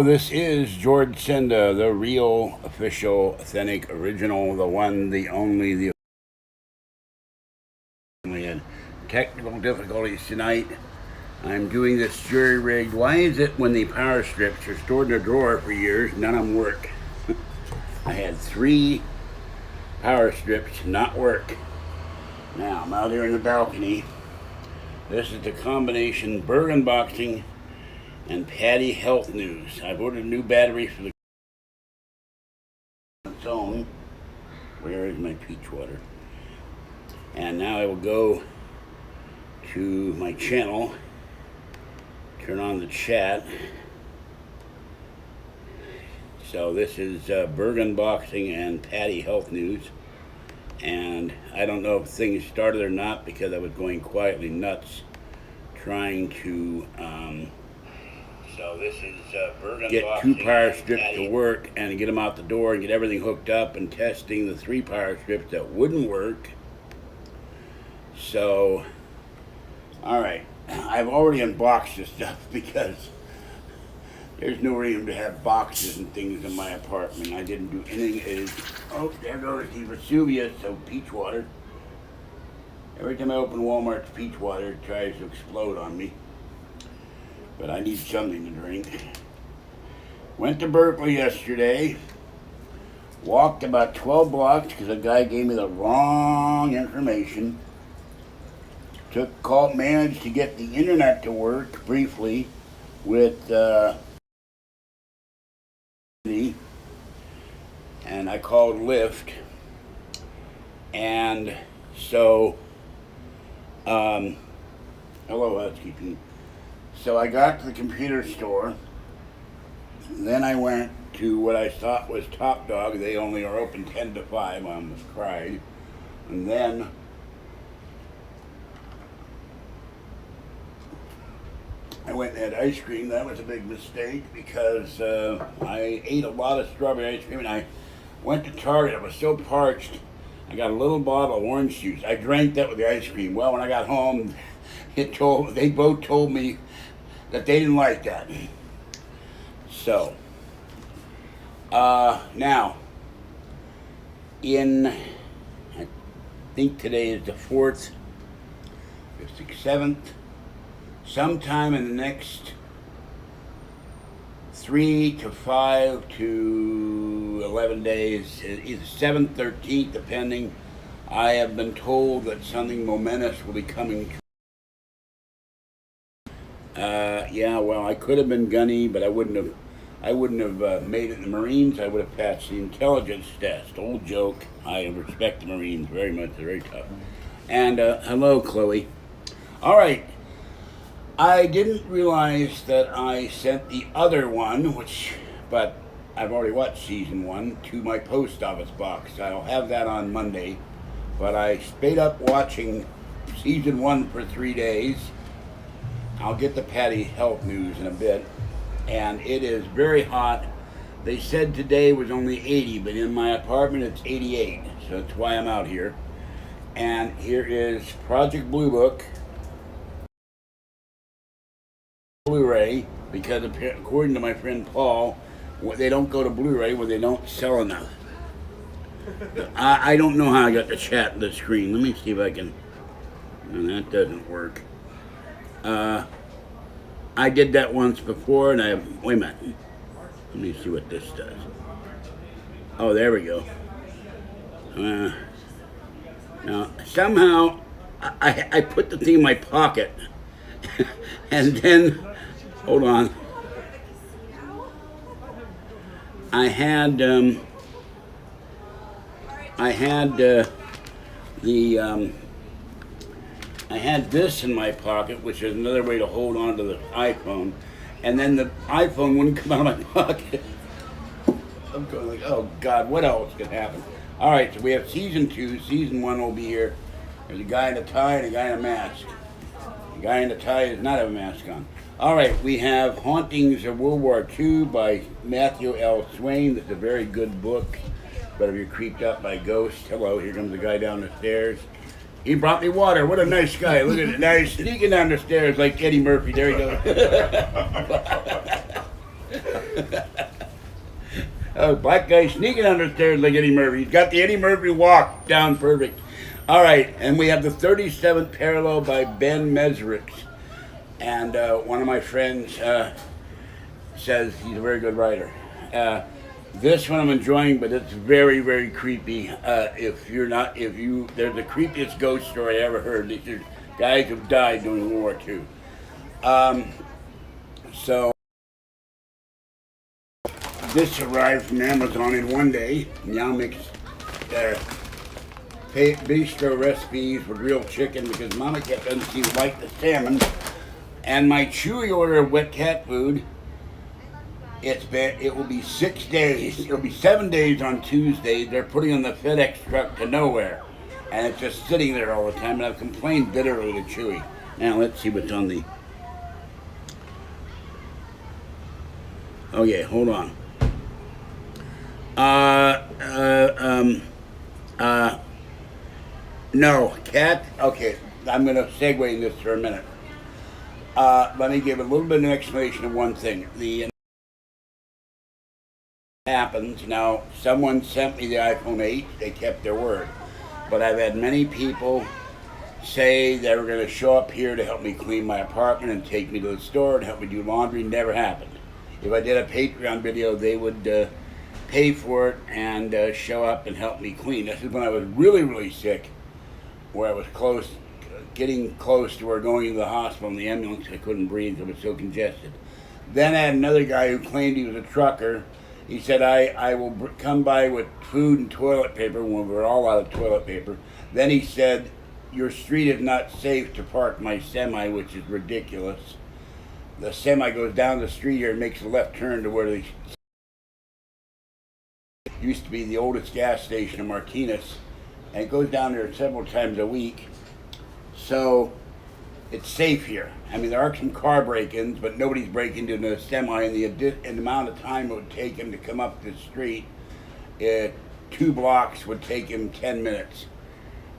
This is George Senda, the real, official, authentic, original, the one, the only, the only. Had technical difficulties tonight. I'm doing this jury rigged. Why is it when the power strips are stored in a drawer for years, none of them work? I had 3 power strips not work. Now I'm out here in the balcony. This is the combination Burgh unboxing and Patty Health News. I've ordered new batteries for the phone. Where is my peach water? And now I will go to my channel, turn on the chat. So this is Burgh unboxing and Patty Health News. And I don't know if things started or not because I was going quietly nuts trying to so this is get 2 power strips to work and get them out the door and get everything hooked up, and testing the 3 power strips that wouldn't work. So, all right, I've already unboxed this stuff because there's no reason to have boxes and things in my apartment. I didn't do anything. Oh, there goes the Vesuvius of peach water. Every time I open Walmart's peach water, it tries to explode on me. But I need something to drink. Went to Berkeley yesterday. Walked about 12 blocks because a guy gave me the wrong information. Managed to get the internet to work briefly with and I called Lyft. And so hello housekeeping. So I got to the computer store, then I went to what I thought was Top Dog. They only are open 10 to 5, I almost cried. And then I went and had ice cream. That was a big mistake because I ate a lot of strawberry ice cream, and I went to Target. I was so parched, I got a little bottle of orange juice. I drank that with the ice cream. Well, when I got home, they both told me that they didn't like that. So, now, I think today is the 4th, 5th, 6th, 7th, sometime in the next 3 to 5 to 11 days, either 7th, 13th, depending, I have been told that something momentous will be coming to. Yeah, well, I could have been gunny, but I wouldn't have made it in the Marines. I would have passed the intelligence test. Old joke. I respect the Marines very much. They're very tough. And hello, Chloe. All right. I didn't realize that I sent the other one, but I've already watched season 1, to my post office box. I'll have that on Monday. But I stayed up watching season 1 for 3 days. I'll get the Patty Health News in a bit, and it is very hot. They said today was only 80, but in my apartment it's 88, so that's why I'm out here. And here is Project Blue Book Blu-ray, because according to my friend Paul, they don't go to Blu-ray when they don't sell enough. I don't know how I got the chat on the screen. Let me see if I can. No, that doesn't work. I did that once before, and wait a minute. Let me see what this does. Oh, there we go. Now, somehow, I put the thing in my pocket, and then, hold on. I had this in my pocket, which is another way to hold on to the iPhone, and then the iPhone wouldn't come out of my pocket. I'm going like, oh God, what else could happen? All right, so we have season 2. Season 1 will be here. There's a guy in a tie and a guy in a mask. The guy in the tie does not have a mask on. All right, we have Hauntings of World War II by Matthew L. Swain. That's a very good book. But if you're creeped out by ghosts, hello, here comes the guy down the stairs. He brought me water. What a nice guy. Look at it. Now he's sneaking down the stairs like Eddie Murphy. There he goes. Black guy sneaking down the stairs like Eddie Murphy. He's got the Eddie Murphy walk down perfect. All right, and we have the 37th parallel by Ben Mesrich. And one of my friends says he's a very good writer. This one I'm enjoying, but it's very, very creepy. There's the creepiest ghost story I ever heard. These are guys who died during World War II. So this arrived from Amazon in one day. Now makes bistro recipes with real chicken because Mama kept on she liked the salmon. And my Chewy order of wet cat food. It will be 6 days. It'll be 7 days on Tuesday. They're putting on the FedEx truck to nowhere, and it's just sitting there all the time. And I've complained bitterly to Chewy. Now let's see what's on the. Oh yeah, hold on. No, cat. Okay, I'm going to segue in this for a minute. Let me give a little bit of an explanation of one thing. The happens now. Someone sent me the iPhone 8. They kept their word, but I've had many people say they were going to show up here to help me clean my apartment and take me to the store and help me do laundry. Never happened. If I did a Patreon video, they would pay for it and show up and help me clean. This is when I was really, really sick, where I was getting close to where going to the hospital in the ambulance. I couldn't breathe. I was so congested. Then I had another guy who claimed he was a trucker. He said, I will come by with food and toilet paper when we're all out of toilet paper. Then he said, your street is not safe to park my semi, which is ridiculous. The semi goes down the street here and makes a left turn to where the used to be the oldest gas station in Martinez. And it goes down there several times a week. So it's safe here. I mean, there are some car break-ins, but nobody's breaking into a semi, and the amount of time it would take him to come up the street, 2 blocks would take him 10 minutes.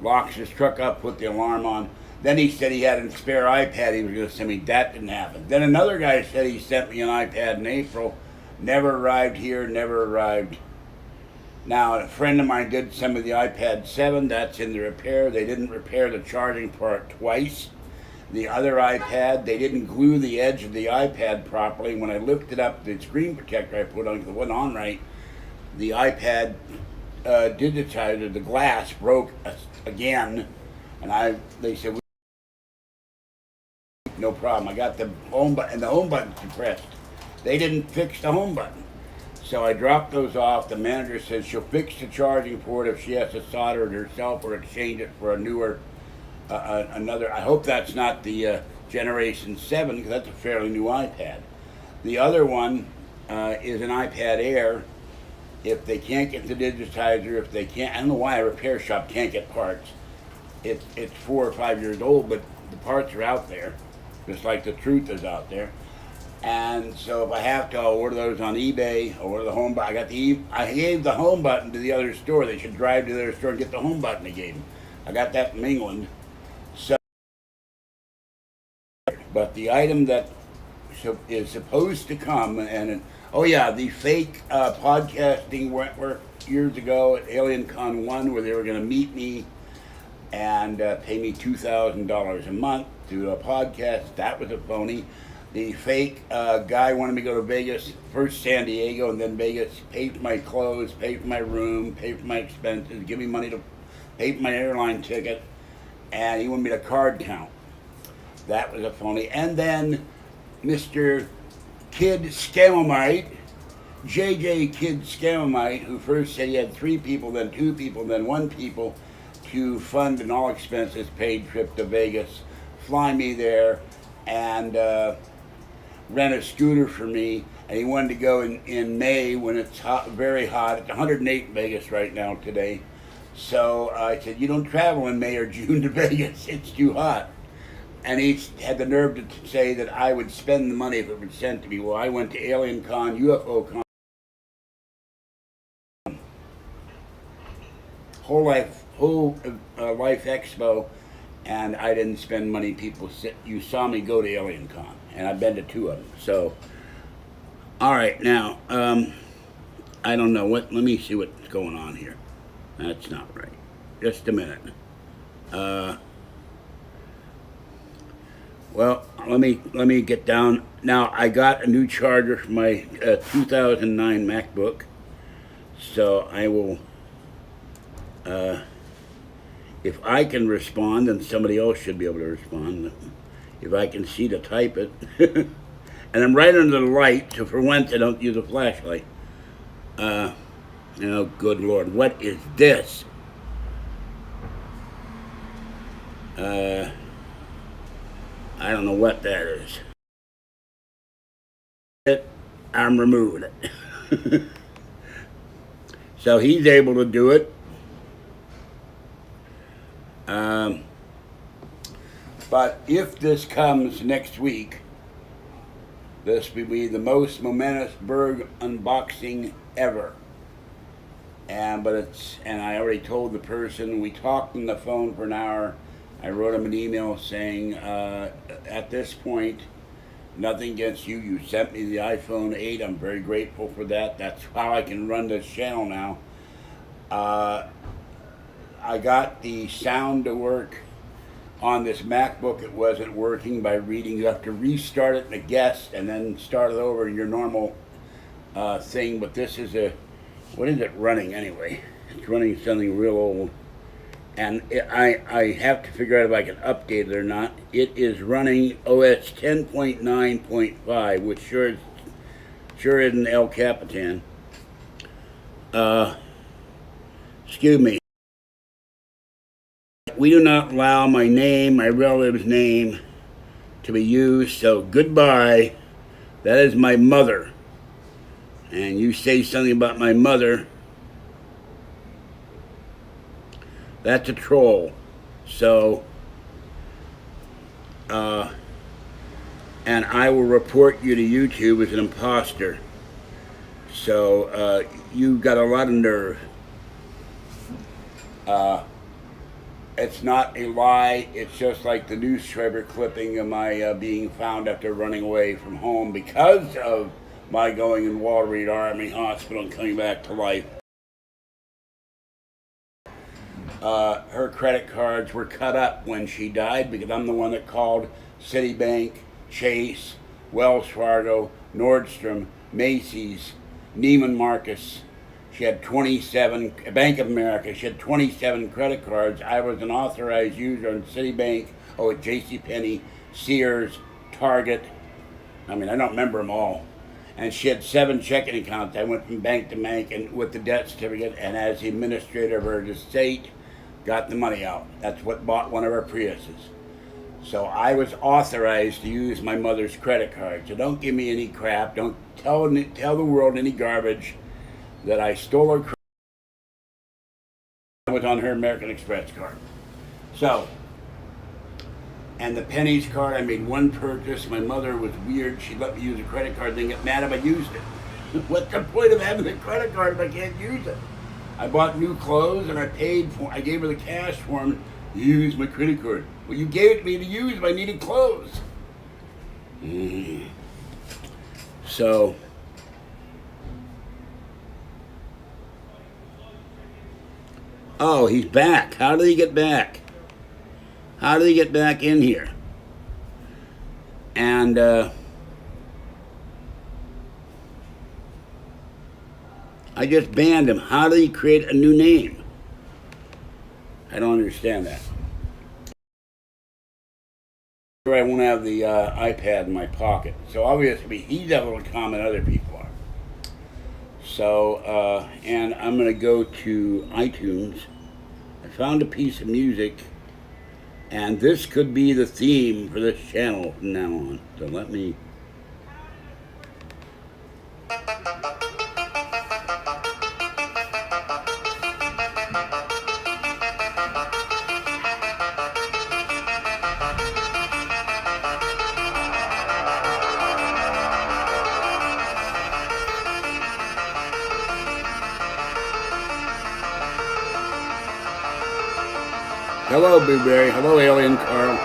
Locks his truck up, put the alarm on. Then he said he had a spare iPad he was going to send me. That didn't happen. Then another guy said he sent me an iPad in April. Never arrived here, never arrived. Now, a friend of mine did send me the iPad 7. That's in the repair. They didn't repair the charging part twice. The other iPad, they didn't glue the edge of the iPad properly. When I lifted up the screen protector I put on, because it wasn't on right, the iPad digitizer, the glass broke again. And they said, no problem. I got the home button, and the home button's depressed. They didn't fix the home button. So I dropped those off. The manager says she'll fix the charging port if she has to solder it herself or exchange it for a newer, another. I hope that's not the Generation 7, because that's a fairly new iPad. The other one is an iPad Air. If they can't get the digitizer, if they can't, I don't know why a repair shop can't get parts. It's 4 or 5 years old, but the parts are out there, just like the truth is out there. And so if I have to, I'll order those on eBay. I'll order the home button. I gave the home button to the other store. They should drive to their store and get the home button they gave them. I got that from England. So, but the item that is supposed to come, and oh yeah, the fake podcasting Wentworth years ago at AlienCon 1, where they were going to meet me and pay me $2,000 a month to do a podcast. That was a phony. The fake guy wanted me to go to Vegas, first San Diego and then Vegas, pay for my clothes, pay for my room, pay for my expenses, give me money to pay for my airline ticket, and he wanted me to card count. That was a phony. And then Mr. Kid Scamomite, JJ Kid Scamomite, who first said he had 3 people, then 2 people, then 1 people to fund an all expenses paid trip to Vegas, fly me there, and rent a scooter for me. And he wanted to go in May when it's hot, very hot. It's 108 in Vegas right now today. So I said, you don't travel in May or June to Vegas. It's too hot. And he had the nerve to say that I would spend the money if it was sent to me. Well, I went to AlienCon, UFOCon, whole life expo, and I didn't spend money. You saw me go to AlienCon, and I've been to 2 of them. So All right, now, I don't know what. Let me see what's going on here. That's not right. Just a minute. Uh, well, let me get down. Now I got a new charger for my 2009 MacBook, so I will. If I can respond, then somebody else should be able to respond. If I can see to type it, and I'm right under the light, so for once I don't use a flashlight. Good Lord, what is this? I don't know what that is. I'm removing it. So he's able to do it. But if this comes next week, this will be the most momentous Burgh unboxing ever. And I already told the person, we talked on the phone for an hour. I wrote him an email saying, at this point, nothing against you. You sent me the iPhone 8. I'm very grateful for that. That's how I can run this channel now. I got the sound to work on this MacBook. It wasn't working by reading. You have to restart it in a guest and then start it over in your normal thing. But this is what is it running anyway? It's running something real old. And I have to figure out if I can update it or not. It is running OS 10.9.5, which sure isn't El Capitan. Excuse me. We do not allow my name, my relative's name, to be used, so goodbye. That is my mother. And you say something about my mother, that's a troll. So, and I will report you to YouTube as an imposter. So, you got a lot of nerve. It's not a lie. It's just like the newspaper clipping of my being found after running away from home because of my going in Walter Reed Army Hospital and coming back to life. Her credit cards were cut up when she died because I'm the one that called Citibank, Chase, Wells Fargo, Nordstrom, Macy's, Neiman Marcus. She had 27, Bank of America, she had 27 credit cards. I was an authorized user on Citibank, at JCPenney, Sears, Target. I don't remember them all. And she had 7 checking accounts. I went from bank to bank and with the debt certificate, and as the administrator of her estate, got the money out. That's what bought one of her Priuses. So I was authorized to use my mother's credit card. So don't give me any crap. Don't tell the world any garbage that I stole her credit. I was on her American Express card. So, and the Pennies card, I made one purchase. My mother was weird. She let me use a credit card, then get mad if I used it. What's the point of having a credit card if I can't use it? I bought new clothes and I gave her the cash for them. Use my credit card. Well, you gave it to me to use if I needed clothes. So, oh, he's back. How did he get back? How did he get back in here? And I just banned him. How did he create a new name? I don't understand that. I won't have the iPad in my pocket. So obviously he's able to comment, other people are. So, and I'm going to go to iTunes. I found a piece of music, and this could be the theme for this channel from now on. So let me... Hello, Blueberry. Hello, Alien Carl.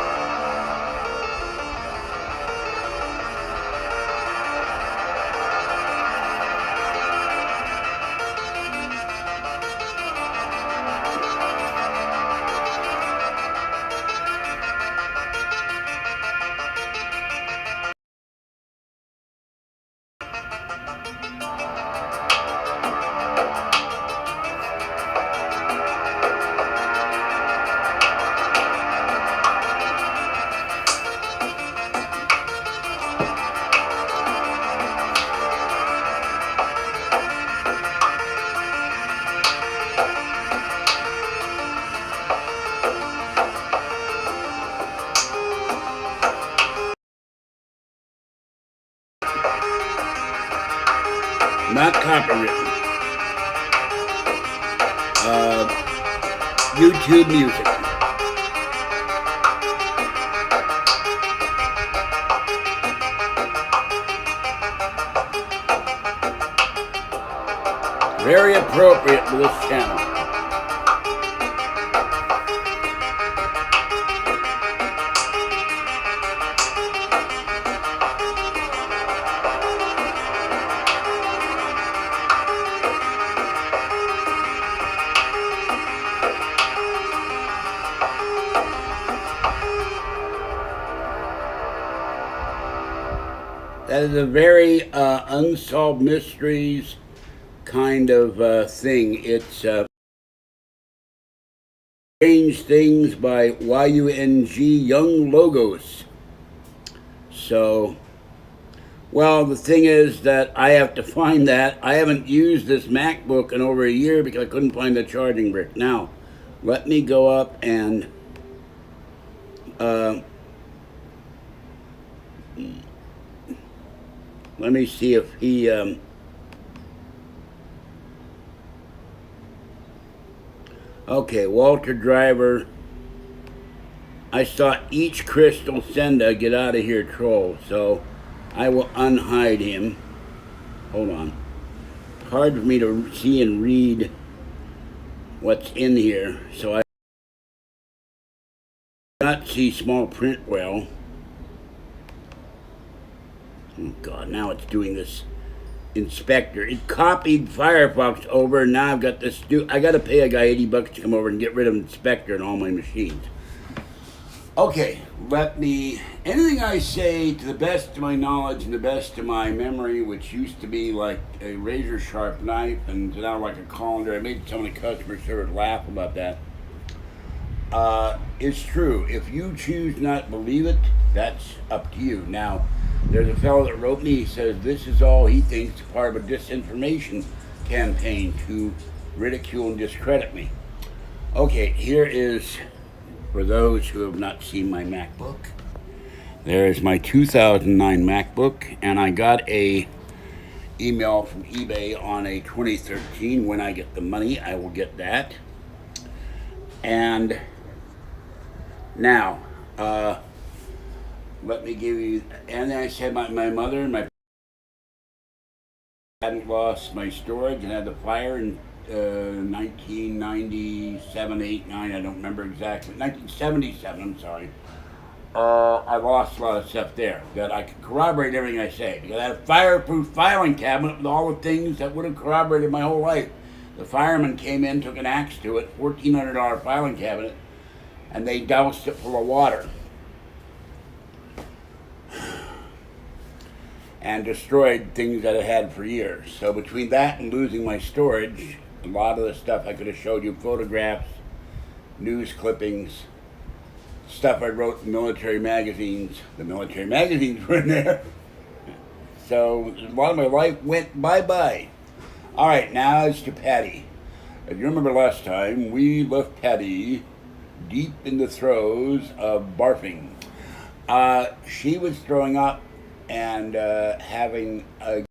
not copywritten. YouTube music. Very appropriate for this channel. That is a very unsolved mysteries kind of thing. It's Strange Things by YUNG Young Logos. So, well, the thing is that I have to find that. I haven't used this MacBook in over a year because I couldn't find the charging brick. Now, let me go up and let me see if he okay, Walter Driver. I saw each crystal senda get out of here, troll. So I will unhide him. Hold on. It's hard for me to see and read what's in here, so I not see small print well. Oh God, now it's doing this inspector. It copied Firefox over, and now I've got this. I got to pay a guy $80 to come over and get rid of inspector on all my machines. Okay, let me. Anything I say, to the best of my knowledge and the best of my memory, which used to be like a razor sharp knife, and now like a colander. I made some of the customer service laugh about that. It's true. If you choose not to believe it, that's up to you. Now, there's a fellow that wrote me. He says this is all he thinks is part of a disinformation campaign to ridicule and discredit me. Okay, here is, for those who have not seen my MacBook, there is my 2009 MacBook, and I got a email from eBay on a 2013. When I get the money, I will get that. And now, let me give you, and then I said my mother and my hadn't lost my storage and had the fire in 1997, 8, 9, I don't remember exactly, 1977, I'm sorry. I lost a lot of stuff there that I could corroborate everything I say, because I had a fireproof filing cabinet with all the things that would have corroborated my whole life. The fireman came in, took an axe to it, $1,400 filing cabinet, and they doused it full of water and destroyed things that I had for years. So between that and losing my storage, a lot of the stuff I could have showed you, photographs, news clippings, stuff I wrote in military magazines. The military magazines were in there. So a lot of my life went bye-bye. All right, now it's to Patty. If you remember last time, we left Patty deep in the throes of barfing. She was throwing up and having a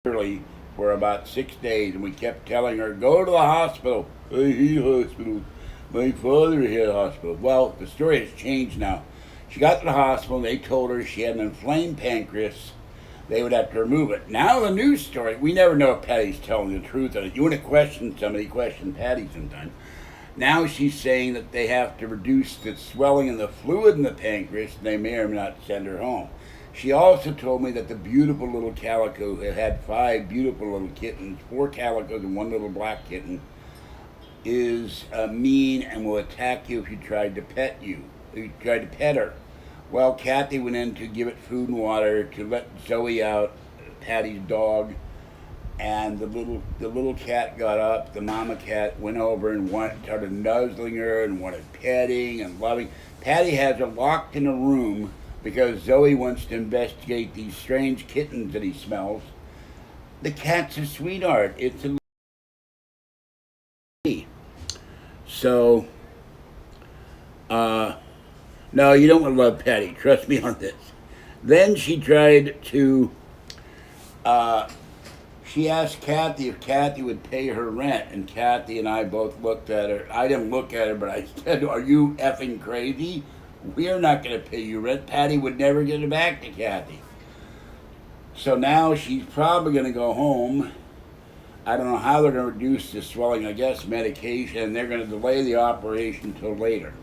early for about 6 days, and we kept telling her, go to the hospital. I hate hospitals. My father had a hospital. Well, the story has changed now. She got to the hospital, and they told her she had an inflamed pancreas. They would have to remove it. Now the news story, we never know if Patty's telling the truth. You want to question somebody, question Patty sometimes. Now she's saying that they have to reduce the swelling and the fluid in the pancreas, and they may or may not send her home. She also told me that the beautiful little calico had 5 beautiful little kittens, 4 calicos and 1 little black kitten, is mean and will attack you if you tried to pet her. Well, Kathy went in to give it food and water to let Zoe out, Patty's dog, and the little cat got up. The mama cat went over and started nuzzling her and wanted petting and loving. Patty has her locked in a room because Zoe wants to investigate these strange kittens that he smells. The cat's a sweetheart. It's a so, no, you don't want to love Patty. Trust me on this. Then she tried to She asked Kathy if Kathy would pay her rent, and Kathy and I both looked at her. I didn't look at her, but I said, "Are you effing crazy? We're not going to pay you rent." Patty would never get it back to Kathy. So now she's probably going to go home. I don't know how they're going to reduce the swelling. I guess medication, and they're going to delay the operation until later.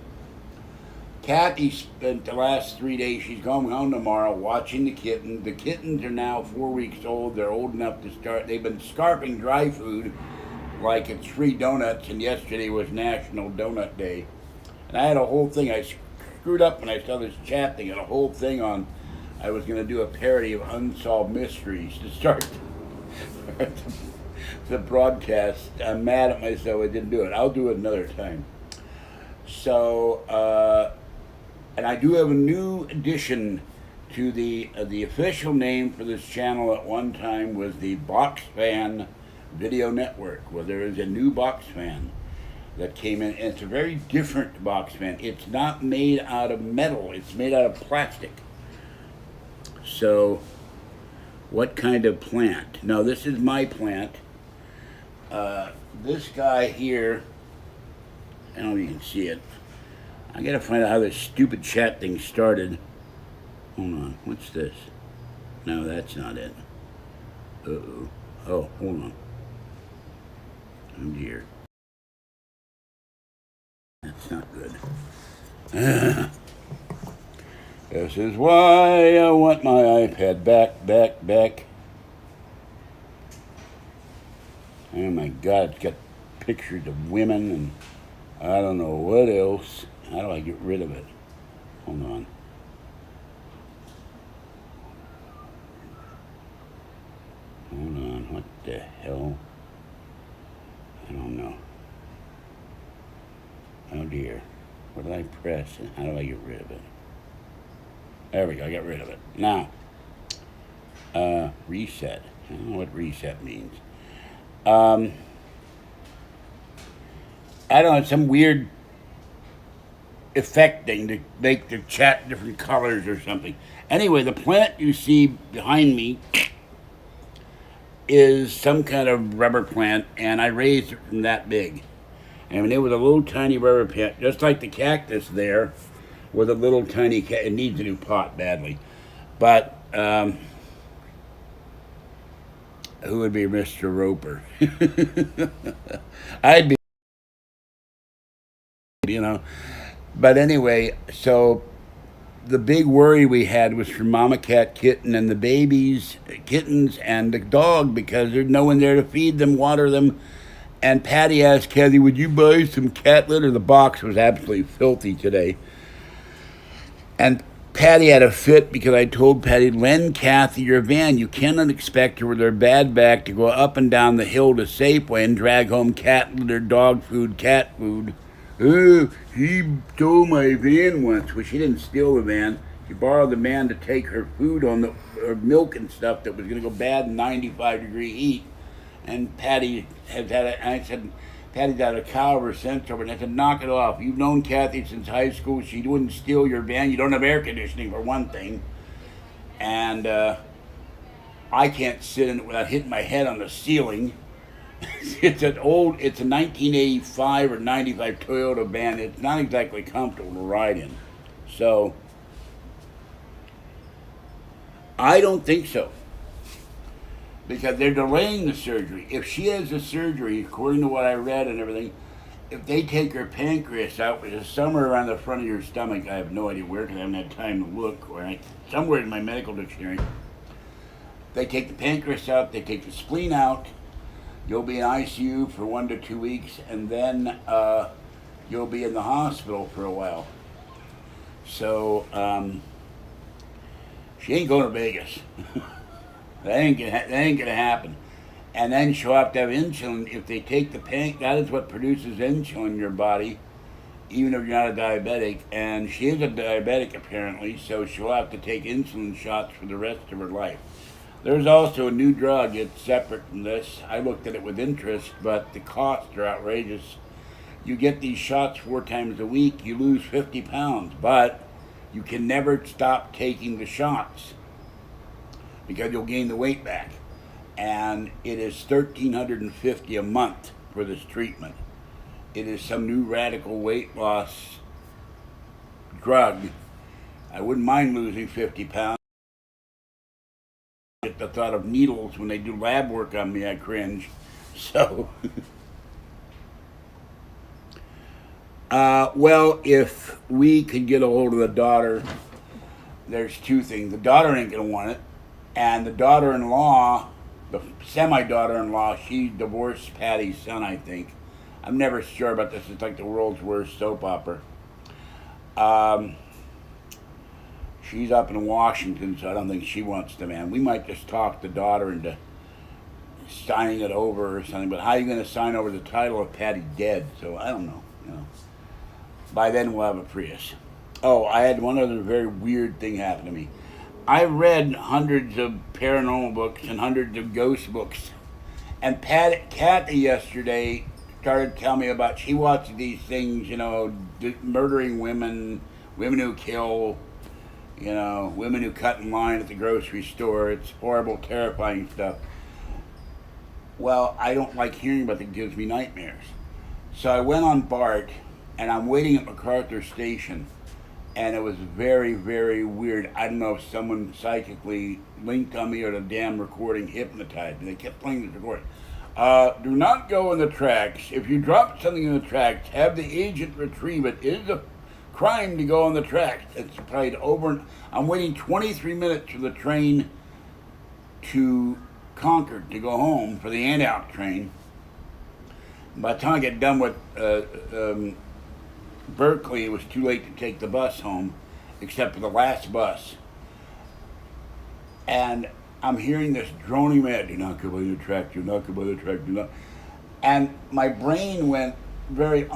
Kathy spent the last 3 days, she's going home tomorrow, watching the kittens. The kittens are now 4 weeks old. They're old enough to start. They've been scarfing dry food like it's free donuts, and yesterday was National Donut Day. And I had a whole thing. I screwed up when I saw this chat thing. I had a whole thing on, I was going to do a parody of Unsolved Mysteries to start the broadcast. I'm mad at myself I didn't do it. I'll do it another time. So, and I do have a new addition to the official name for this channel at one time was the Box Fan Video Network. Well, there is a new Box Fan that came in, and it's a very different Box Fan. It's not made out of metal, it's made out of plastic. So, what kind of plant? Now, this is my plant. This guy here, I don't know if you can see it. I gotta find out how this stupid chat thing started. Hold on, what's this? No, that's not it. Uh-oh. Oh, hold on. Oh dear. That's not good. This is why I want my iPad back. Oh my God, it's got pictures of women and I don't know what else. How do I get rid of it? Hold on. Hold on. What the hell? I don't know. Oh dear. What did I press and how do I get rid of it? There we go. I got rid of it. Now, reset. I don't know what reset means. I don't know. Some weird effect thing to make the chat different colors or something. Anyway, the plant you see behind me is some kind of rubber plant, and I raised it from that big. And it was a little tiny rubber plant, just like the cactus there, with a little tiny it needs a new pot badly. But who would be Mr. Roper? I'd be, you know. But anyway, so the big worry we had was for Mama Cat Kitten and the babies, kittens, and the dog because there's no one there to feed them, water them. And Patty asked Kathy, would you buy some cat litter? The box was absolutely filthy today. And Patty had a fit because I told Patty, lend Kathy your van. You cannot expect her with her bad back to go up and down the hill to Safeway and drag home cat litter, dog food, cat food. She stole my van once. Well, she didn't steal the van. She borrowed the van to take her food on her milk and stuff that was going to go bad in 95-degree heat. And Patty has had it. I said, Patty's had a cow ever since over. And I said, knock it off. You've known Kathy since high school. She wouldn't steal your van. You don't have air conditioning for one thing. And I can't sit in it without hitting my head on the ceiling. It's a 1985 or 95 Toyota van. It's not exactly comfortable to ride in. So, I don't think so. Because they're delaying the surgery. If she has the surgery, according to what I read and everything, if they take her pancreas out, which is somewhere around the front of your stomach, I have no idea where because I haven't had time to look, somewhere in my medical dictionary, they take the pancreas out, they take the spleen out, you'll be in ICU for 1 to 2 weeks, and then you'll be in the hospital for a while. So, she ain't going to Vegas. That ain't gonna happen. And then she'll have to have insulin. If they take the that is what produces insulin in your body, even if you're not a diabetic. And she is a diabetic apparently, so she'll have to take insulin shots for the rest of her life. There's also a new drug. It's separate from this. I looked at it with interest, but the costs are outrageous. You get these shots 4 times a week, you lose 50 pounds, but you can never stop taking the shots because you'll gain the weight back. and it is $1,350 a month for this treatment. It is some new radical weight loss drug. I wouldn't mind losing 50 pounds. At the thought of needles when they do lab work on me, I cringe. So, well, if we could get a hold of the daughter, there's two things. The daughter ain't gonna want it, and the daughter-in-law, the semi-daughter-in-law, she divorced Patty's son, I think. I'm never sure about this. It's like the world's worst soap opera. She's up in Washington, so I don't think she wants the man. We might just talk the daughter into signing it over or something. But how are you going to sign over the title of Patty dead? So I don't know. By then we'll have a Prius. Oh, I had one other very weird thing happen to me. I read hundreds of paranormal books and hundreds of ghost books, and Kathy yesterday started telling me about she watches these things, murdering women, women who kill, women who cut in line at the grocery store. It's horrible, terrifying stuff. Well, I don't like hearing about it. It gives me nightmares. So I went on BART, and I'm waiting at MacArthur Station, and it was very, very weird. I don't know if someone psychically linked on me or the damn recording hypnotized me. They kept playing this recording. Do not go in the tracks. If you drop something in the tracks, have the agent retrieve it. It is a crime to go on the tracks. It's played over. I'm waiting 23 minutes for the train to Concord to go home for the Andout train. By the time I get done with Berkeley, it was too late to take the bus home, except for the last bus. And I'm hearing this droning man, do not go by the track, do not go by the track, do not. And my brain went very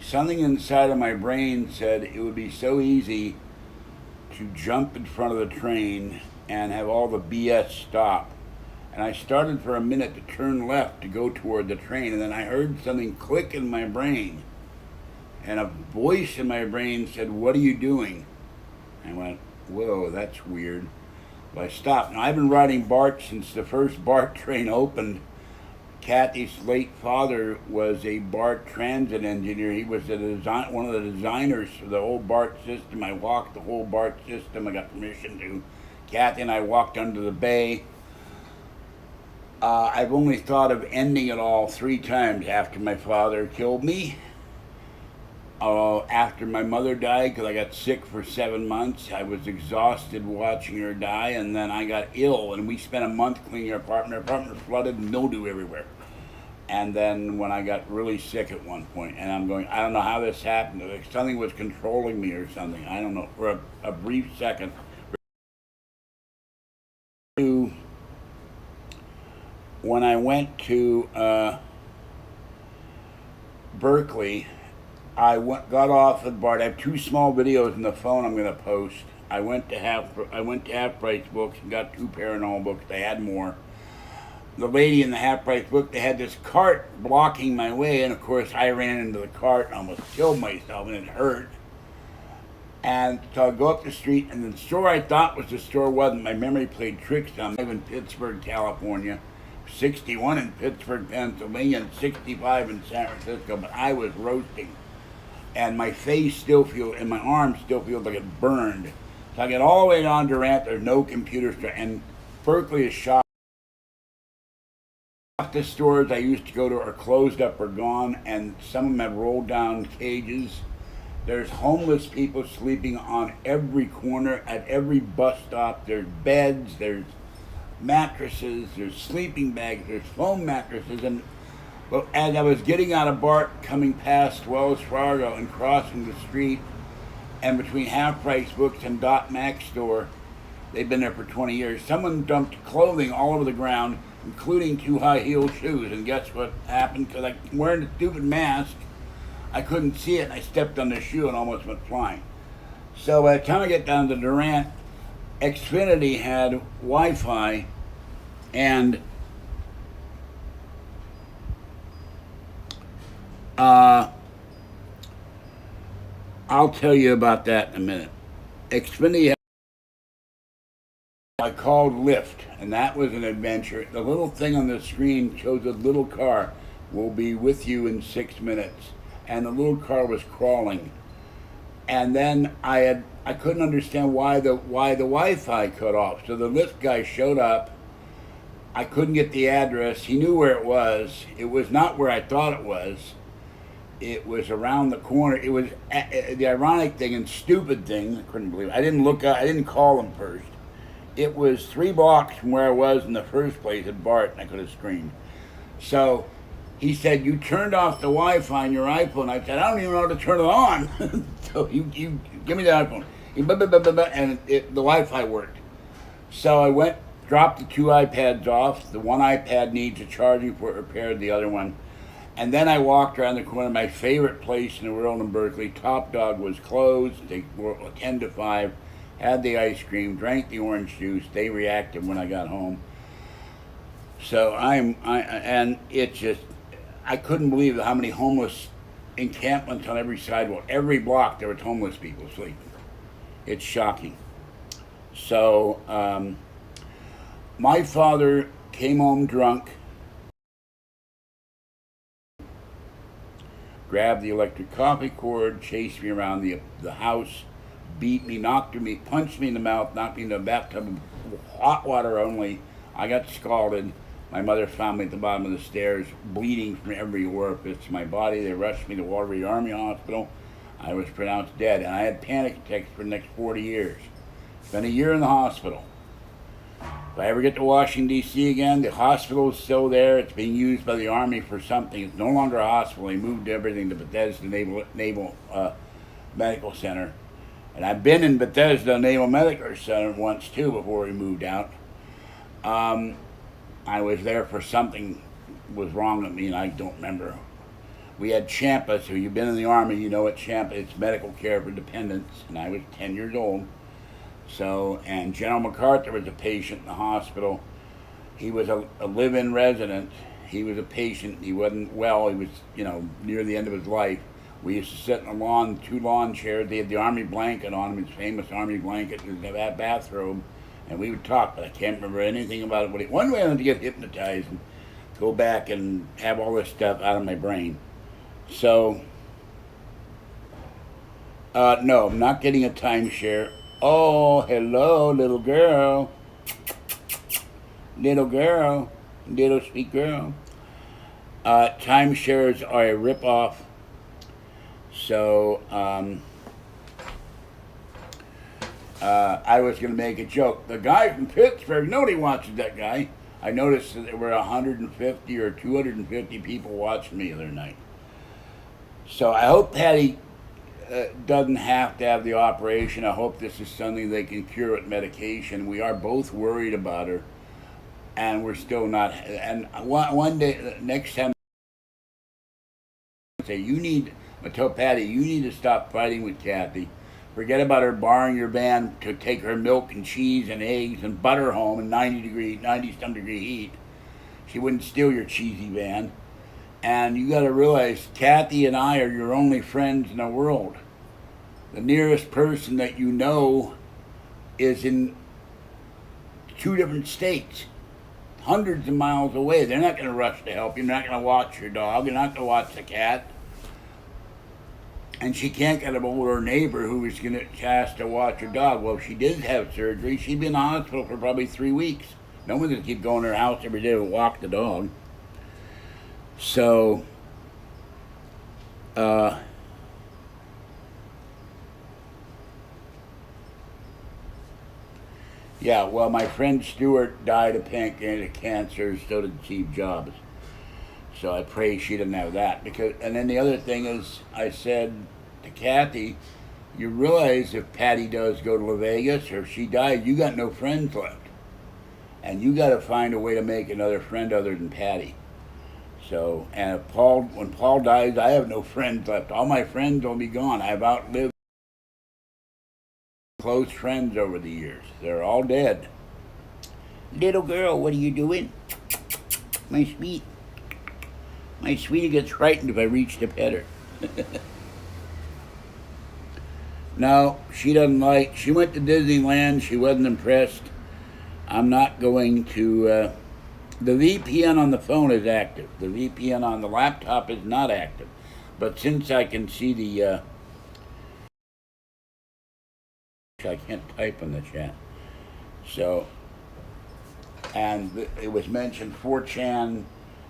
something inside of my brain said it would be so easy to jump in front of the train and have all the BS stop. And I started for a minute to turn left to go toward the train, and then I heard something click in my brain. And a voice in my brain said, "What are you doing?" I went, "Whoa, that's weird." But I stopped. Now, I've been riding BART since the first BART train opened. Kathy's late father was a BART transit engineer. He was one of the designers for the whole BART system. I walked the whole BART system. I got permission to. Kathy and I walked under the bay. I've only thought of ending it all 3 times after my father killed me. After my mother died, because I got sick for 7 months. I was exhausted watching her die, and then I got ill, and we spent a month cleaning our apartment. Our apartment was flooded and mildew everywhere. And then when I got really sick at one point, and I'm going, I don't know how this happened. Like something was controlling me or something. I don't know. For a brief second. When I went to Berkeley, I got off at BART. I have 2 small videos in the phone I'm going to post. I went to Half Price Books and got 2 paranormal books. They had more. The lady in the Half Price book, they had this cart blocking my way, and of course I ran into the cart and almost killed myself, and it hurt. And so I go up the street, and the store I thought was the store wasn't. My memory played tricks on me. I live in Pittsburgh, California, 61 in Pittsburgh, Pennsylvania, and 65 in San Francisco, but I was roasting. And my face still feels, and my arm still feels like it burned. So I get all the way down Durant, there's no computer store, and Berkeley is shot. The stores I used to go to are closed up or gone, and some of them have rolled down cages. There's homeless people sleeping on every corner, at every bus stop. There's beds, there's mattresses, there's sleeping bags, there's foam mattresses. And well, as I was getting out of BART, coming past Wells Fargo and crossing the street, and between Half Price Books and Dot Mac store, they've been there for 20 years, someone dumped clothing all over the ground, including 2 high-heeled shoes. And guess what happened? Because I'm wearing a stupid mask, I couldn't see it, and I stepped on the shoe and almost went flying. So by the time I get down to Durant, Xfinity had Wi-Fi, and I'll tell you about that in a minute. Xfinity had I called Lyft, and that was an adventure. The little thing on the screen shows a little car will be with you in 6 minutes, and the little car was crawling. And then I couldn't understand why the Wi-Fi cut off. So the Lyft guy showed up. I couldn't get the address. He knew where it was. It was not where I thought it was. It was around the corner. It was the ironic thing and stupid thing. I couldn't believe it. I didn't look up. I didn't call him first. It was 3 blocks from where I was in the first place at Bart, and I could have screamed. So he said, "You turned off the Wi-Fi on your iPhone." I said, "I don't even know how to turn it on." So you give me the iPhone. And the Wi-Fi worked. So I went, dropped the 2 iPads off. The one iPad needs a charging port repaired, the other one. And then I walked around the corner. My favorite place in the world in Berkeley, Top Dog, was closed. They were 10 to 5. Had the ice cream, drank the orange juice. They reacted when I got home. So and it just, I couldn't believe how many homeless encampments on every sidewalk. Every block there was homeless people sleeping. It's shocking. So my father came home drunk, grabbed the electric coffee cord, chased me around the house, beat me, knocked me, punched me in the mouth, knocked me in the bathtub of hot water only. I got scalded. My mother found me at the bottom of the stairs, bleeding from every orifice in my body. They rushed me to Waterbury Army Hospital. I was pronounced dead, and I had panic attacks for the next 40 years. Spent a year in the hospital. If I ever get to Washington, D.C. again, the hospital is still there. It's being used by the Army for something. It's no longer a hospital. They moved everything to Bethesda Naval Medical Center. And I've been in Bethesda Naval Medical Center once, too, before we moved out. I was there for something was wrong with me, and I don't remember. We had Champa, so you've been in the Army, you know what Champa is, medical care for dependents, and I was 10 years old. So, and General MacArthur was a patient in the hospital. He was a live-in resident. He was a patient. He wasn't well. He was, near the end of his life. We used to sit in the lawn, 2 lawn chairs. They had the Army blanket on him, his famous Army blanket, and that bathrobe. And we would talk, but I can't remember anything about it. One way I wanted to get hypnotized and go back and have all this stuff out of my brain. So, no, I'm not getting a timeshare. Oh, hello, little girl. Little girl. Little sweet girl. Timeshares are a ripoff. So, I was going to make a joke. The guy from Pittsburgh, nobody watches that guy. I noticed that there were 150 or 250 people watching me the other night. So I hope Patty doesn't have to have the operation. I hope this is something they can cure with medication. We are both worried about her, and we're still not. And one day, next time, I say, I tell Patty, you need to stop fighting with Kathy. Forget about her borrowing your van to take her milk and cheese and eggs and butter home in 90-some degree heat. She wouldn't steal your cheesy van. And you got to realize, Kathy and I are your only friends in the world. The nearest person that you know is in 2 different states, hundreds of miles away. They're not going to rush to help you. They're not going to watch your dog. They're not going to watch the cat. And she can't get a hold of her neighbor who was going to ask to watch her dog. Well, if she did have surgery, she'd be in the hospital for probably 3 weeks. No one's going to keep going to her house every day to walk the dog. So, yeah, well, my friend Stuart died of pancreatic cancer, so did Steve Jobs. So I pray she didn't have that. And then the other thing is, I said to Kathy, you realize if Patty does go to Las Vegas or if she dies, you got no friends left. And you got to find a way to make another friend other than Patty. So, and when Paul dies, I have no friends left. All my friends will be gone. I've outlived close friends over the years. They're all dead. Little girl, what are you doing? My sweet. My sweetie gets frightened if I reach to pet her. No, she doesn't like. She went to Disneyland. She wasn't impressed. I'm not going to. The VPN on the phone is active. The VPN on the laptop is not active. But since I can see the. I can't type in the chat. So. And it was mentioned 4chan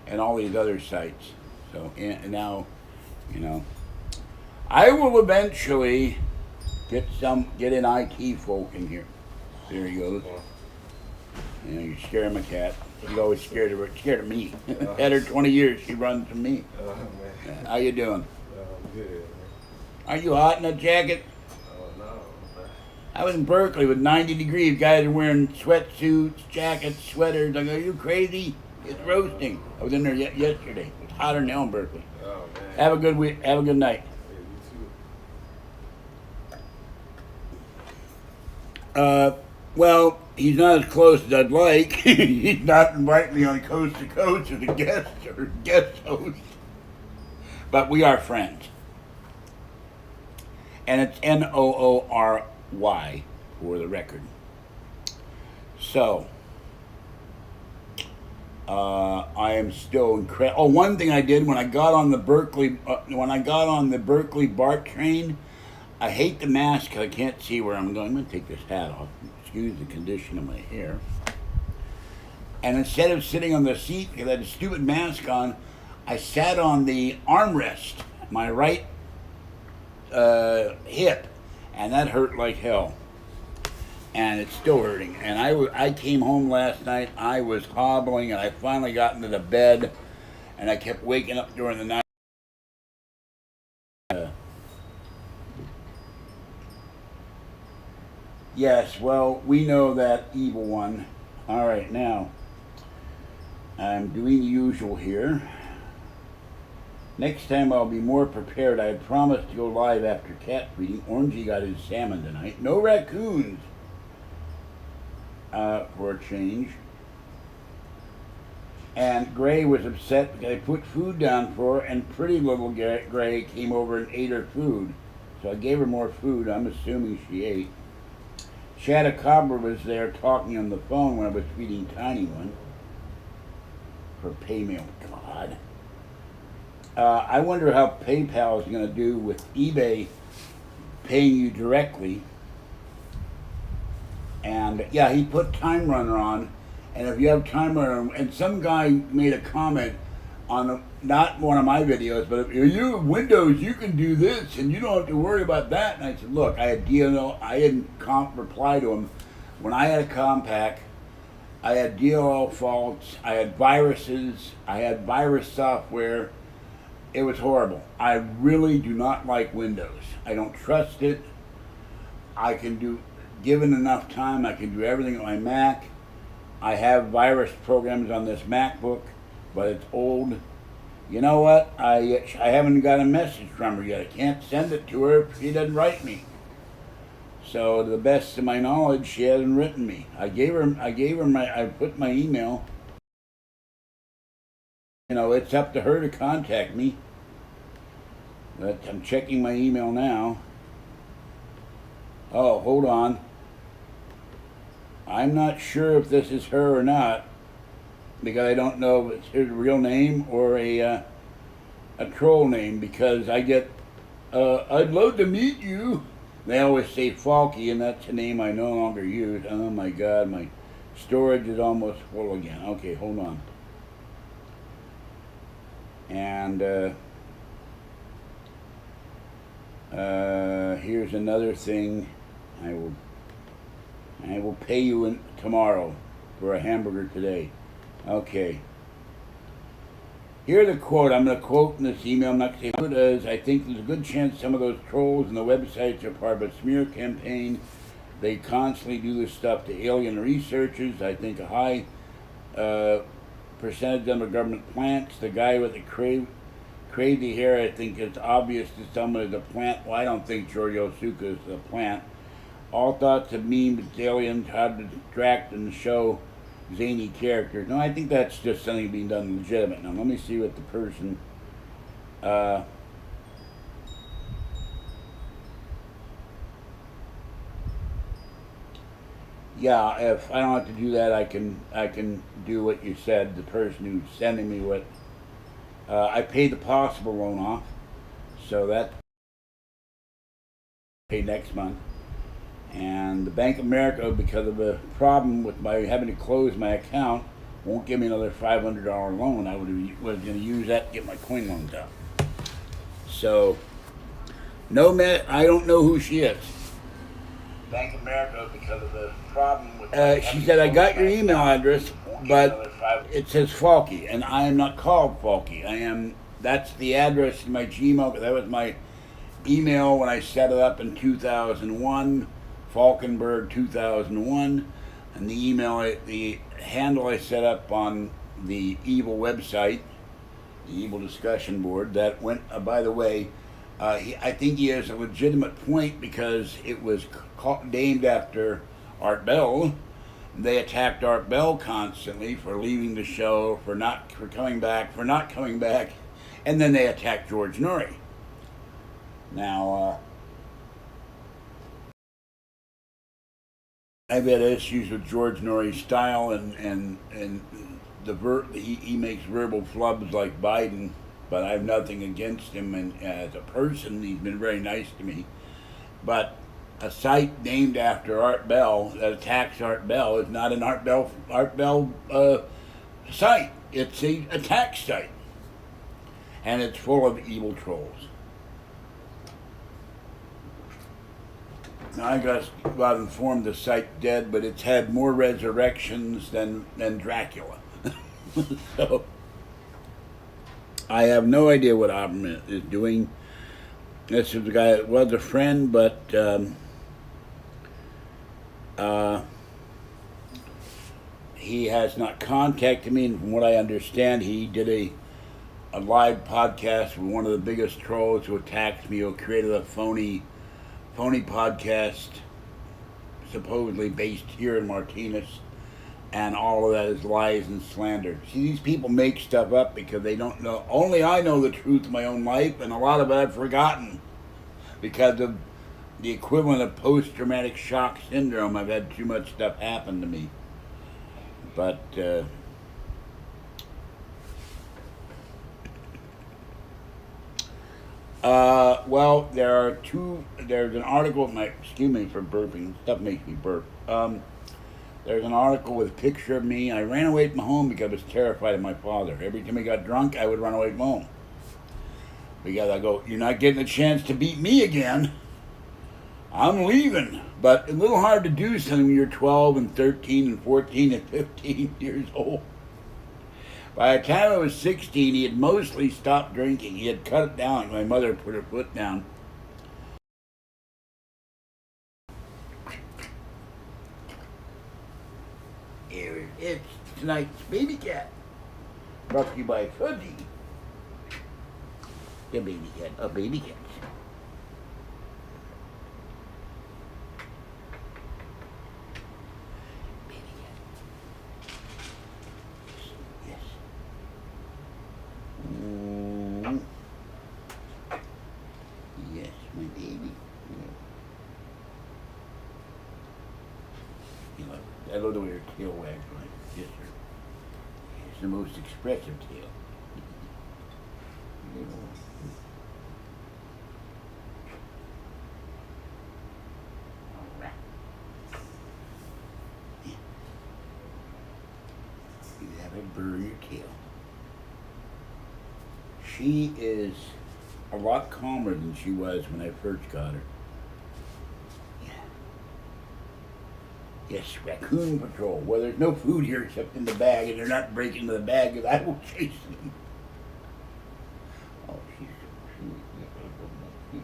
and all these other sites. So and now, you know, I will eventually get an IT folk in here. There he goes. You know, you scare my cat. She's always scared of me. Had her 20 years. She runs from me. Man. How you doing? Good, man. Are you hot in that jacket? No. I was in Berkeley with 90 degrees. Guys are wearing sweatsuits, jackets, sweaters. I go, are you crazy? It's roasting. I was in there yesterday. It's hotter than hell in Berkeley. Oh, man. Have a good week. Have a good night. Yeah, you too. Well, he's not as close as I'd like. He's not inviting me on Coast to Coast as a guest or guest host. But we are friends. And it's Noory for the record. So, I am still incredible. Oh, one thing I did when I got on the Berkeley BART train, I hate the mask because I can't see where I'm going. I'm going to take this hat off. Excuse the condition of my hair. And instead of sitting on the seat because I had a stupid mask on, I sat on the armrest, my right hip, and that hurt like hell. And it's still hurting. And I came home last night. I was hobbling, and I finally got into the bed, and I kept waking up during the night. Yes, well, we know that evil one. All right, now I'm doing the usual here. Next time I'll be more prepared. I had promised to go live after cat feeding. Orangey got his salmon tonight. No raccoons. For a change. And Gray was upset because I put food down for her, and pretty little Gray came over and ate her food. So I gave her more food. I'm assuming she ate. Chatacabra was there talking on the phone when I was feeding Tiny One. For PayMail. God. I wonder how PayPal is going to do with eBay paying you directly. And yeah, he put Time Runner on, and if you have Time Runner, and some guy made a comment on not one of my videos, but if you have Windows, you can do this, and you don't have to worry about that. And I said, look, I didn't reply to him. When I had a Compaq, I had DLL faults, I had viruses, I had virus software. It was horrible. I really do not like Windows. I don't trust it. I can do, given enough time, I can do everything on my Mac. I have virus programs on this MacBook, but it's old. You know what? I haven't got a message from her yet. I can't send it to her if she doesn't write me. So to the best of my knowledge, she hasn't written me. I put my email. You know, it's up to her to contact me. But I'm checking my email now. Oh, hold on. I'm not sure if this is her or not, because I don't know if it's her real name or a troll name, because I get, I'd love to meet you. They always say Falky, and that's a name I no longer use. Oh my God, my storage is almost full again. Okay, hold on. And here's another thing. I will pay you tomorrow for a hamburger today. Okay. Here's a quote. I'm going to quote in this email. I'm not going to say who it is. I think there's a good chance some of those trolls and the websites are part of a smear campaign. They constantly do this stuff to alien researchers. I think a high percentage of them are government plants. The guy with the crazy hair, I think it's obvious to someone is a plant. Well, I don't think George Osuka is a plant. All thoughts of memes, aliens, how to distract and show zany characters. No, I think that's just something being done legitimate. Now, let me see what the person... yeah, if I don't have to do that, I can do what you said. The person who's sending me what I paid the possible loan off, so that pay next month. And the Bank of America, because of a problem with my having to close my account, won't give me another $500 loan. I was going to use that to get my coin loans out. So, no, man, I don't know who she is. Bank of America, because of the problem with. She said, I got your email address, but it says Falky, and I am not called Falky. That's the address in my Gmail. That was my email when I set it up in 2001, Falkenberg 2001, and the handle I set up on the evil website, the evil discussion board, that went, by the way, I think he has a legitimate point because it was named after Art Bell. They attacked Art Bell constantly for leaving the show, for not coming back, and then they attacked George Norrie. Now, I've had issues with George Norrie's style, and he makes verbal flubs like Biden, but I have nothing against him, and as a person, he's been very nice to me. But a site named after Art Bell that attacks Art Bell is not an Art Bell site. It's a attack site, and it's full of evil trolls. Now I got informed the site's dead, but it's had more resurrections than Dracula. So I have no idea what Opperman is doing. This is the guy that was a friend, but he has not contacted me, and from what I understand, he did a live podcast with one of the biggest trolls who attacked me, who created a phony podcast supposedly based here in Martinez, and all of that is lies and slander. See, these people make stuff up because they don't know. Only I know the truth of my own life, and a lot of it I've forgotten because of the equivalent of post-traumatic shock syndrome. I've had too much stuff happen to me. But well, there's an article, excuse me for burping, stuff makes me burp. There's an article with a picture of me. I ran away from home because I was terrified of my father. Every time he got drunk, I would run away from home. Because I go, you're not getting a chance to beat me again. I'm leaving. But a little hard to do something when you're 12 and 13 and 14 and 15 years old. By the time I was 16, he had mostly stopped drinking. He had cut it down. My mother put her foot down. Here it is, tonight's baby cat. Brought to you by Fuzzy. The baby cat. A baby cat. Yes, my baby. You know, I love the way her tail wags when I kiss her. It's the most expressive tail. You know. All right. Yeah. You have a burr in your tail. She is a lot calmer than she was when I first got her. Yeah. Yes, raccoon patrol. Well, there's no food here except in the bag, and they're not breaking into the bag, and I will chase them. Oh, she's so sweet.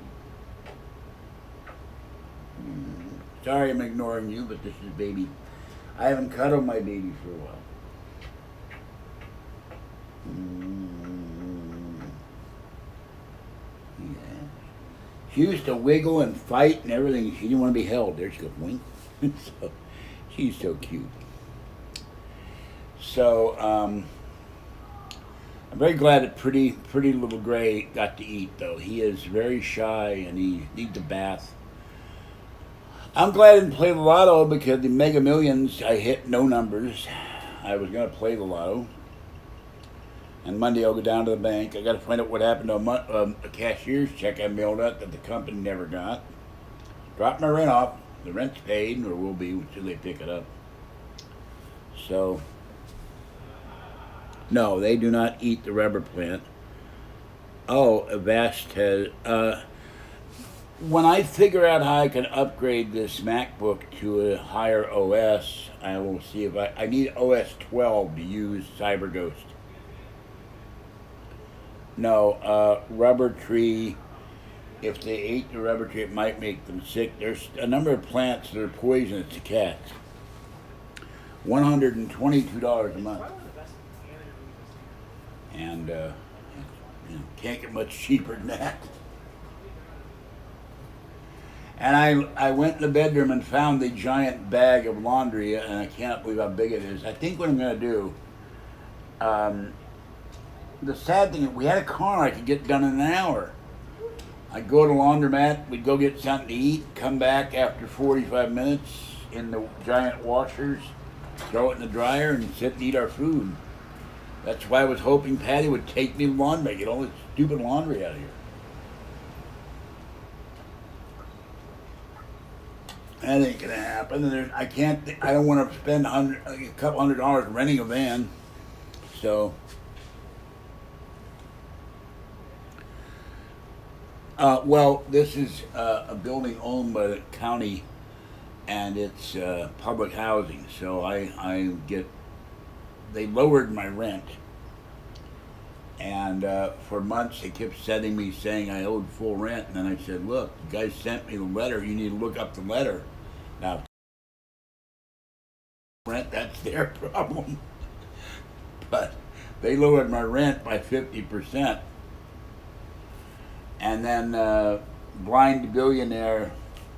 Sorry I'm ignoring you, but this is baby. I haven't cuddled my baby for a while. Yeah. She used to wiggle and fight and everything. She didn't want to be held. There she goes, wink. So, she's so cute. So, I'm very glad that pretty little Gray got to eat, though. He is very shy and he needs a bath I'm glad I didn't play the lotto because the Mega Millions, I hit no numbers. I was going to play the lotto. And Monday I'll go down to the bank. I got to find out what happened to a cashier's check I mailed out that the company never got. Dropped my rent off. The rent's paid, or will be until they pick it up. So, no, they do not eat the rubber plant. Oh, Avast has. When I figure out how I can upgrade this MacBook to a higher OS, I will see if I need OS 12 to use CyberGhost. No, rubber tree. If they ate the rubber tree, it might make them sick. There's a number of plants that are poisonous to cats. $122 a month, and can't get much cheaper than that. And I went in the bedroom and found the giant bag of laundry, and I can't believe how big it is. I think what I'm going to do. The sad thing, we had a car I could get done in an hour. I'd go to laundromat, we'd go get something to eat, come back after 45 minutes in the giant washers, throw it in the dryer, and sit and eat our food. That's why I was hoping Patty would take me to laundry, get all this stupid laundry out of here. That ain't gonna happen. And I don't want to spend a couple $100 renting a van. So. Well, this is a building owned by the county, and it's public housing. So they lowered my rent, and for months they kept sending me saying I owed full rent, and then I said, look, you guys sent me the letter, you need to look up the letter. Now, rent, that's their problem. But they lowered my rent by 50%. And then Blind Billionaire,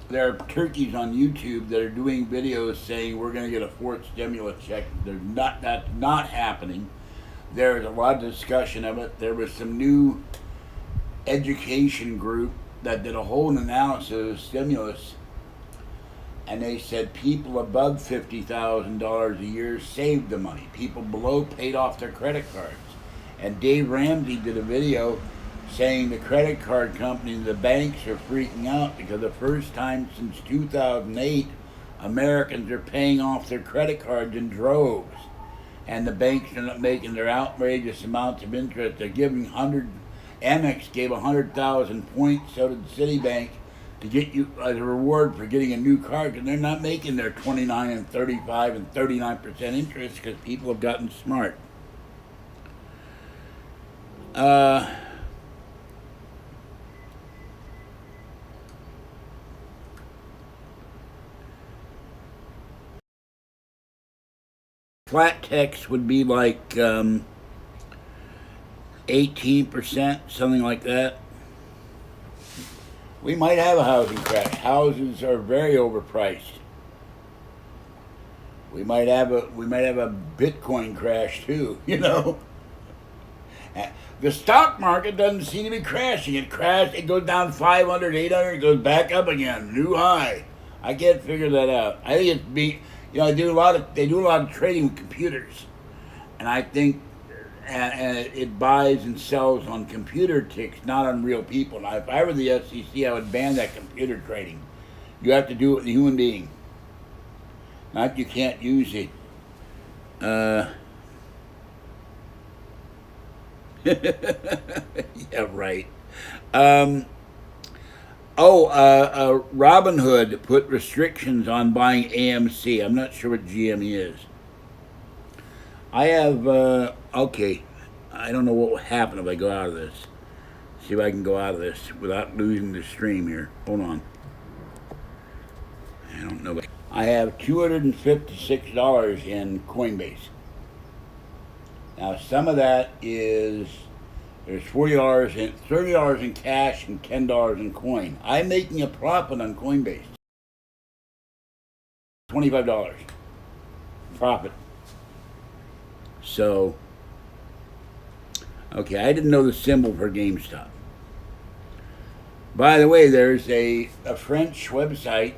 there are turkeys on YouTube that are doing videos saying we're going to get a fourth stimulus check. That's not happening. There's a lot of discussion of it. There was some new education group that did a whole analysis of stimulus, and they said people above $50,000 a year saved the money. People below paid off their credit cards. And Dave Ramsey did a video saying the credit card companies, the banks are freaking out because the first time since 2008, Americans are paying off their credit cards in droves. And the banks are not making their outrageous amounts of interest. They're giving Amex gave 100,000 points, so did Citibank, to get you as a reward for getting a new card, because they're not making their 29 and 35 and 39% interest because people have gotten smart. Flat tax would be like 18%, something like that. We might have a housing crash. Houses are very overpriced. We might have a Bitcoin crash too, you know. The stock market doesn't seem to be crashing. It crashed, it goes down 500, 800, it goes back up again, new high. I can't figure that out. I think they do a lot of trading with computers, and I think and it buys and sells on computer ticks, not on real people. Now, if I were the SEC, I would ban that computer trading. You have to do it with a human being. Not you can't use it. Yeah, right. Robinhood put restrictions on buying AMC. I'm not sure what GME is. I have, okay, I don't know what will happen if I go out of this. See if I can go out of this without losing the stream here. Hold on. I don't know. I have $256 in Coinbase. Now, some of that is, there's $30 in cash and $10 in coin. I'm making a profit on Coinbase. $25 profit. So, okay, I didn't know the symbol for GameStop. By the way, there's a French website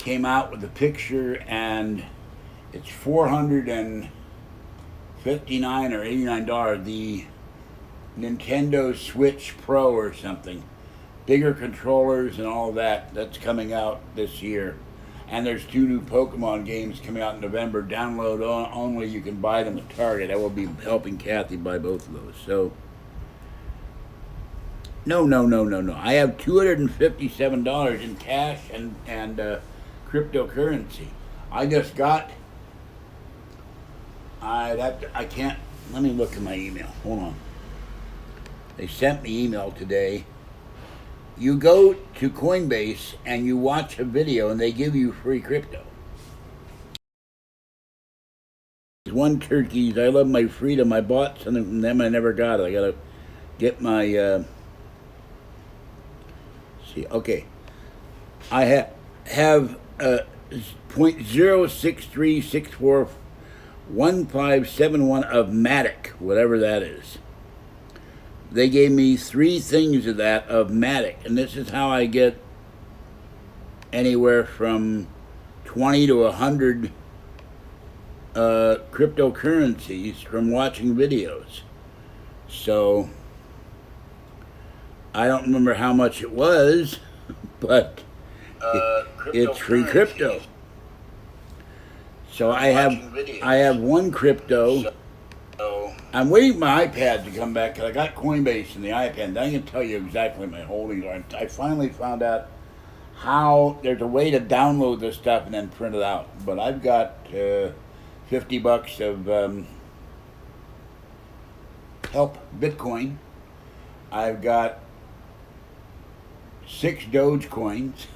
came out with a picture, and it's $459 or $89. The Nintendo Switch Pro or something, bigger controllers and all that. That's coming out this year. And there's 2 new Pokemon games coming out in November. Download only. You can buy them at Target. I will be helping Kathy buy both of those. So, no. I have $257 in cash and cryptocurrency. I just got. I can't. Let me look at my email. Hold on. They sent me email today. You go to Coinbase and you watch a video and they give you free crypto. One turkeys. I love my freedom. I bought something from them. I never got it. I gotta get my. See, okay. I have 0.063641571 of Matic, whatever that is. They gave me 3 things of that of Matic, and this is how I get anywhere from 20 to 100 cryptocurrencies from watching videos. So I don't remember how much it was, but it's free crypto. So I have one crypto. I'm waiting for my iPad to come back because I got Coinbase in the iPad. I can tell you exactly my holdings are. I finally found out how there's a way to download this stuff and then print it out. But I've got $50 of Help Bitcoin. I've got 6 Dogecoins.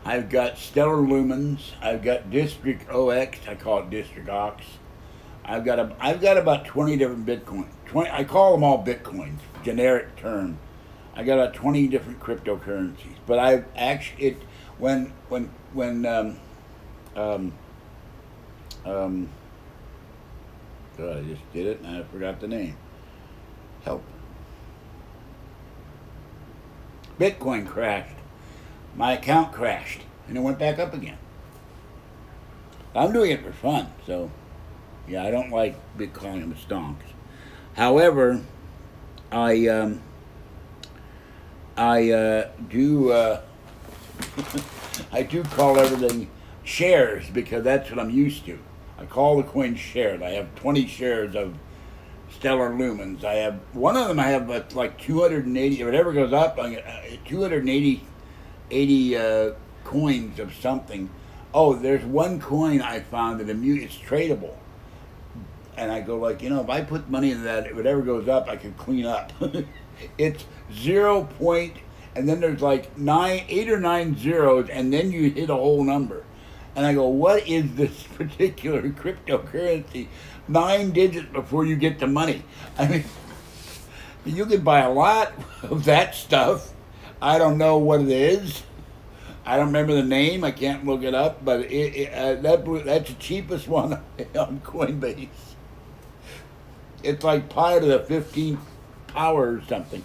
I've got Stellar Lumens. I've got District OX. I call it District Ox. I've got about 20 different Bitcoin. I call them all Bitcoins, generic term. I got about 20 different cryptocurrencies. But I've actually God, I just did it and I forgot the name. Help. Bitcoin crashed. My account crashed and it went back up again. I'm doing it for fun, so. Yeah, I don't like calling them stonks. However, I do I do call everything shares because that's what I'm used to. I call the coins shares. I have 20 shares of Stellar Lumens. I have one of them. I have like 280. If it ever goes up, I get 280 coins of something. Oh, there's one coin I found that it's tradable. And I go like, if I put money into that, if it ever goes up, I could clean up. It's 0 point, and then there's like 8 or 9 zeros, and then you hit a whole number. And I go, what is this particular cryptocurrency? 9 digits before you get the money. I mean, you can buy a lot of that stuff. I don't know what it is. I don't remember the name. I can't look it up, but that's the cheapest one on Coinbase. It's like pi to the 15th power or something.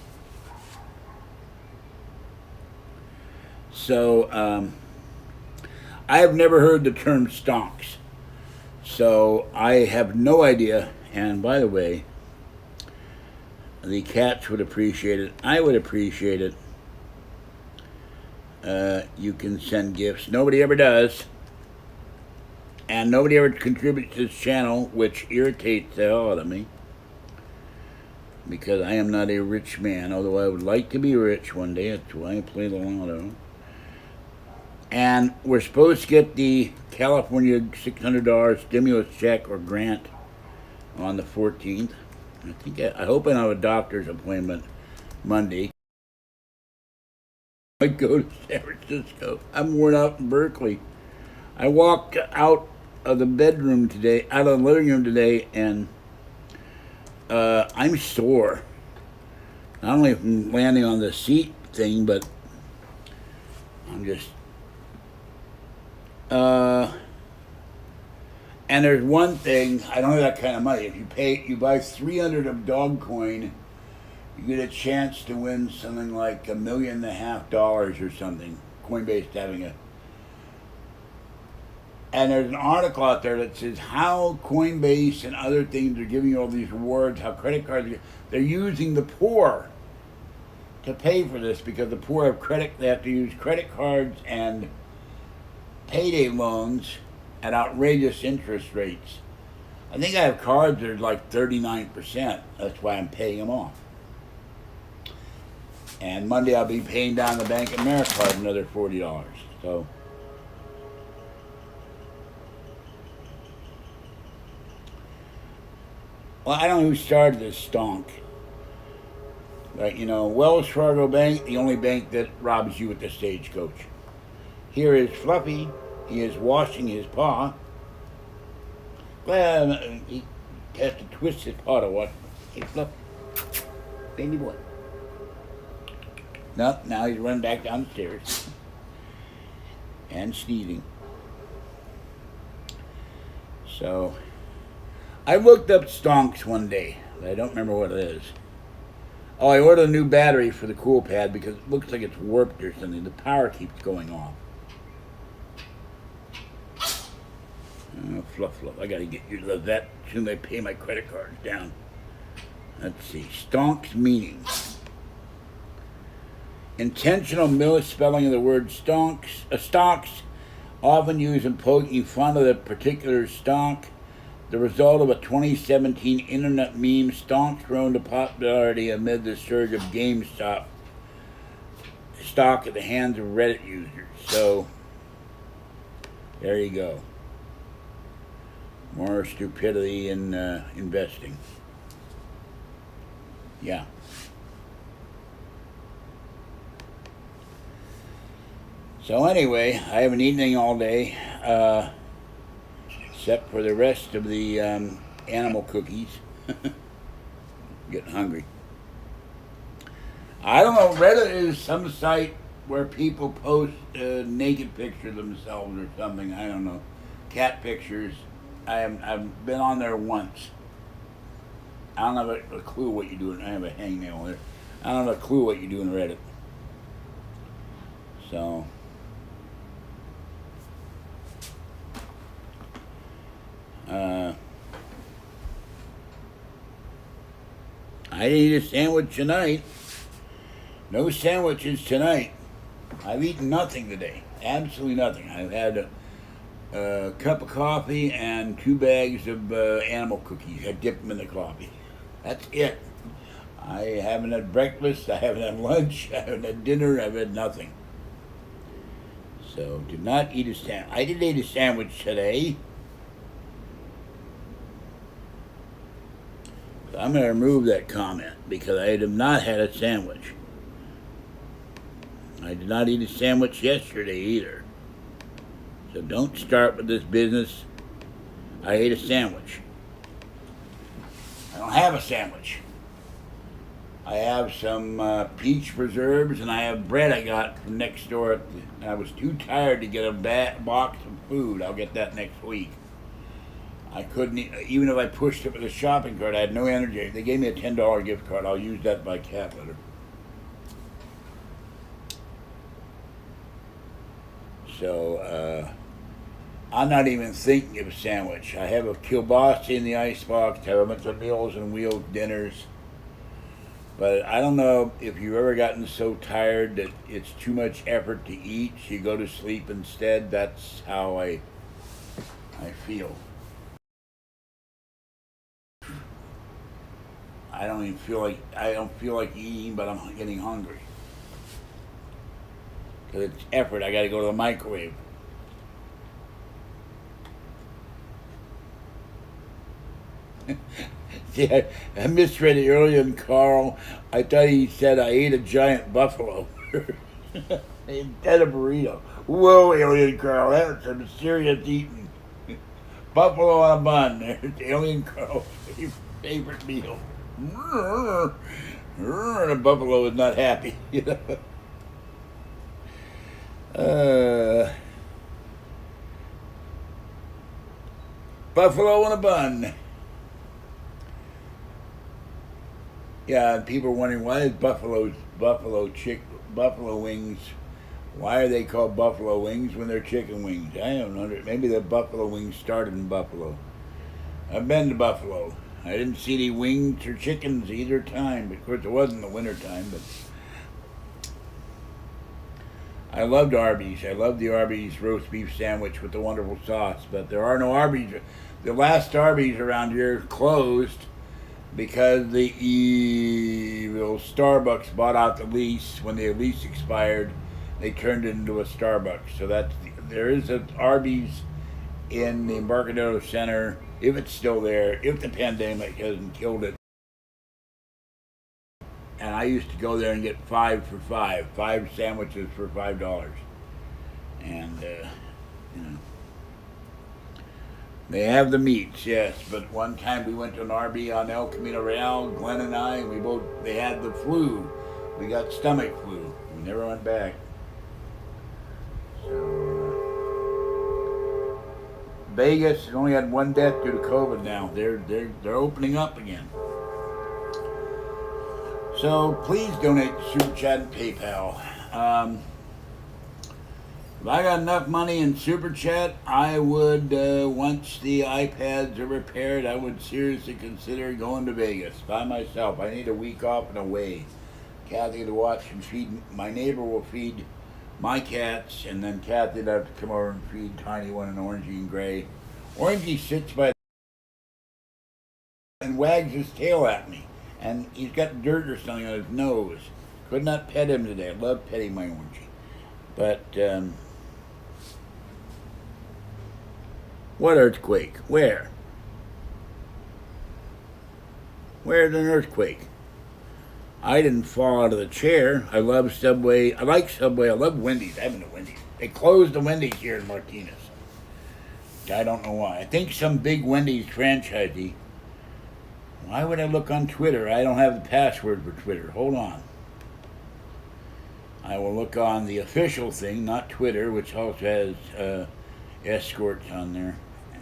So, I have never heard the term stonks. So, I have no idea. And by the way, the cats would appreciate it. I would appreciate it. You can send gifts. Nobody ever does. And nobody ever contributes to this channel, which irritates the hell out of me. Because I am not a rich man, although I would like to be rich one day. That's why I play the lotto. And we're supposed to get the California $600 stimulus check or grant on the 14th. I hope I have a doctor's appointment Monday. I go to San Francisco. I'm worn out in Berkeley. I walked out of the bedroom today, out of the living room today, and I'm sore. Not only from landing on the seat thing, but I'm just. And there's one thing, I don't have that kind of money. If you buy 300 of Dogecoin, you get a chance to win something like $1.5 million or something. Coinbase having And there's an article out there that says how Coinbase and other things are giving you all these rewards, how credit cards, they're using the poor to pay for this because the poor have credit, they have to use credit cards and payday loans at outrageous interest rates. I think I have cards that are like 39%. That's why I'm paying them off. And Monday I'll be paying down the Bank of America card another $40. So, well, I don't know who started this stonk. But, you know, Wells Fargo Bank, the only bank that robs you at the stagecoach. Here is Fluffy. He is washing his paw. Well, he has to twist his paw to wash. Hey, Fluffy. Baby boy. No, now he's running back downstairs. And sneezing. So, I looked up stonks one day. But I don't remember what it is. Oh, I ordered a new battery for the cool pad because it looks like it's warped or something. The power keeps going off. Oh, fluff. I gotta get you to the vet as soon as I pay my credit cards down. Let's see. Stonks meaning. Intentional misspelling of the word stonks. Stocks, often used in poking fun of the particular stock. The result of a 2017 internet meme, stonks grown to popularity amid the surge of GameStop stock at the hands of Reddit users. So, there you go. More stupidity in investing. Yeah. So anyway, I haven't eaten anything all day. Except for the rest of the animal cookies. Getting hungry. I don't know, Reddit is some site where people post naked pictures of themselves or something. I don't know. Cat pictures. I've been on there once. I don't have a clue what you do. I have a hangnail there. I don't have a clue what you do in Reddit. So... I didn't eat a sandwich tonight. No sandwiches tonight. I've eaten nothing today. Absolutely nothing. I've had a cup of coffee and 2 bags of animal cookies. I dipped them in the coffee. That's it. I haven't had breakfast. I haven't had lunch. I haven't had dinner. I've had nothing. So, did not eat a sandwich. I did eat a sandwich today. I'm going to remove that comment because I have not had a sandwich. I did not eat a sandwich yesterday either. So don't start with this business. I ate a sandwich. I don't have a sandwich. I have some peach preserves and I have bread I got from next door. I was too tired to get a box of food. I'll get that next week. I couldn't, even if I pushed it with a shopping cart, I had no energy. They gave me a $10 gift card. I'll use that to buy cat litter. So, I'm not even thinking of a sandwich. I have a kielbasa in the icebox. I have a bunch of Meals on Wheels dinners. But I don't know if you've ever gotten so tired that it's too much effort to eat, so you go to sleep instead. That's how I feel. I don't feel like eating, but I'm getting hungry. Because it's effort. I got to go to the microwave. See, I misread it earlier in Carl. I thought he said I ate a giant buffalo instead of burrito. Whoa, Alien Carl, that's some serious eating. Buffalo on a bun. There's Alien Carl's favorite meal. The buffalo is not happy, you know. Buffalo on a bun. Yeah, and people are wondering why is buffalo wings Why are they called buffalo wings when they're chicken wings? I don't know. Maybe the buffalo wings started in Buffalo. I've been to Buffalo. I didn't see any wings or chickens either time. But of course, it wasn't the winter time. But I loved Arby's. I loved the Arby's roast beef sandwich with the wonderful sauce. But there are no Arby's. The last Arby's around here closed because the evil Starbucks bought out the lease. When the lease expired, they turned it into a Starbucks. So there is an Arby's in the Embarcadero Center, if it's still there, if the pandemic hasn't killed it. And I used to go there and get 5 for $5, 5 sandwiches for $5. And, you know, they have the meats, yes. But one time we went to an RB on El Camino Real, Glenn and I, and they had the flu. We got stomach flu. We never went back. Vegas has only had one death due to COVID now. They're opening up again. So please donate to Super Chat and PayPal. If I got enough money in Super Chat, I would, once the iPads are repaired, I would seriously consider going to Vegas by myself. I need a week off and away. Kathy to watch and feed. My neighbor will feed my cats, and then Kathy'd have to come over and feed Tiny One and Orangey and Gray. Orangey sits by and wags his tail at me, and he's got dirt or something on his nose. Could not pet him today. I love petting my Orangey. But, what earthquake? Where? Where's an earthquake? I didn't fall out of the chair. I love Subway. I like Subway. I love Wendy's. I haven't been to Wendy's. They closed the Wendy's here in Martinez. I don't know why. I think some big Wendy's franchisee. Why would I look on Twitter? I don't have the password for Twitter. Hold on. I will look on the official thing, not Twitter, which also has escorts on there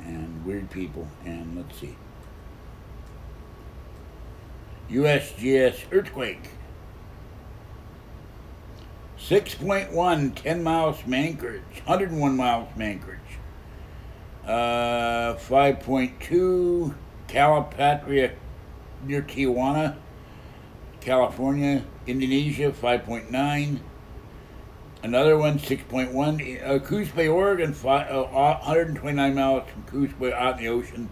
and weird people. And let's see. USGS earthquake. 6.1, 10 miles from Anchorage, 101 miles from Anchorage. 5.2, Calipatria near Tijuana, California. Indonesia, 5.9. Another one, 6.1. Cuspe, Oregon, 129 miles from Cuspe, out in the ocean.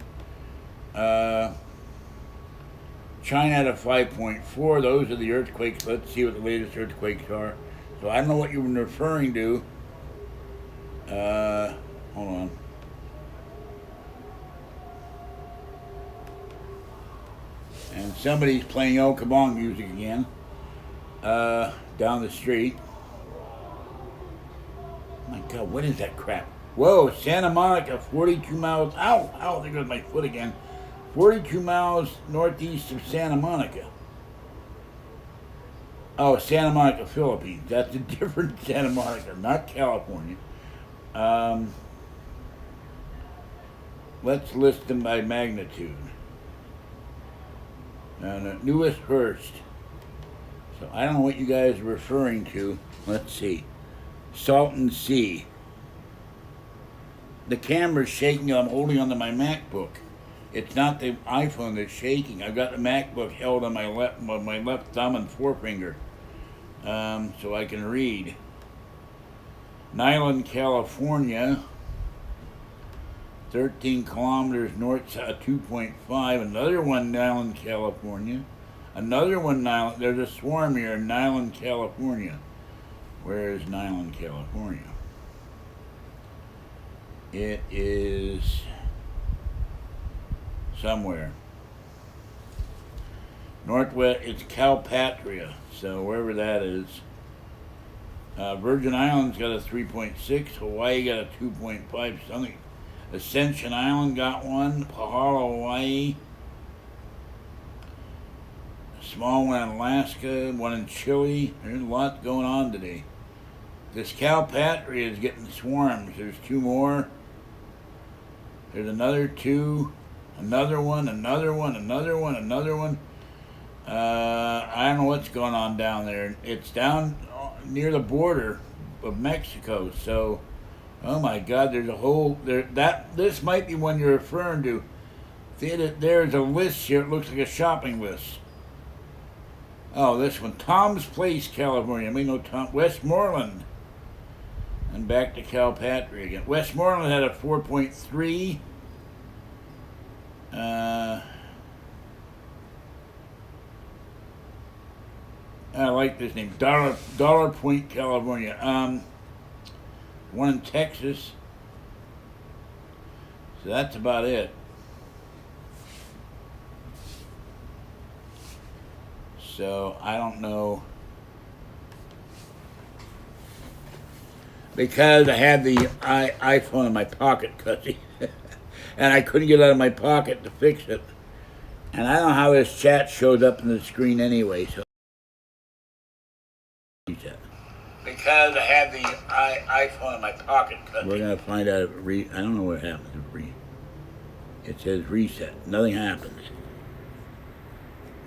China had a 5.4. Those are the earthquakes. Let's see what the latest earthquakes are. So I don't know what you were referring to. Hold on. And somebody's playing El Kabong music again. Down the street. My God, what is that crap? Whoa, Santa Monica, 42 miles. Ow, ow, there goes my foot again. 42 miles northeast of Santa Monica. Oh, Santa Monica, Philippines. That's a different Santa Monica, not California. Let's list them by magnitude. Newest Hurst. So I don't know what you guys are referring to. Let's see. Salton Sea. The camera's shaking. I'm holding onto my MacBook. It's not the iPhone that's shaking. I've got the MacBook held on my left thumb and forefinger, so I can read. Nyland, California. 13 kilometers north, 2.5. Another one, Nyland, California. Another one, Nyland. There's a swarm here in Nyland, California. Where is Nyland, California? It is somewhere. Northwest, it's Calipatria, so wherever that is. Virgin Islands got a 3.6. Hawaii got a 2.5 something. Ascension Island got one. Pahara, Hawaii. A small one in Alaska. One in Chile. There's a lot going on today. This Calipatria is getting swarms. There's 2 more. There's another 2. Another one. Another one. Another one. Another one. I don't know what's going on down there. It's down near the border, of Mexico. So, oh my God, there's a whole there. That this might be one you're referring to. There's a list here. It looks like a shopping list. Oh, this one, Tom's Place, California. We know Tom Westmoreland. And back to Calpatria again. Westmoreland had a 4.3. I like this name, Dollar Point, California. One in Texas. So that's about it. So I don't know. Because I had the iPhone in my pocket, cussy. And I couldn't get it out of my pocket to fix it. And I don't know how this chat shows up on the screen anyway, so. Because I had the iPhone in my pocket, cussy. We're going to find out if I don't know what happens if it says reset. Nothing happens.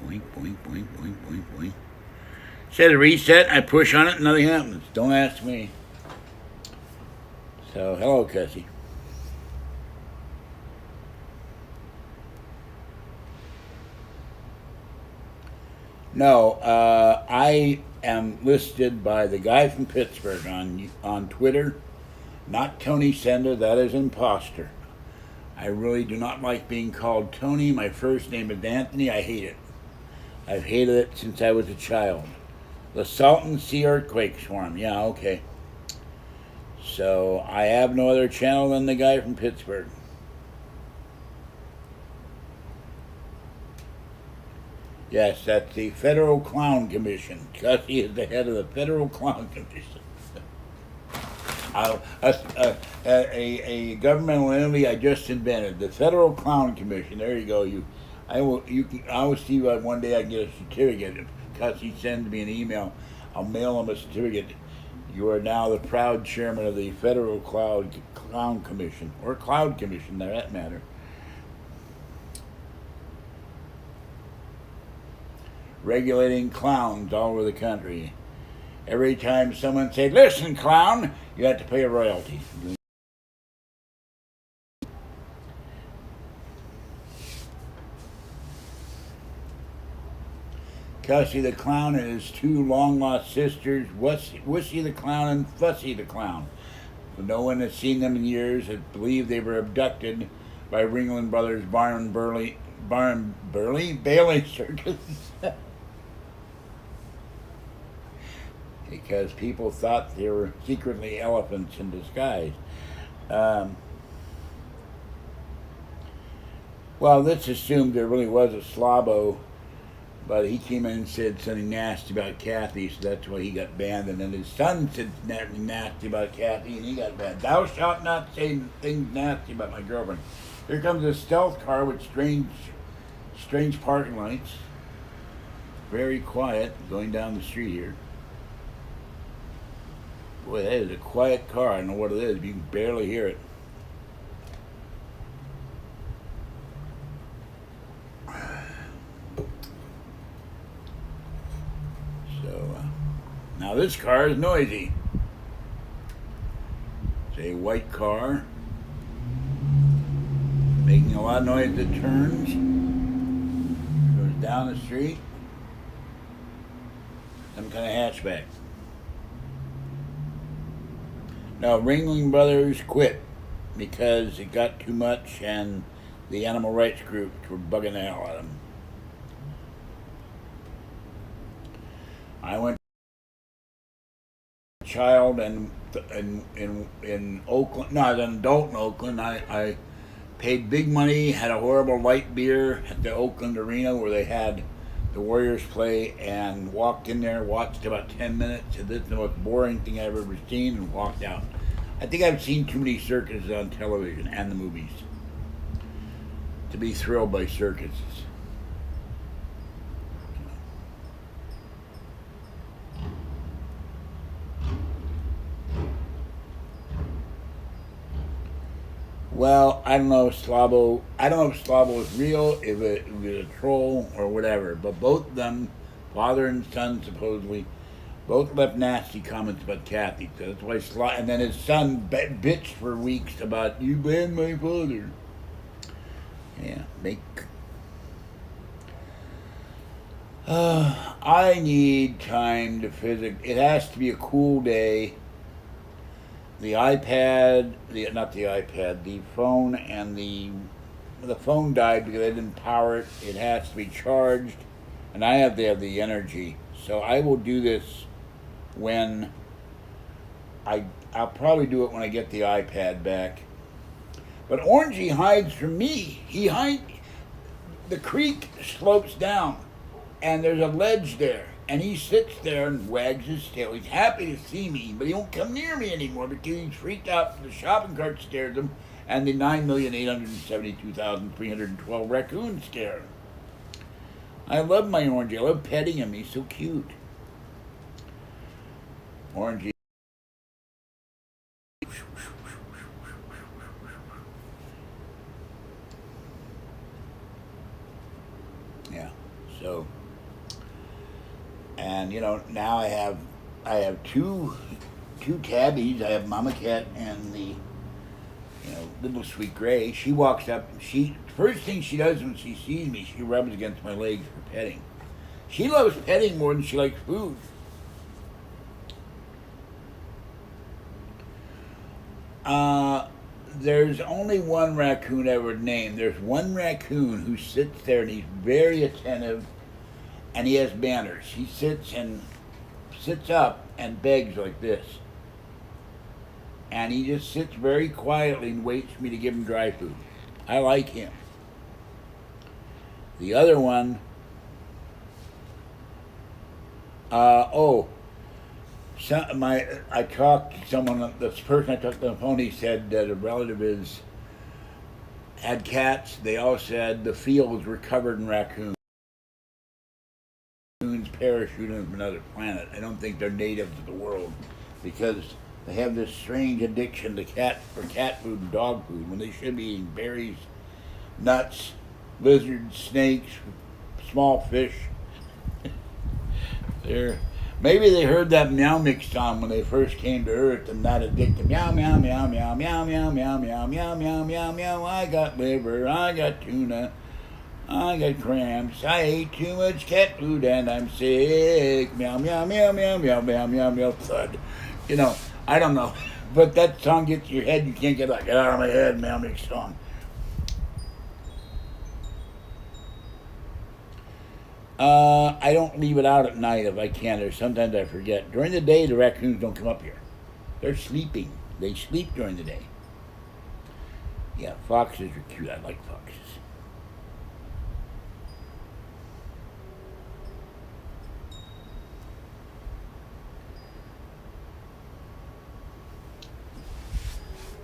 Boink, boink, boink, boink, boink, boink. It says reset, I push on it, nothing happens. Don't ask me. So, hello, Cussy. No, I am listed by the guy from Pittsburgh on Twitter. Not Tony Sender, that is imposter. I really do not like being called Tony. My first name is Anthony. I hate it. I've hated it since I was a child. The Salton Sea Earthquake Swarm. Yeah, okay. So I have no other channel than the guy from Pittsburgh. Yes, that's the Federal Clown Commission. Cussy is the head of the Federal Clown Commission. A governmental entity I just invented, the Federal Clown Commission. There you go. I will see one day I can get a certificate. If Cussy sends me an email, I'll mail him a certificate. You are now the proud chairman of the Federal Clown Commission, or Cloud Commission, for that matter. Regulating clowns all over the country. Every time someone says, "Listen, clown," you have to pay a royalty. Cussy the Clown and his two long-lost sisters, Wussy the Clown and Fussy the Clown. No one has seen them in years and believe they were abducted by Ringling Brothers Barn Bailey Circus. Because people thought they were secretly elephants in disguise. Well, let's assume there really was a Slabo, but he came in and said something nasty about Kathy, so that's why he got banned. And then his son said something nasty about Kathy, and he got banned. Thou shalt not say things nasty about my girlfriend. Here comes a stealth car with strange parking lights. Very quiet, going down the street here. Boy, that is a quiet car. I don't know what it is. You can barely hear it. So, now this car is noisy. It's a white car. Making a lot of noise that turns. Goes down the street. Some kind of hatchback. Now, Ringling Brothers quit because it got too much and the animal rights groups were bugging the hell out of them. I went to a child in Oakland. No, I was an adult in Oakland. I paid big money, had a horrible light beer at the Oakland Arena where they had the Warriors play, and walked in there, watched about 10 minutes, and this is the most boring thing I've ever seen, and walked out. I think I've seen too many circuses on television and the movies to be thrilled by circuses. Well, I don't know if Slavo is real, if it was a troll or whatever, but both of them, father and son supposedly, Both left nasty comments about Kathy, so that's why. And then his son bitched for weeks about you banned my father. Yeah, make. I need time to It has to be a cool day. The iPad, not the iPad, the phone and the phone died because I didn't power it. It has to be charged, and I have to have the energy. So I will do this when I'll probably do it when I get the iPad back. But Orangey hides from me. The creek slopes down, and there's a ledge there, and he sits there and wags his tail. He's happy to see me, but he won't come near me anymore because he's freaked out. The shopping cart scared him, and the 9,872,312 raccoons scared him. I love my Orangey. I love petting him. He's so cute. Orangey. Yeah. So, and now I have two tabbies. I have Mama Cat and the little sweet gray. She walks up. First thing she does when she sees me, she rubs against my legs for petting. She loves petting more than she likes food. There's only one raccoon I would name. There's one raccoon who sits there and he's very attentive and he has manners. He sits up and begs like this. And he just sits very quietly and waits for me to give him dry food. I like him. The other one, I talked to someone, this person I talked on the phone, he said that a relative had cats. They all said the fields were covered in raccoons. Raccoons parachuting from another planet. I don't think they're native to the world because they have this strange addiction to cat food and dog food when they should be eating berries, nuts, lizards, snakes, small fish. Maybe they heard that meow mix song when they first came to Earth and not addicted. Meow, meow, meow, meow, meow, meow, meow, meow, meow, meow, meow, meow. I got liver, I got tuna, I got cramps, I ate too much cat food and I'm sick. Meow, meow, meow, meow, meow, meow, meow, meow, thud. I don't know. But that song gets in your head, you can't get out of my head, meow mix song. I don't leave it out at night if I can, or sometimes I forget. During the day, the raccoons don't come up here. They're sleeping. They sleep during the day. Yeah, foxes are cute. I like foxes.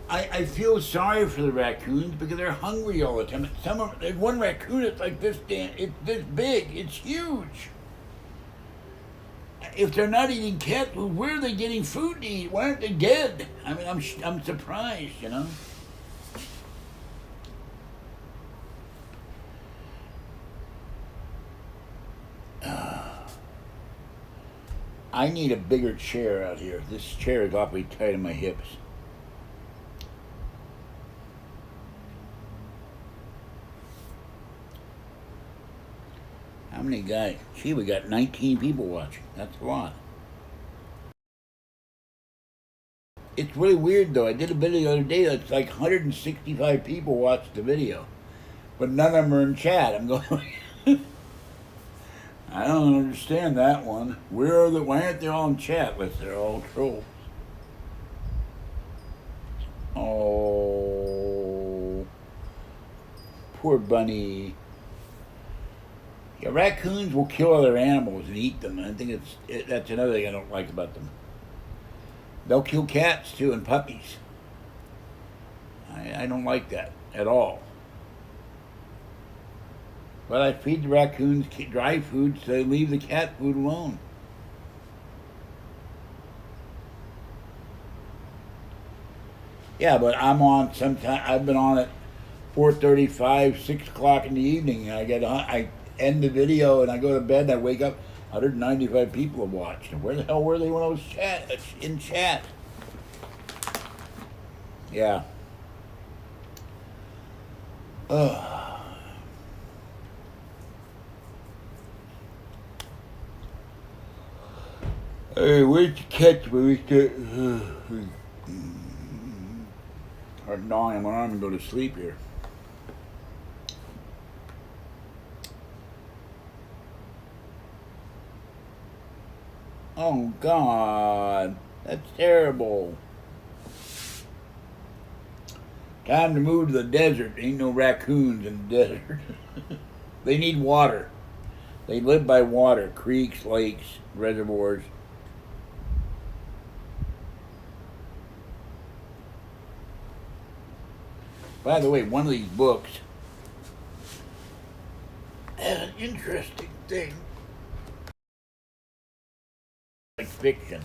I feel sorry for the raccoons because they're hungry all the time. There's one raccoon that's like this. It's this big. It's huge. If they're not eating cat food, where are they getting food to eat? Why aren't they dead? I mean, I'm surprised. I need a bigger chair out here. This chair is awfully tight on my hips. How many guys? Gee, we got 19 people watching. That's a lot. It's really weird though. I did a video the other day that's like 165 people watched the video. But none of them are in chat. I'm going, I don't understand that one. Why aren't they all in chat unless they're all trolls? Oh, poor bunny. Yeah, raccoons will kill other animals and eat them. I think that's another thing I don't like about them. They'll kill cats too and puppies. I don't like that at all. But I feed the raccoons dry food so they leave the cat food alone. Yeah, but I've been on at 4:35, 6 o'clock in the evening. And I end the video and I go to bed and I wake up 195 people have watched. And where the hell were they when I was in chat? Yeah. Hey, where'd you catch me? Or gnawing my arm and go to sleep here. Oh, God. That's terrible. Time to move to the desert. Ain't no raccoons in the desert. They need water. They live by water. Creeks, lakes, reservoirs. By the way, one of these books has an interesting thing. Like fiction.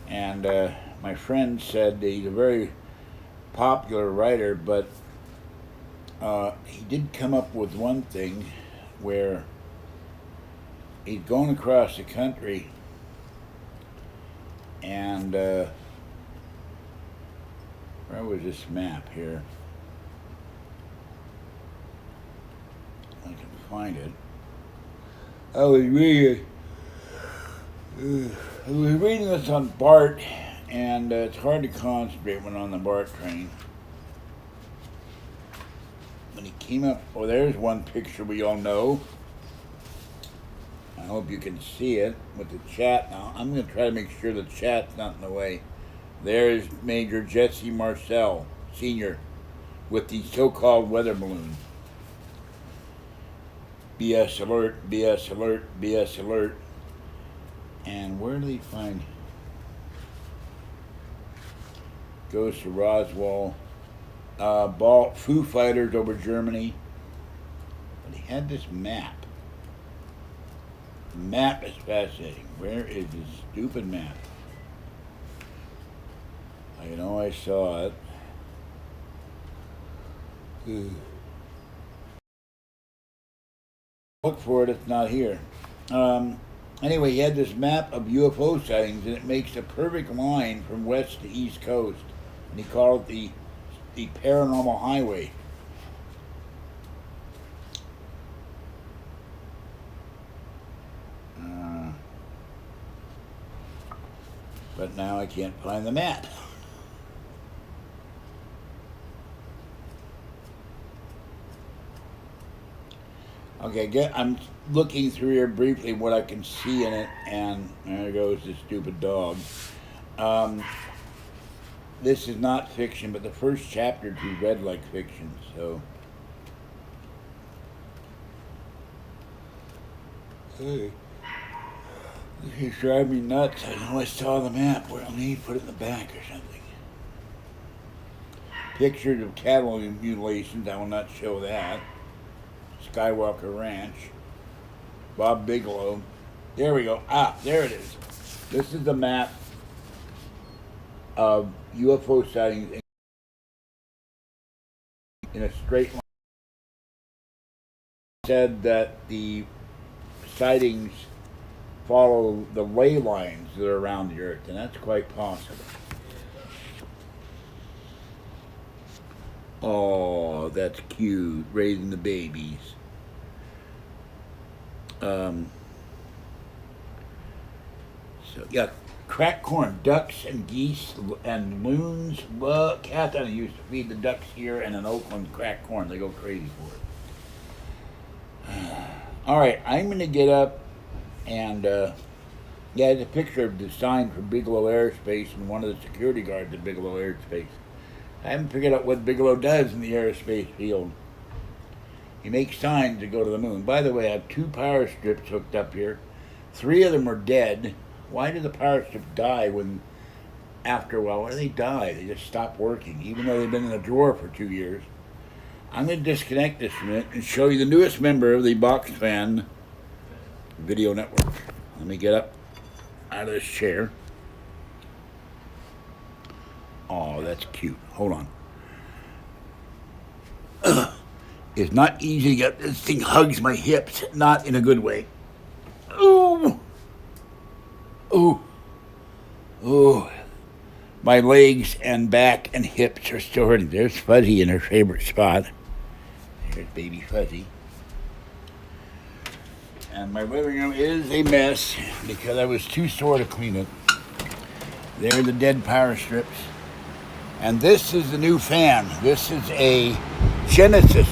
And my friend said that he's a very popular writer, but he did come up with one thing where he's going across the country and where was this map here? I can find it. I was reading this on BART, and it's hard to concentrate when on the BART train. When he came up, oh, there's one picture we all know. I hope you can see it with the chat now. I'm going to try to make sure the chat's not in the way. There is Major Jesse Marcel, Sr., with the so-called weather balloon. BS alert, BS alert, BS alert. And where do they find? Goes to Roswell. Foo Fighters over Germany. But he had this map. The map is fascinating. Where is this stupid map? I know I saw it. Look for it, it's not here. Anyway, he had this map of UFO sightings, and it makes a perfect line from west to east coast. And he called it the Paranormal Highway. But now I can't find the map. Okay, I'm looking through here briefly what I can see in it, and there goes this stupid dog. This is not fiction, but the first chapter to read like fiction, so. Hey. This is driving me nuts. I know I saw the map. Where I need to put it in the back or something. Pictures of cattle mutilations. I will not show that. Skywalker Ranch. Bob Bigelow. There we go. Ah, there it is. This is the map of UFO sightings in a straight line. It said that the sightings follow the ley lines that are around the Earth, and that's quite possible. Oh, that's cute, raising the babies. So, yeah, cracked corn, ducks and geese and loons. Catherine used to feed the ducks here, and in Oakland, cracked corn. They go crazy for it. All right, I'm going to get up and, yeah, it's a picture of the sign for Bigelow Aerospace and one of the security guards at Bigelow Aerospace. I haven't figured out what Bigelow does in the aerospace field. He makes signs to go to the moon. By the way, I have 2 power strips hooked up here. 3 of them are dead. Why do the power strips die when, after a while, why do they die? They just stop working, even though they've been in a drawer for 2 years. I'm going to disconnect this from it and show you the newest member of the Box Fan Video Network. Let me get up out of this chair. Oh, that's cute. Hold on. It's not easy to get this thing hugs my hips, not in a good way. Ooh. Ooh, ooh. My legs and back and hips are still hurting. There's Fuzzy in her favorite spot. There's baby Fuzzy. And my living room is a mess because I was too sore to clean it. There are the dead power strips. And this is the new fan. This is a Genesis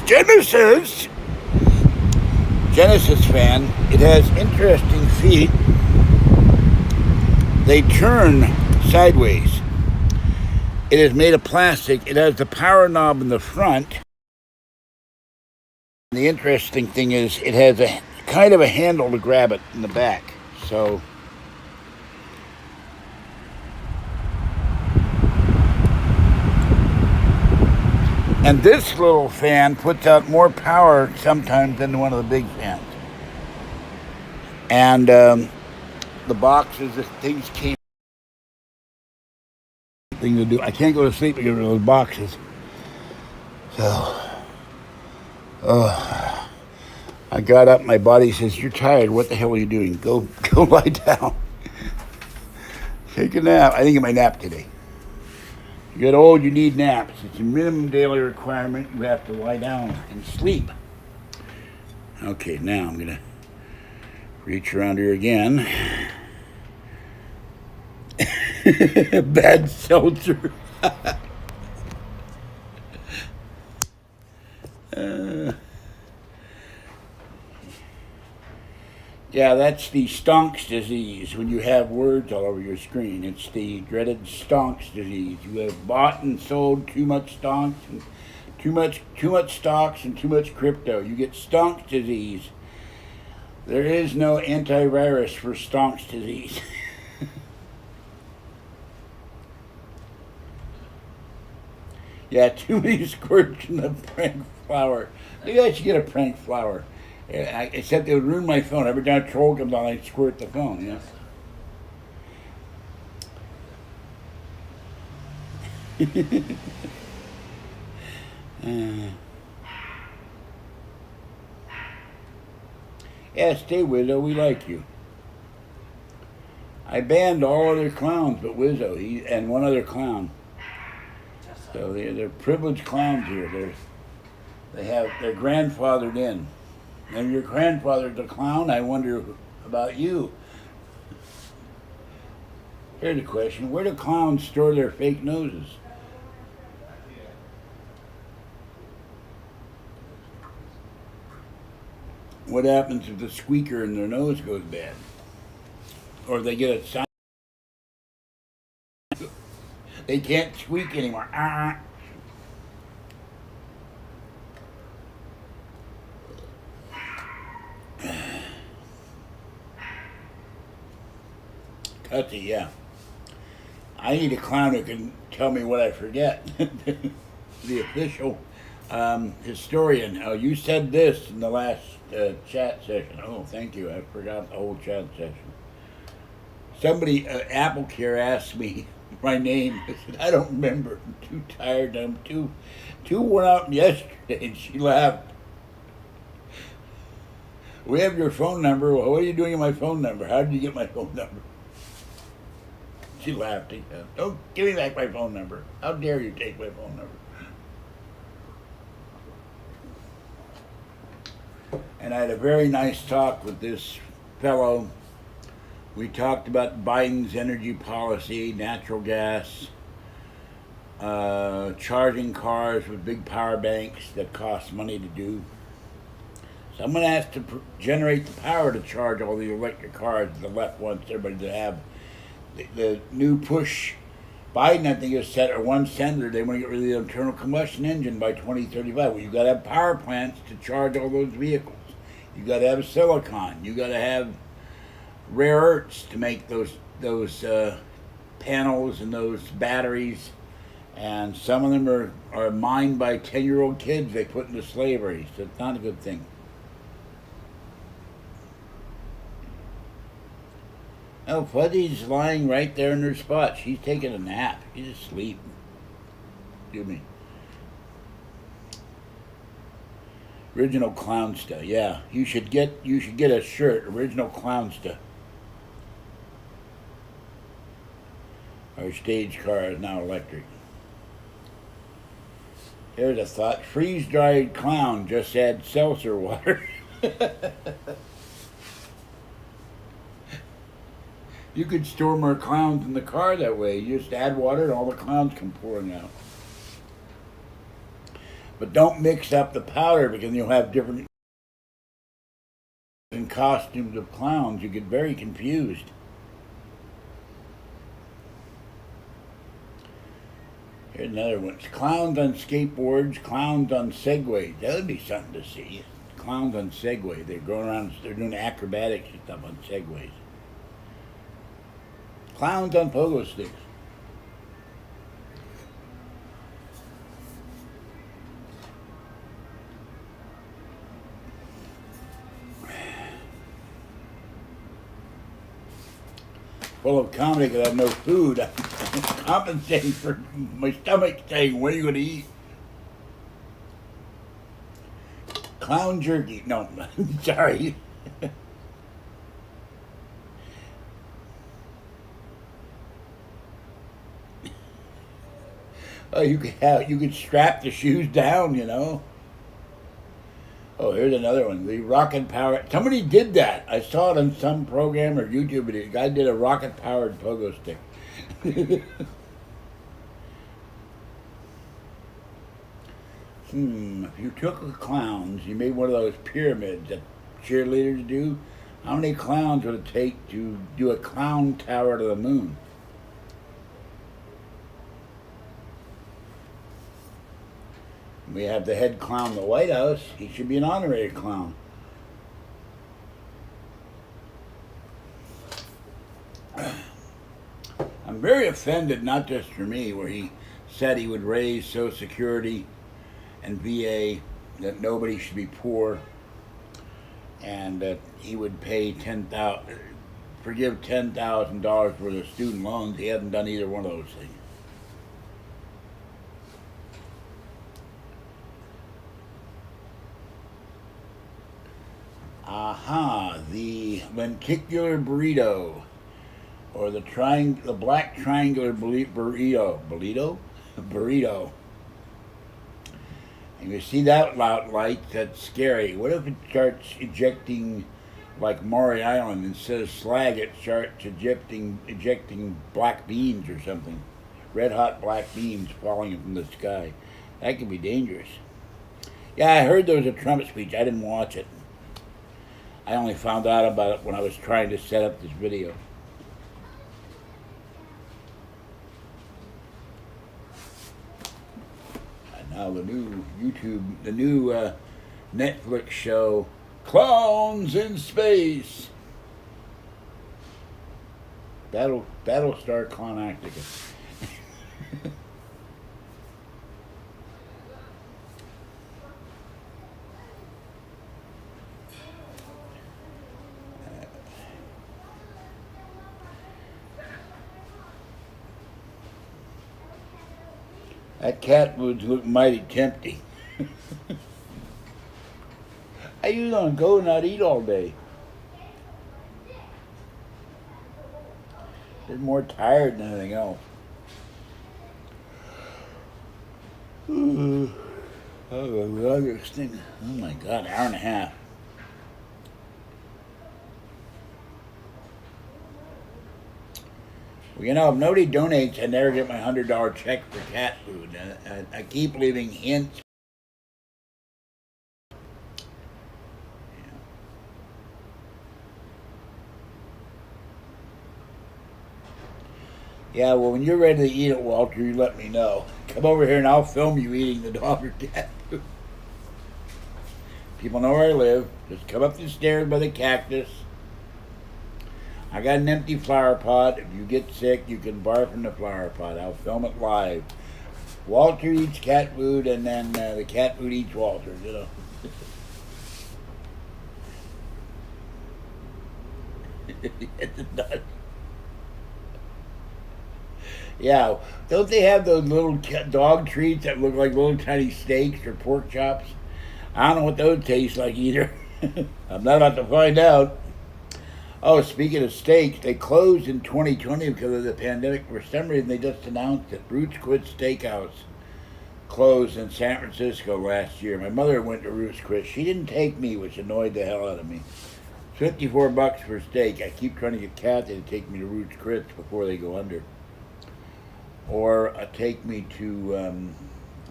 fan. It has interesting feet. They turn sideways. It is made of plastic. It has the power knob in the front. The interesting thing is it has a kind of a handle to grab it in the back. So and this little fan puts out more power sometimes than one of the big fans. And the boxes, the things came thing to do. I can't go to sleep because of those boxes. So I got up, my body says, "You're tired, what the hell are you doing? Go lie down. Take a nap." I think I might nap today. You get old, you need naps. It's a minimum daily requirement. You have to lie down and sleep. Okay, now I'm gonna reach around here again. Bad seltzer. Yeah, that's the stonks disease when you have words all over your screen. It's the dreaded stonks disease. You have bought and sold too much stonks and too much stocks and too much crypto. You get stonks disease. There is no antivirus for stonks disease. Yeah, too many squirts in the prank flower. Maybe I should get a prank flower. Except it would ruin my phone. Every time a troll comes on, I squirt the phone, you know? Yeah, stay Wizzo, we like you. I banned all other clowns but Wizzo, and one other clown. So they're privileged clowns here. They're grandfathered in. And your grandfather's a clown, I wonder about you. Here's a question. Where do clowns store their fake noses? What happens if the squeaker in their nose goes bad? Or they get a sign. They can't squeak anymore. Cutsy, yeah. I need a clown who can tell me what I forget. The official historian. Oh, you said this in the last chat session. Oh, thank you. I forgot the whole chat session. Somebody, Apple Care, asked me my name. I said, I don't remember. I'm too tired. I'm too worn out yesterday. And she laughed. We have your phone number. Well, what are you doing with my phone number? How did you get my phone number? She laughed. Don't give me back my phone number. How dare you take my phone number? And I had a very nice talk with this fellow. We talked about Biden's energy policy, natural gas, charging cars with big power banks that cost money to do. Someone has to generate the power to charge all the electric cars the left wants everybody to have. The new push, Biden, I think, has set at one senator, they want to get rid of the internal combustion engine by 2035. Well, you've got to have power plants to charge all those vehicles. You've got to have silicon. You've got to have rare earths to make those panels and those batteries. And some of them are mined by 10-year-old kids they put into slavery. So it's not a good thing. Oh, Fuzzy's lying right there in her spot. She's taking a nap. She's asleep. Excuse me. Original Clownsta. Yeah, you should get a shirt. Original Clownsta. Our stage car is now electric. Here's a thought. Freeze-dried clown, just add seltzer water. You could store more clowns in the car that way. You just add water and all the clowns come pouring out. But don't mix up the powder because you'll have different costumes of clowns. You get very confused. Here's another one. It's clowns on skateboards, clowns on segways. That would be something to see. Clowns on segways. They're going around, they're doing acrobatics and stuff on segways. Clowns on pogo sticks. Full of comedy because I have no food. I'm compensating for my stomach saying, what are you going to eat? Clown jerky. No, sorry. Oh, you could strap the shoes down, you know. Oh, here's another one. The rocket powered. Somebody did that. I saw it on some program or YouTube video. The guy did a rocket powered pogo stick. If you took the clowns, you made one of those pyramids that cheerleaders do. How many clowns would it take to do a clown tower to the moon? We have the head clown in the White House. He should be an honorary clown. I'm very offended, not just for me, where he said he would raise Social Security and VA, that nobody should be poor, and that he would pay forgive $10,000 worth of student loans. He hasn't done either one of those things. Aha, the lenticular burrito, or the black triangular burrito. And you see that light, that's scary. What if it starts ejecting, like Maury Island, instead of slag, it starts ejecting black beans or something, red hot black beans falling from the sky? That could be dangerous. Yeah, I heard there was a Trump speech. I didn't watch it. I only found out about it when I was trying to set up this video. And now the new Netflix show, Clowns in Space. Battlestar Clownactica. That cat would look mighty tempting. I usually don't go and not eat all day. They're more tired than anything else. Oh, the longest thing. Oh my God, hour and a half. Well, you know, if nobody donates, I never get my $100 check for cat food. I keep leaving hints. Yeah, well, when you're ready to eat it, Walter, you let me know. Come over here and I'll film you eating the dog or cat food. People know where I live. Just come up the stairs by the cactus. I got an empty flower pot. If you get sick, you can barf in the flower pot. I'll film it live. Walter eats cat food, and then the cat food eats Walter, you know. It's nuts. Yeah, don't they have those little dog treats that look like little tiny steaks or pork chops? I don't know what those taste like either. I'm not about to find out. Oh, speaking of steaks, they closed in 2020 because of the pandemic. For some reason, they just announced that Roots Chris Steakhouse closed in San Francisco last year. My mother went to Roots Chris. She didn't take me, which annoyed the hell out of me. $54 for steak. I keep trying to get Kathy to take me to Roots Chris before they go under, or take me to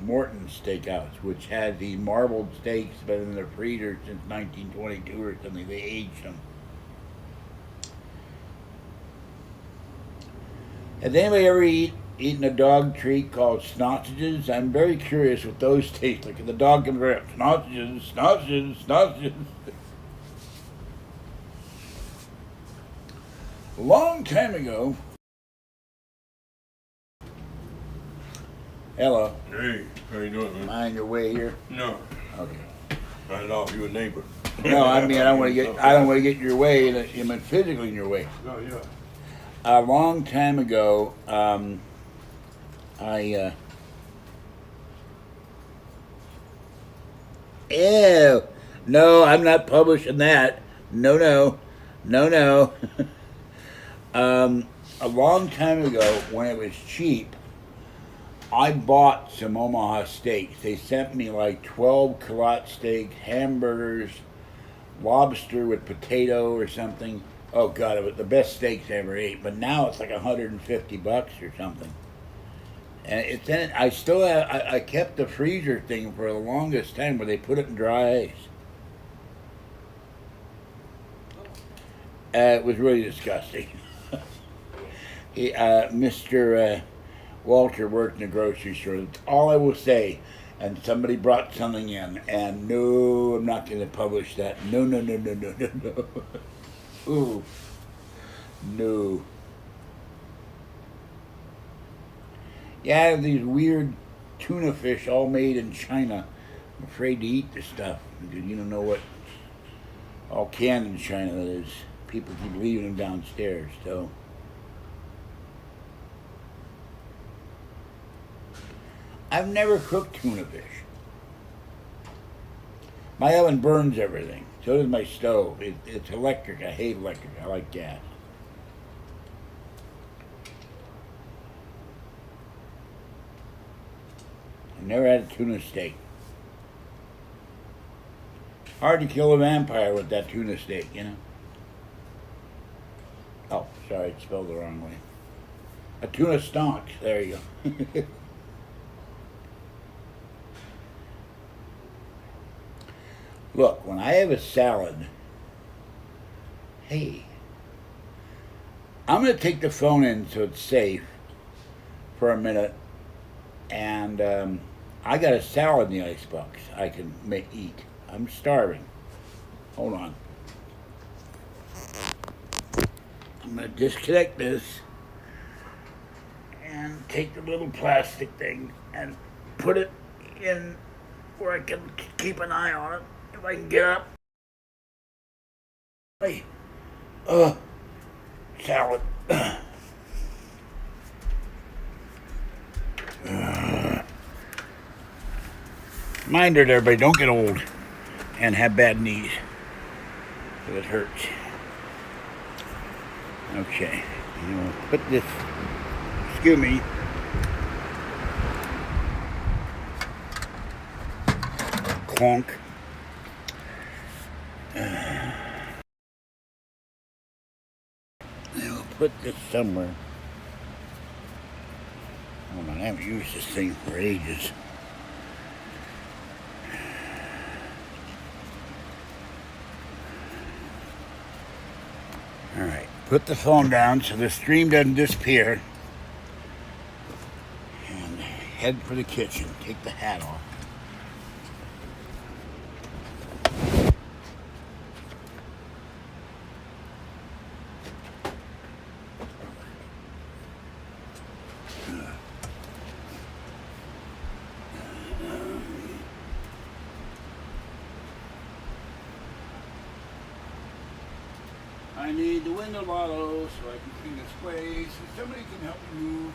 Morton's Steakhouse, which has the marbled steaks been in their freezer since 1922 or something. They aged them. Has anybody ever eaten a dog treat called sausages? I'm very curious what those taste like. And the dog comes right up, sausages, sausages, sausages. A long time ago. Hello. Hey, how you doing, man? Mind your way here. No, Okay. not at all. You a neighbor. No, I mean I don't want to get. I don't want to get in your way. I mean physically in your way. No, yeah. A long time ago, Ew. No, I'm not publishing that. No, no. No, no. A long time ago, when it was cheap, I bought some Omaha steaks. They sent me like 12 culotte steaks, hamburgers, lobster with potato or something. Oh God, it was the best steaks I ever ate. But now it's like $150 or something. And it's then I still have. I kept the freezer thing for the longest time where they put it in dry ice. It was really disgusting. Mr. Walter worked in a grocery store. That's all I will say. And somebody brought something in, and no, I'm not going to publish that. No, no, no, no, no, no, no. Ooh, no. Yeah, I have these weird tuna fish all made in China. I'm afraid to eat this stuff because you don't know what all canned in China that is. People keep leaving them downstairs, so. I've never cooked tuna fish. My oven burns everything. So does my stove. It's electric. I hate electric. I like gas. I've never had a tuna steak. Hard to kill a vampire with that tuna steak, you know? Oh, sorry, it's spelled the wrong way. A tuna stonk. There you go. Look, when I have a salad, hey, I'm going to take the phone in so it's safe for a minute, and I got a salad in the icebox I can eat. I'm starving. Hold on. I'm going to disconnect this and take the little plastic thing and put it in where I can keep an eye on it. If I can get up. Hey, salad. Mind it, everybody, don't get old and have bad knees. So it hurts. Okay, put this, excuse me. Clonk. I'll put this somewhere. Hold on, I haven't used this thing for ages. Alright, put the phone down so the stream doesn't disappear. And head for the kitchen. Take the hat off. I need the window lotto so I can clean this place. If somebody can help me move.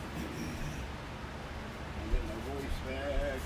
I'll get my voice back.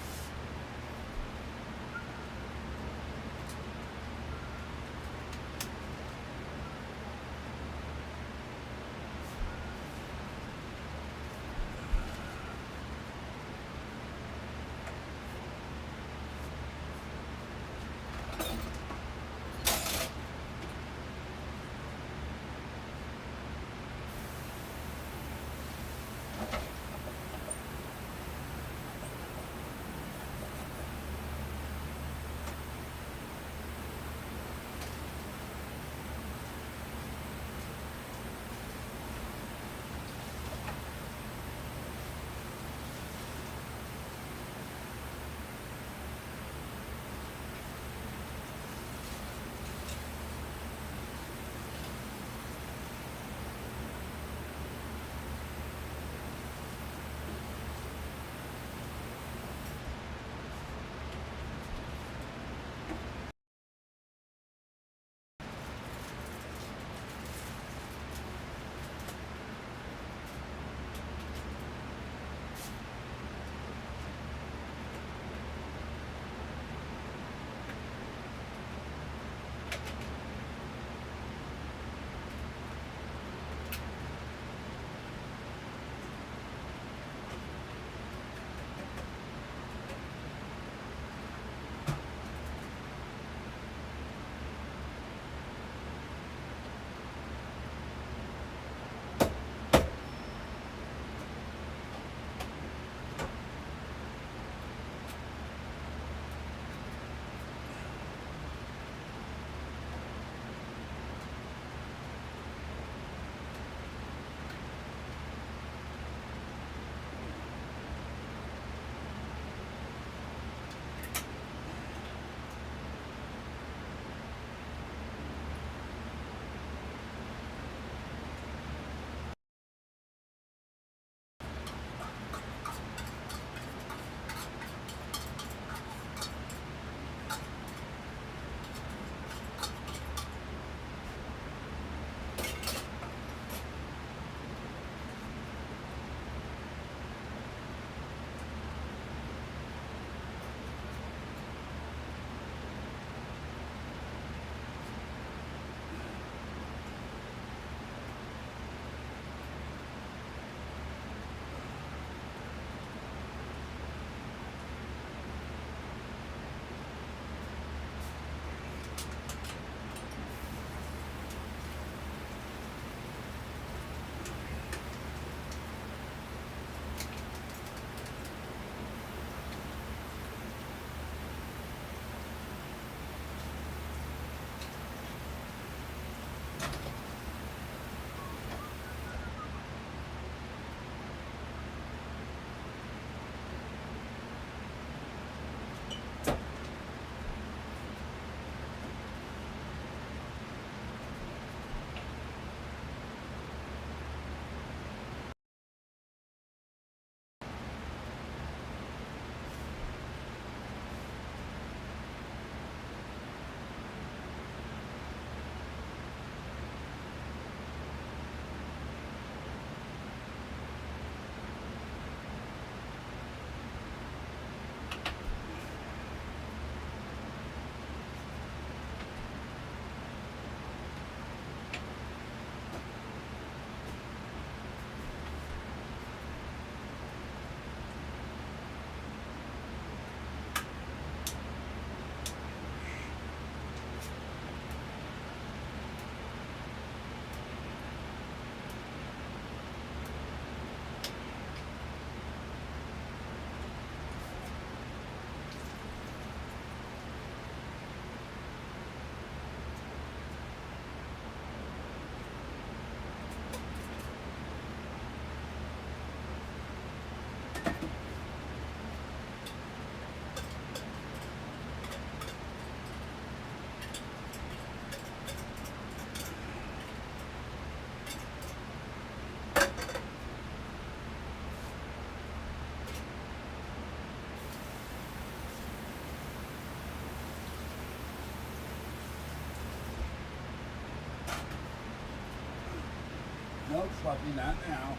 No, Fluffy, not now.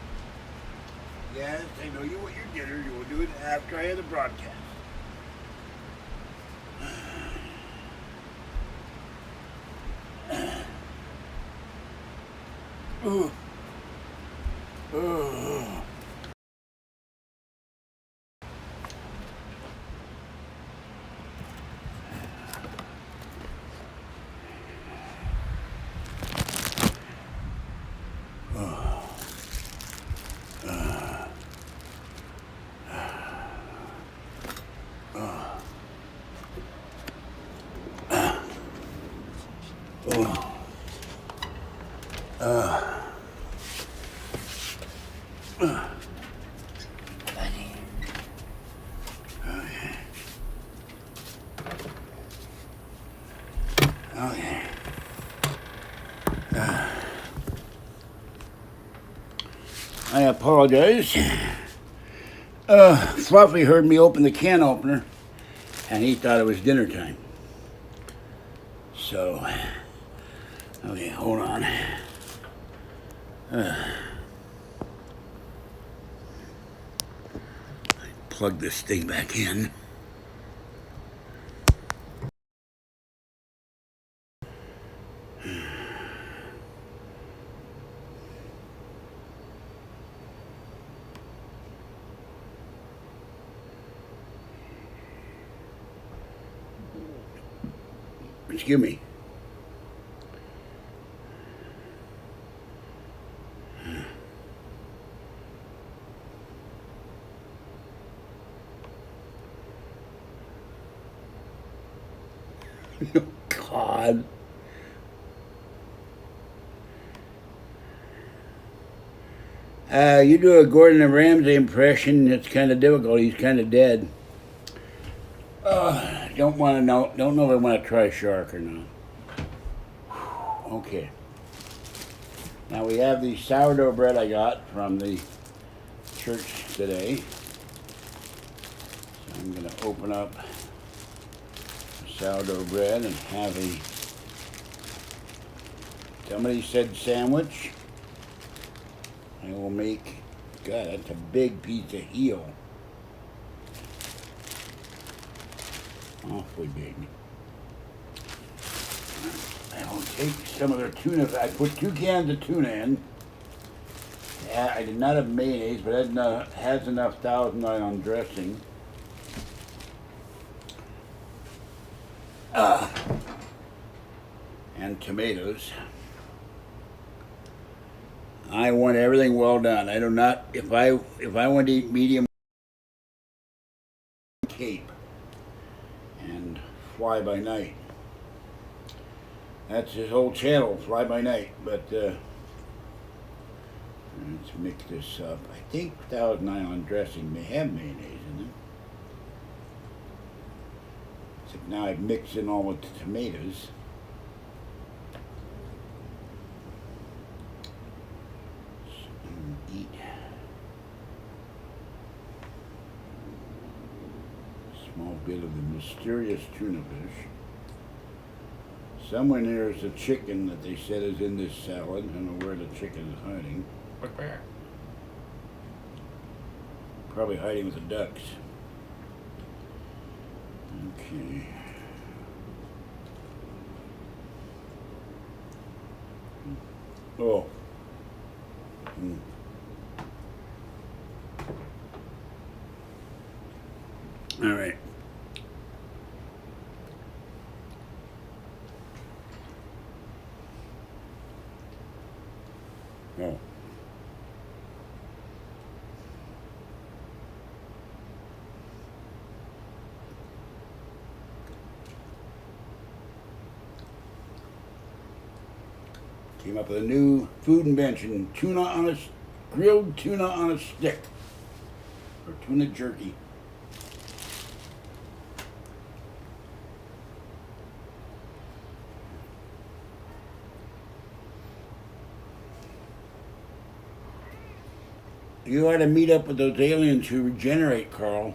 Yes, I know you want your dinner. You will do it after I have the broadcast. Ooh. Ooh. Okay. I apologize. Fluffy heard me open the can opener, and he thought it was dinner time. So, okay, hold on. Plug this thing back in. Excuse me. God. You do a Gordon Ramsay impression. It's kind of difficult. He's kind of dead. Don't want to know. Don't know if I want to try shark or not. Okay. Now we have the sourdough bread I got from the church today. So I'm going to open up the sourdough bread and have a. Somebody said sandwich. I will make. God, that's a big piece of heel. Awfully big. I will take some of their tuna. I put 2 cans of tuna in. Yeah, I did not have mayonnaise, but it has enough Thousand Island dressing. And tomatoes. I want everything well done. I do not. If I want to eat medium, Cape and fly by night. That's his whole channel, fly by night. But let's mix this up. I think Thousand Island dressing may have mayonnaise in it. Except now I've mixed in all with the tomatoes. Eat a small bit of the mysterious tuna fish. Somewhere there is a chicken that they said is in this salad. I don't know where the chicken is hiding. Probably hiding with the ducks. Okay. Oh. All right. Oh. Came up with a new food invention: grilled tuna on a stick, or tuna jerky. You ought to meet up with those aliens who regenerate, Carl.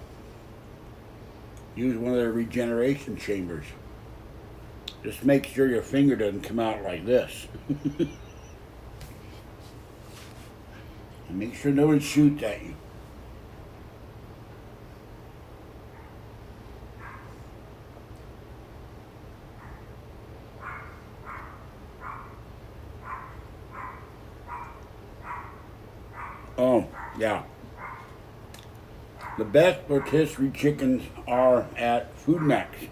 Use one of their regeneration chambers. Just make sure your finger doesn't come out like this. And make sure no one shoots at you. Oh, yeah. The best rotisserie chickens are at Food Max.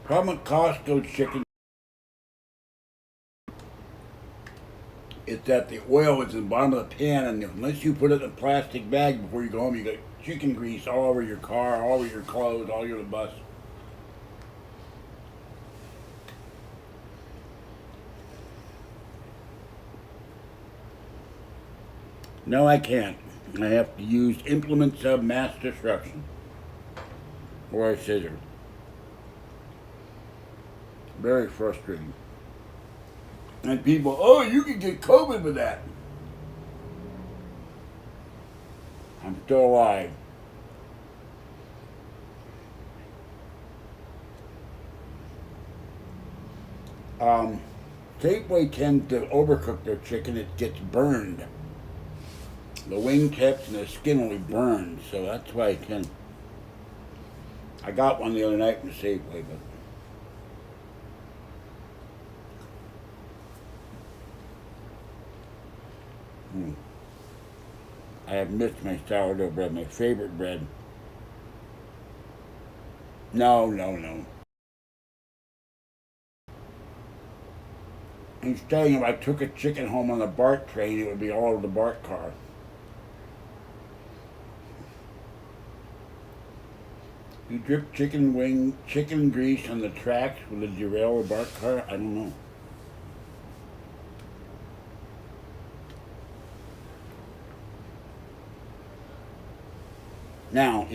Problem with Costco chicken is that the oil is in the bottom of the pan, and unless you put it in a plastic bag before you go home, you got chicken grease all over your car, all over your clothes, all over the bus. No, I can't. I have to use implements of mass destruction or a scissor. Very frustrating. And people, oh, you can get COVID with that. I'm still alive. Safeway tends to overcook their chicken. It gets burned. The wing tips and the skin will be burned, so that's why I got one the other night from Safeway, but I have missed my sourdough bread, my favorite bread. No. Instead, if I took a chicken home on the BART train, it would be all over the BART car. You drip chicken grease on the tracks with a derail or BART car? I don't know. Now,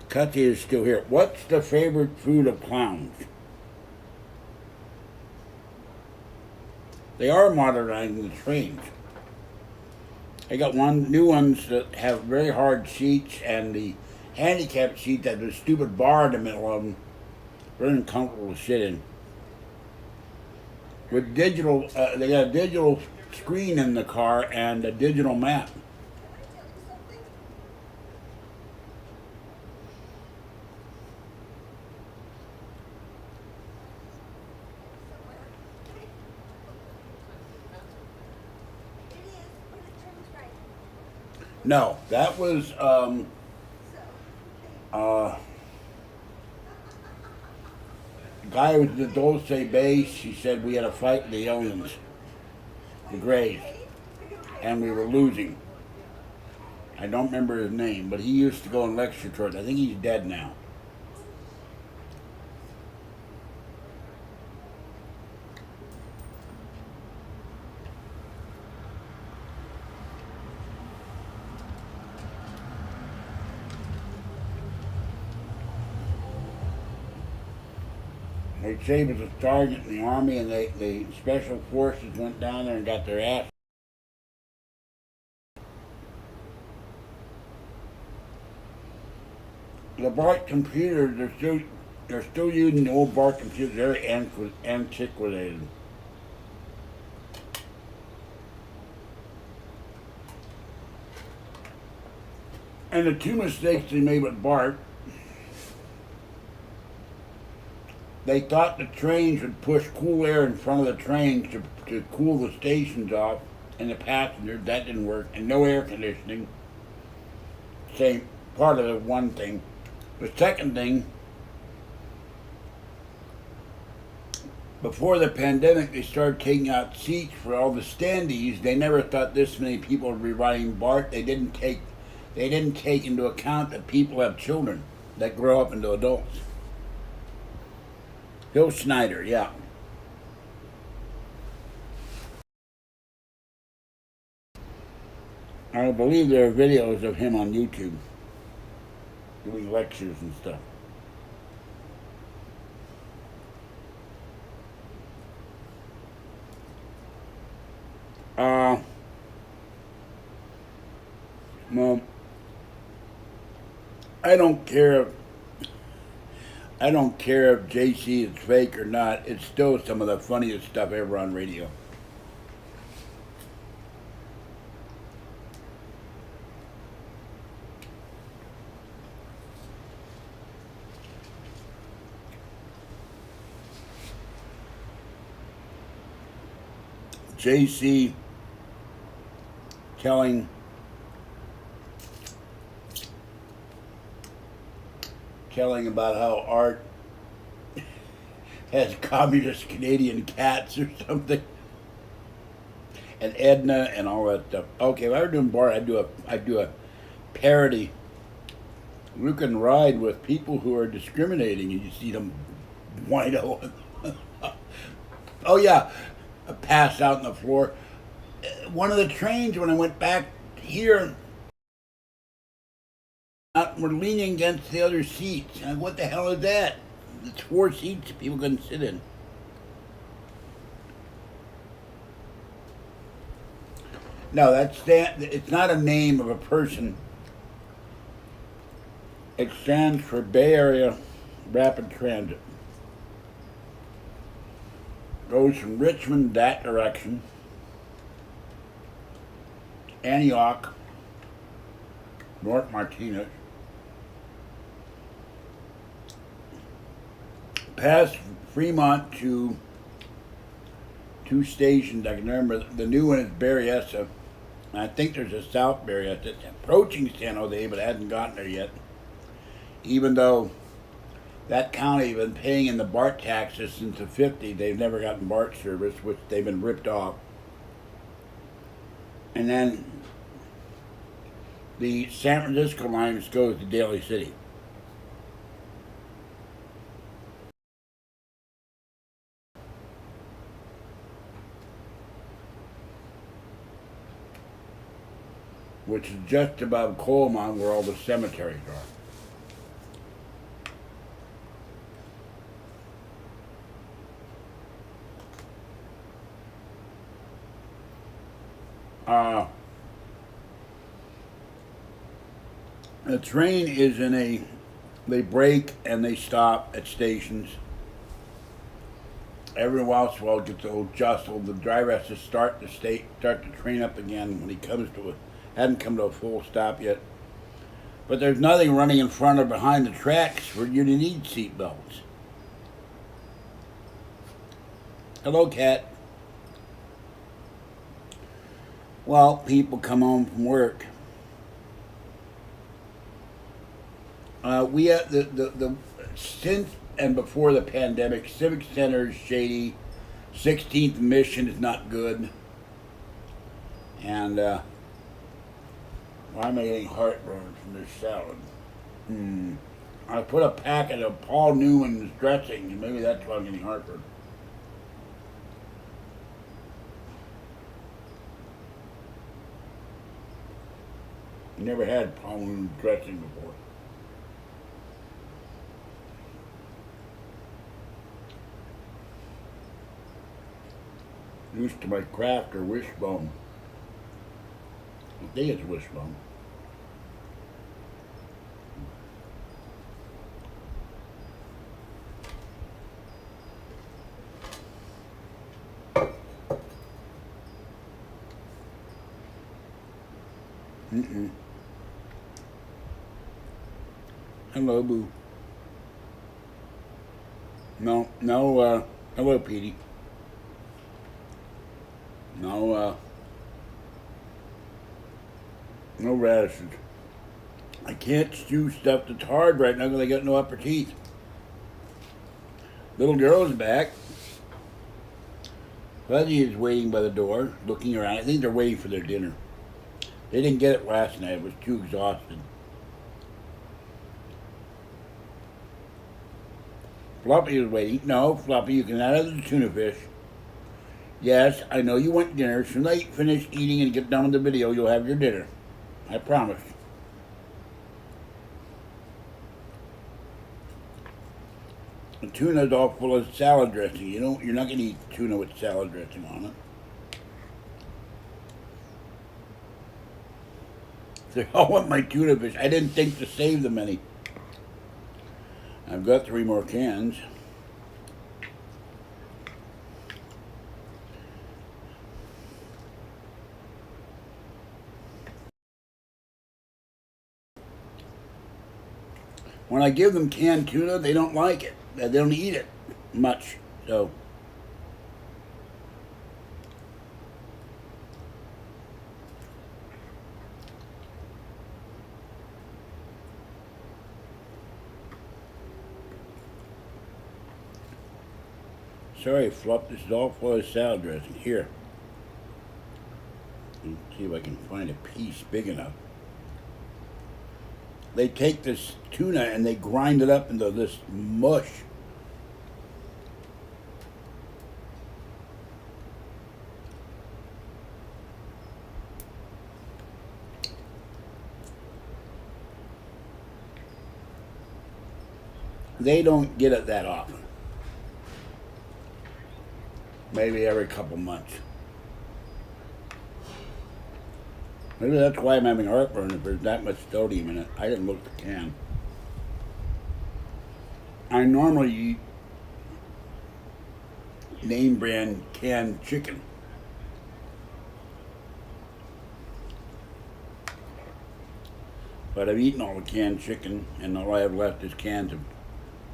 Cutty is still here. What's the favorite food of clowns? They are modernizing the trains. I got new ones that have very hard seats, and the handicapped seat that there's a stupid bar in the middle of them. Very uncomfortable to sit in. With digital, they got a digital screen in the car and a digital map. No, that was guy with the Dulce base. He said we had a fight with the aliens, the Greys, and we were losing. I don't remember his name, but he used to go and lecture to it. I think he's dead now. They say he was a sergeant in the Army, and the Special Forces went down there and got their ass. The BART computers, they're still using the old BART computers, very antiquated. And the two mistakes they made with BART, they thought the trains would push cool air in front of the trains to cool the stations off and the passengers. That didn't work. And no air conditioning. Same part of the one thing. The second thing, before the pandemic, they started taking out seats for all the standees. They never thought this many people would be riding BART. They didn't take into account that people have children that grow up into adults. Bill Snyder, yeah. I believe there are videos of him on YouTube doing lectures and stuff. Well, I don't care if JC is fake or not. It's still some of the funniest stuff ever on radio. JC telling about how Art has communist Canadian cats or something, and Edna and all that stuff. Okay, if I were doing Bart, I'd do a parody. You can ride with people who are discriminating, and you see them wino. Oh yeah, passed out on the floor. One of the trains when I went back here, we're leaning against the other seats. And what the hell is that? It's 4 seats people couldn't sit in. No, it's not a name of a person. It stands for Bay Area Rapid Transit. Goes from Richmond that direction, Antioch, North Martinez, past Fremont to 2 stations. I can remember the new one is Berryessa. And I think there's a South Berryessa. It's approaching San Jose, but it hasn't gotten there yet. Even though that county has been paying in the BART taxes since the 50s, they've never gotten BART service, which they've been ripped off. And then the San Francisco line goes to Daly City. Which is just above Coleman where all the cemeteries are. The train is they break and they stop at stations. Every once in a while it gets a little jostled. The driver has to start the train up again when he hadn't come to a full stop yet. But there's nothing running in front or behind the tracks where you need seat belts. Hello, cat. Well, people come home from work. We have the since and before the pandemic, Civic Center is shady. 16th Mission is not good. And why am I getting heartburn from this salad? I put a packet of Paul Newman's dressing, and maybe that's why I'm getting heartburn. Never had Paul Newman's dressing before. Used to my Kraft or Wishbone. I think it's Wishbone. Hello, Boo. No, hello, Petey. No radishes. I can't stew stuff that's hard right now because I got no upper teeth. Little girl's back. Fuzzy is waiting by the door, looking around. I think they're waiting for their dinner. They didn't get it last night. It was too exhausted. Floppy is waiting. No, Floppy, you can have the tuna fish. Yes, I know you want dinner. As soon as I finish eating and get done with the video, you'll have your dinner. I promise. The tuna's all full of salad dressing. You're not going to eat tuna with salad dressing on it. They all want my tuna fish. I didn't think to save them any. I've got 3 more cans. When I give them canned tuna, they don't like it. They don't eat it much. So Sorry, Fluff. This is all full of salad dressing. Here. Let's see if I can find a piece big enough. They take this tuna and they grind it up into this mush. They don't get it that often. Maybe every couple months. Maybe that's why I'm having heartburn if there's that much sodium in it. I didn't look at the can. I normally eat name brand canned chicken. But I've eaten all the canned chicken and all I have left is cans of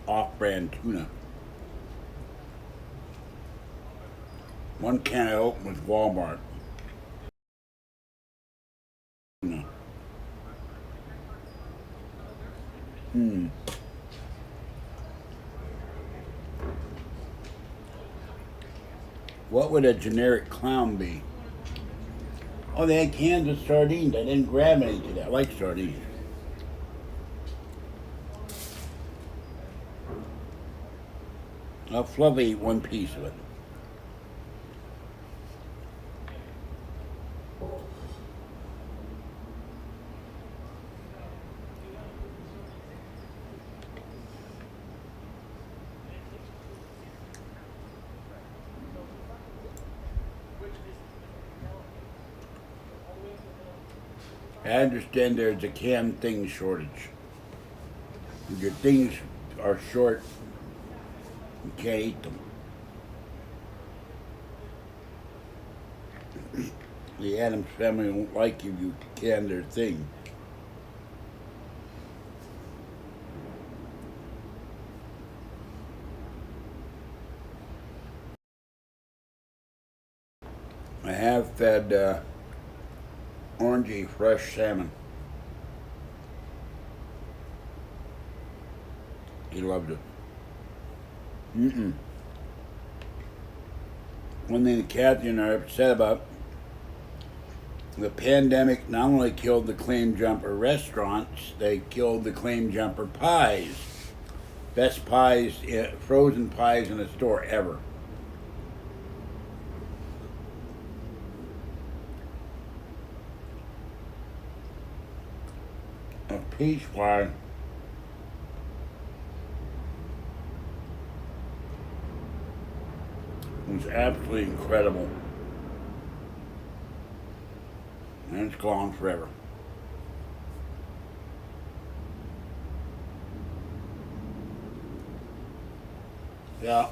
off-brand tuna. One can I opened was Walmart. Tuna. What would a generic clown be? Oh, they had cans of sardines. I didn't grab any today. I like sardines. I'll Fluffy eat one piece of it. I understand there's a canned thing shortage. If your things are short, you can't eat them. The Addams family won't like if you can their thing. I have fed Orangey fresh salmon. He loved it. One thing that Kathy and I are upset about, the pandemic not only killed the Claim Jumper restaurants, they killed the Claim Jumper pies. Best pies, frozen pies in a store ever. A peach pie was absolutely incredible. And it's gone forever. Yeah.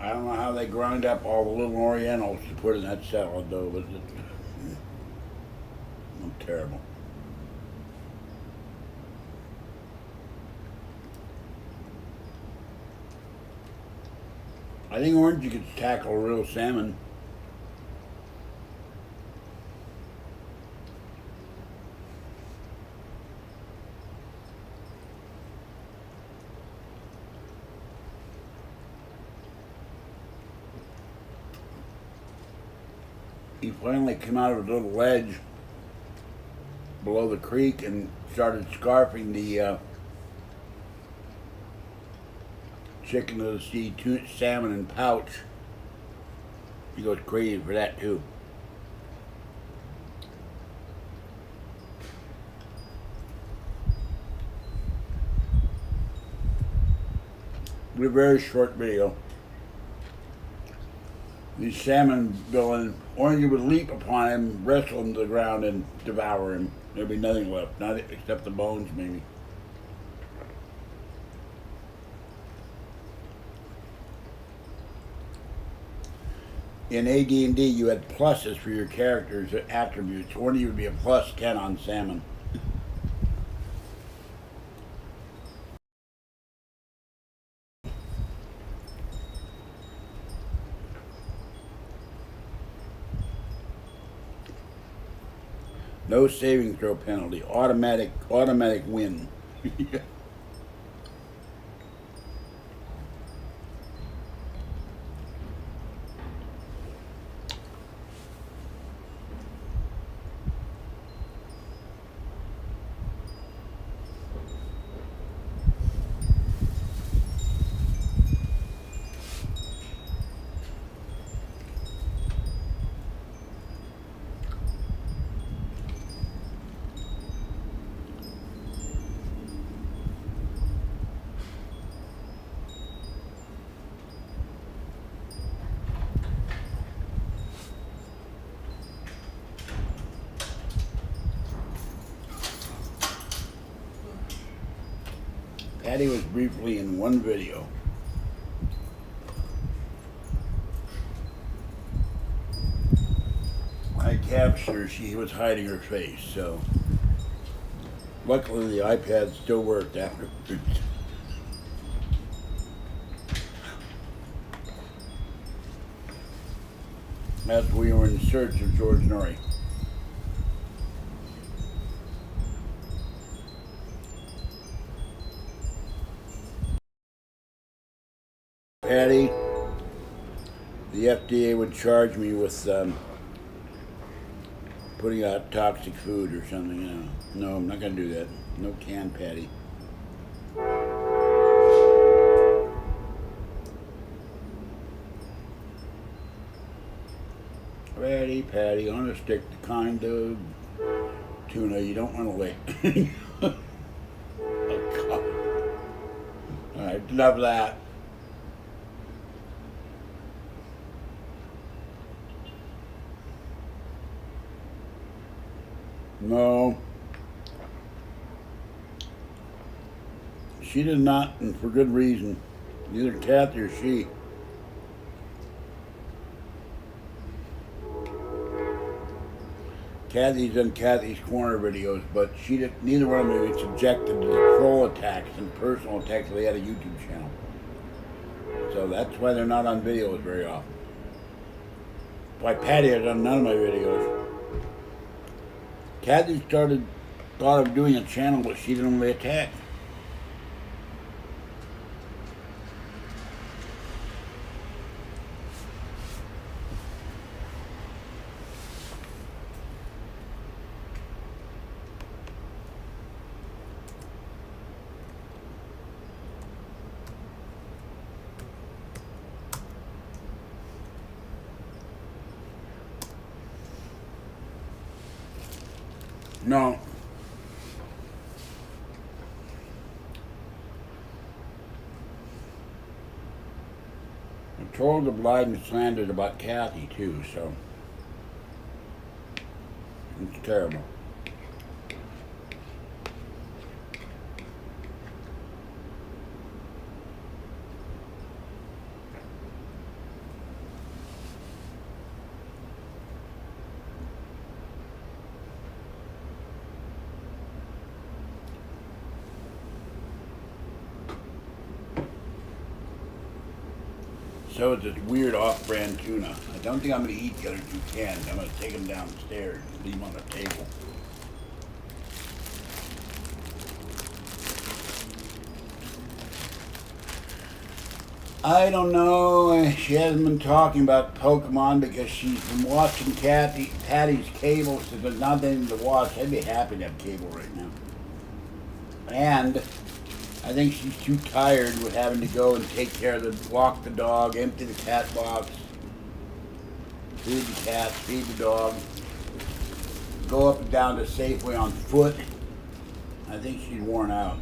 I don't know how they grind up all the little Orientals to put in that salad though, but it's terrible. I think Orange could tackle real salmon. He finally came out of a little ledge below the creek and started scarfing the chicken to the sea salmon and pouch. He goes crazy for that too. It's a very short video. These salmon villain, Orange would leap upon him, wrestle him to the ground, and devour him. There'd be nothing left, not except the bones, maybe. In AD&D, you had pluses for your characters' attributes. Orange would be a plus 10 on salmon. No saving throw penalty. Automatic win. Patty was briefly in one video. I captured her, she was hiding her face, so luckily the iPad still worked after. As we were in search of George Norrie. Patty, the FDA would charge me with putting out toxic food or something, you know. No, I'm not going to do that. No canned patty. Patty, on a stick, the kind of tuna you don't want to lick. Oh, God. Alright, enough of that. No. She did not, and for good reason. Neither Kathy or she. Kathy's done Kathy's Corner videos, but she did, neither one of them was subjected to the troll attacks and personal attacks. They had a YouTube channel. So that's why they're not on videos very often. Why Patty has done none of my videos. Kathy thought of doing a channel, but she didn't really attack. No. I told the lied and slandered about Kathy too, so it's terrible. So it's this weird off-brand tuna. I don't think I'm going to eat the other two cans. I'm going to take them downstairs and leave them on the table. I don't know. She hasn't been talking about Pokemon because she's been watching Patty's cable, so there's nothing to watch. I'd be happy to have cable right now. And I think she's too tired with having to go and take care of walk the dog, empty the cat box, feed the cat, feed the dog, go up and down to Safeway on foot. I think she's worn out.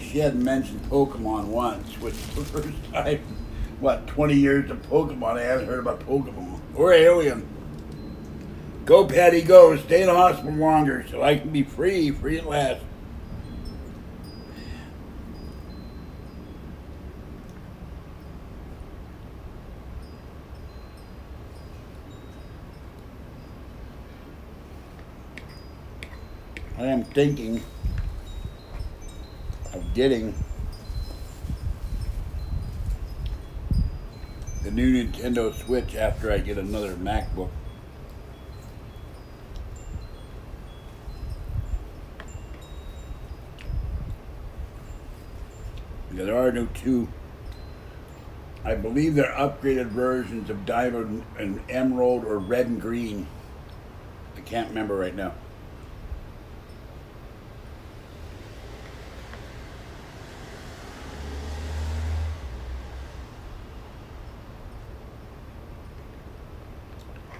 She hadn't mentioned Pokemon once, which is the first time, 20 years of Pokemon, I haven't heard about Pokemon. Or Alien. Go, Patty, go. Stay in the hospital longer so I can be free at last. I am thinking of getting the new Nintendo Switch after I get another MacBook. Yeah, there are new two. I believe they're upgraded versions of diamond and emerald or red and green. I can't remember right now.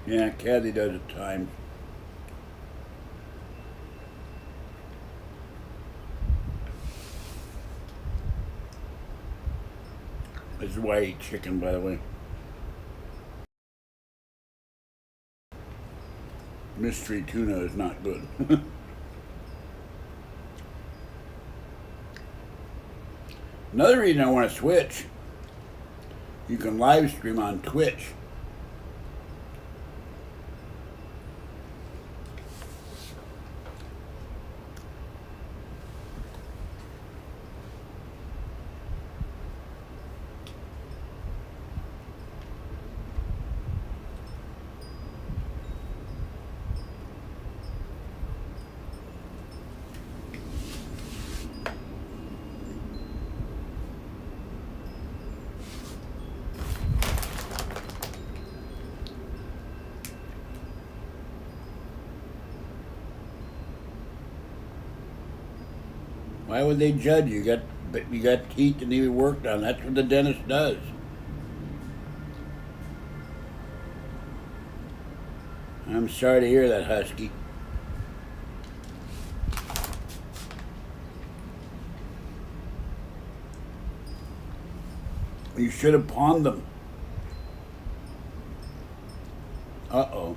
Yeah, Kathy does at times. This is why I eat chicken, by the way. Mystery tuna is not good. Another reason I want to switch, you can live stream on Twitch. Why would they judge you? You got teeth that need to be worked on. That's what the dentist does. I'm sorry to hear that, Husky. You should have pawned them. Uh-oh.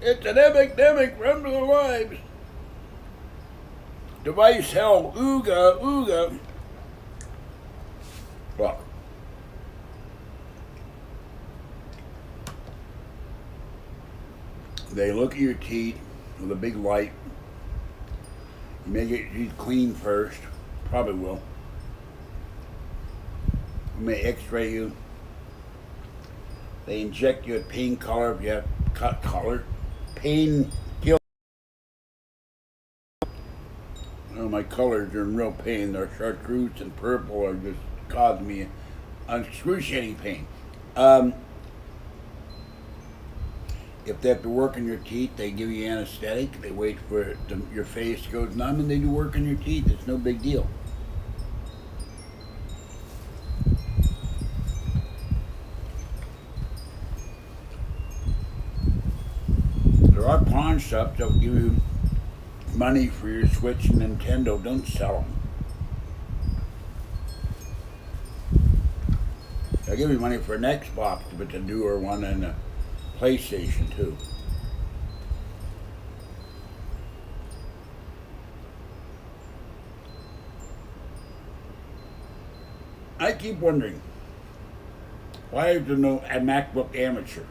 It's an epidemic. Run for their lives. Device hell. Ooga, ooga. Look. They look at your teeth with a big light. You may get your teeth clean first. Probably will. They may x-ray you. They inject you with pain color if you have cut color. Pain kill. Oh, my colors are in real pain. They're chartreuse and purple are just causing me excruciating pain. If they have to work on your teeth, they give you anesthetic. They wait for your face goes numb and they do work on your teeth. It's no big deal. There are pawn shops that will give you money for your Switch and Nintendo. Don't sell them. They'll give you money for an Xbox if it's a newer one and a PlayStation too. I keep wondering, why is there no a MacBook Amateur?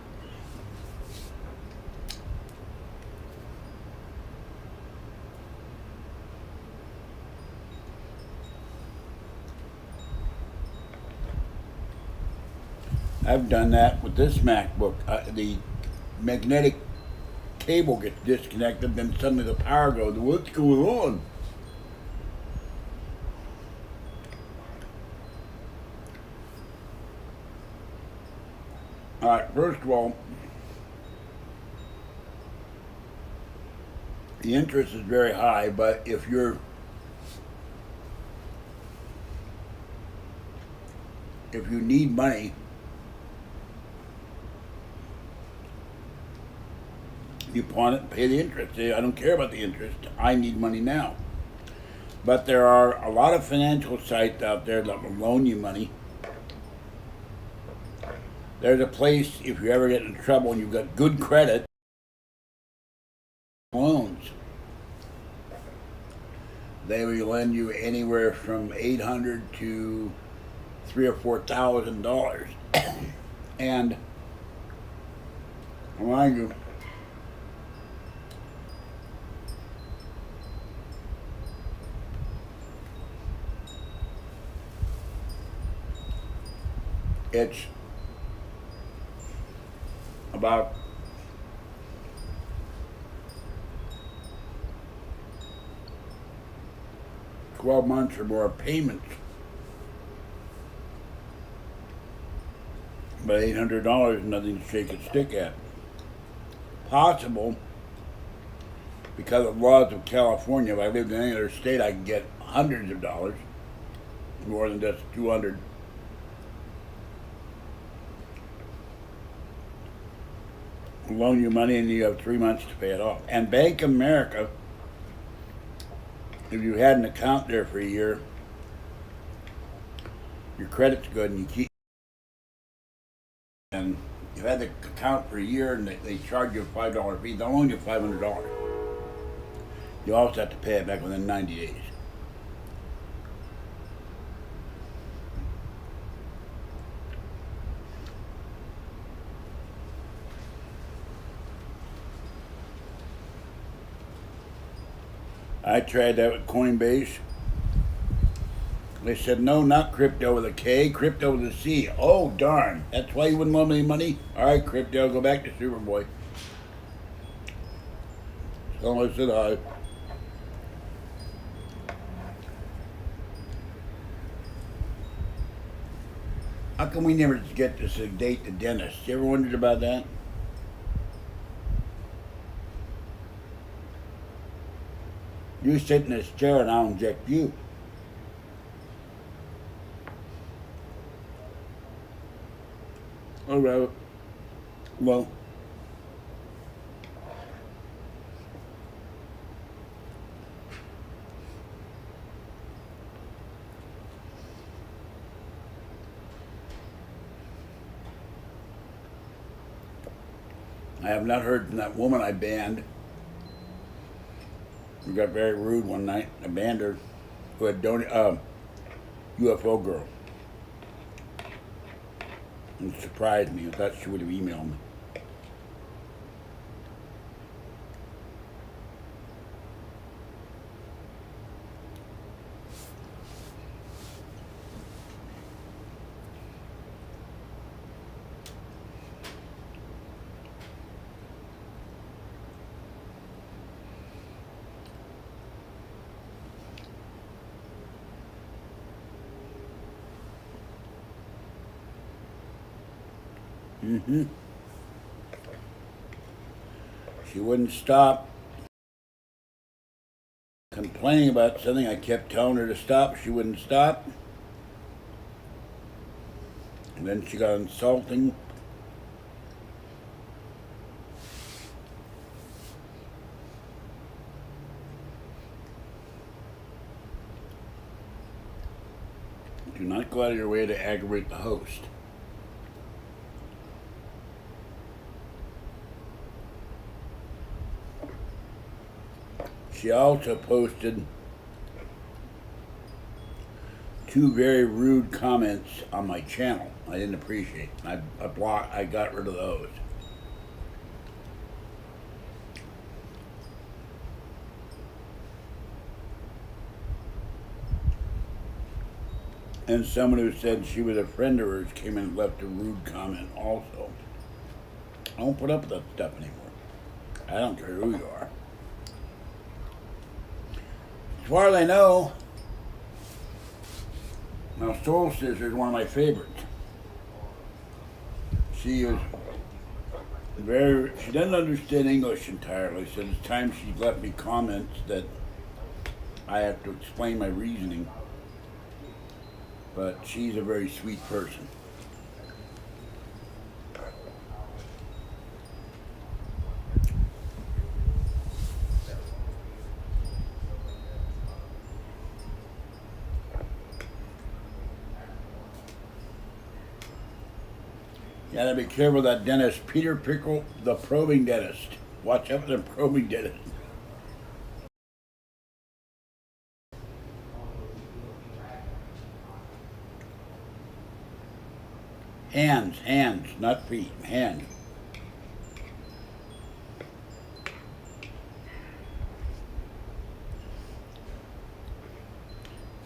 I've done that with this MacBook. The magnetic cable gets disconnected, then suddenly the power goes. What's going on? All right, first of all, the interest is very high, but if you need money, you pawn it and pay the interest. I don't care about the interest. I need money now. But there are a lot of financial sites out there that will loan you money. There's a place, if you ever get in trouble and you've got good credit, loans. They will lend you anywhere from $800 to $3,000 or $4,000. And mind you, it's about $12 months or more of payments But $800 is nothing to shake a stick at. Possible because of laws of California. If I lived in any other state, I could get hundreds of dollars, more than just 200. Loan you money and you have 3 months to pay it off. And Bank of America, if you had an account there for a year, your credit's good and you keep. And you had the account for a year and they charge you a $5 fee. They'll loan you $500. You also have to pay it back within 90 days. I tried that with Coinbase. They said, no, not crypto with a K, crypto with a C. Oh, darn. That's why you wouldn't loan me any money? All right, crypto, go back to Superboy. So I said hi. How come we never get to sedate the dentist? You ever wondered about that? You sit in this chair and I'll inject you. All right. Well, I have not heard from that woman I banned. We got very rude one night. I banned her. Who had UFO girl. It surprised me. I thought she would have emailed me. Mm-hmm. She wouldn't stop complaining about something. I kept telling her to stop. She wouldn't stop. And then she got insulting. Do not go out of your way to aggravate the host. She also posted 2 very rude comments on my channel. I didn't appreciate. I got rid of those. And someone who said she was a friend of hers came in and left a rude comment also. I don't put up with that stuff anymore. I don't care who you are. As far as I know, now Soul Sister is one of my favorites. She doesn't understand English entirely, so it's time she's left me comments that I have to explain my reasoning. But she's a very sweet person. You gotta be careful of that dentist, Peter Pickle, the probing dentist. Watch out for the probing dentist. Hands, not feet, hands.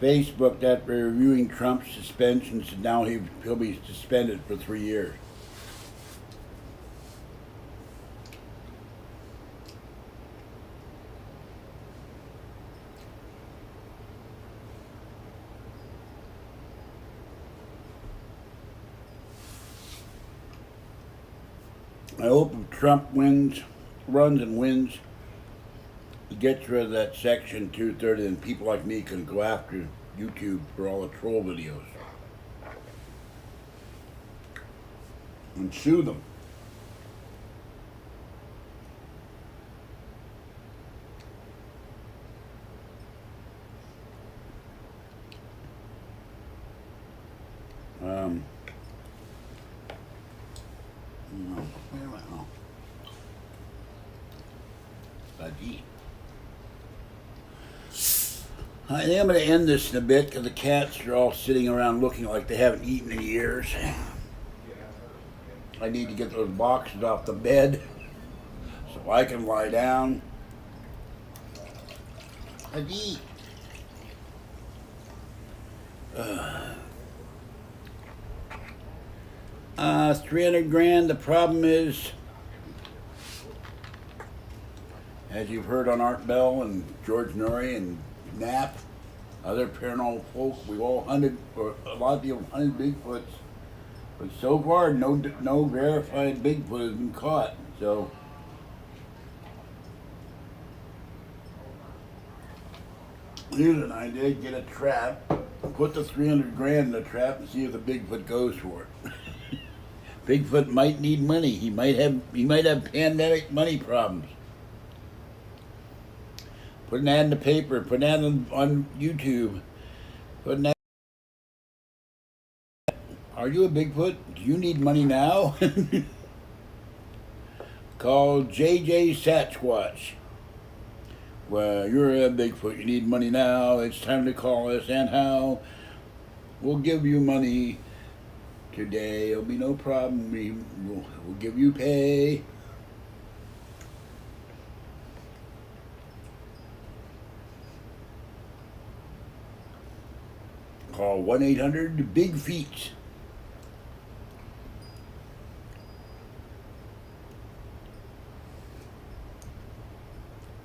Facebook, after reviewing Trump's suspension, said now he'll be suspended for 3 years. I hope if Trump runs and wins, he gets rid of that Section 230 and people like me can go after YouTube for all the troll videos and sue them. No, where am I? Oh. Budgie. I think I'm going to end this in a bit because the cats are all sitting around looking like they haven't eaten in years. I need to get those boxes off the bed so I can lie down. Budgie. 300 grand. The problem is, as you've heard on Art Bell and George Norrie and Knapp, other paranormal folk, we've all hunted, or a lot of people hunted Bigfoots, but so far no verified Bigfoot has been caught. So here's an idea: get a trap, put the 300 grand in the trap, and see if the Bigfoot goes for it. Bigfoot might need money. He might have pandemic money problems. Put an ad in the paper. Put an ad on YouTube. Put an ad. Are you a Bigfoot? Do you need money now? Call JJ Sasquatch. Well, you're a Bigfoot. You need money now. It's time to call us. And how? We'll give you money today. It'll be no problem. We'll give you pay. Call 1-800-BIG-FEET.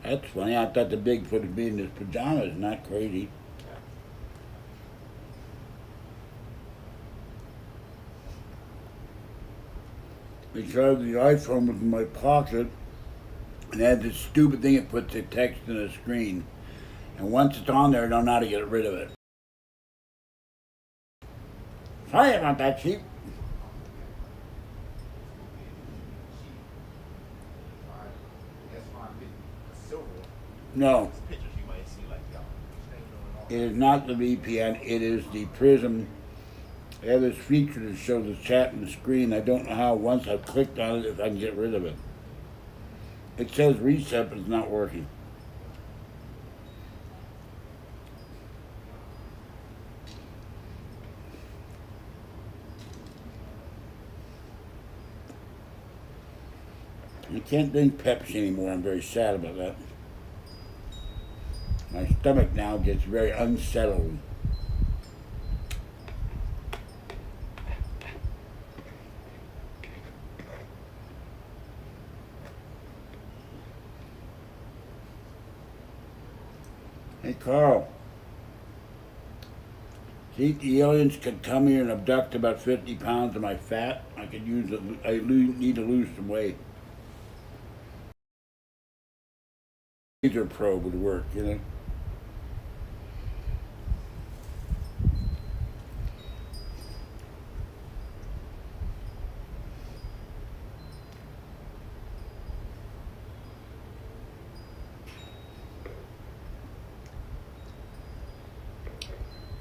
That's funny. I thought the Bigfoot would be in his pajamas. Not crazy. Because the iPhone was in my pocket and had this stupid thing that puts the text in the screen. And once it's on there, I don't know how to get rid of it. Sorry about that, sheep. No. It is not the VPN, it is the Prism. They have this feature that shows the chat in the screen. I don't know how, once I've clicked on it, if I can get rid of it. It says reset, but it's not working. I can't drink Pepsi anymore. I'm very sad about that. My stomach now gets very unsettled. Hey, Carl. See, the aliens could come here and abduct about 50 pounds of my fat. I could use it. Need to lose some weight. Laser probe would work, you know.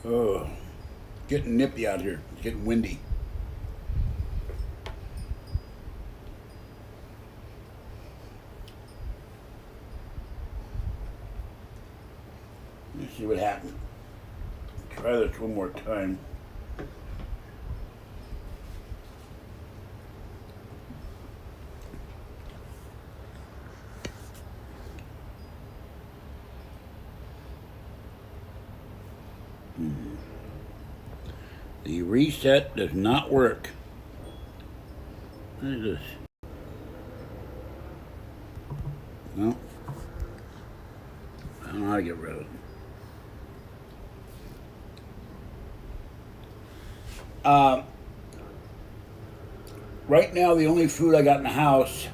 Oh, getting nippy out here. It's getting windy. Let's see what happens. Try this one more time. The reset does not work. What is this? No. I don't know how to get rid of it. right now the only food I got in the house,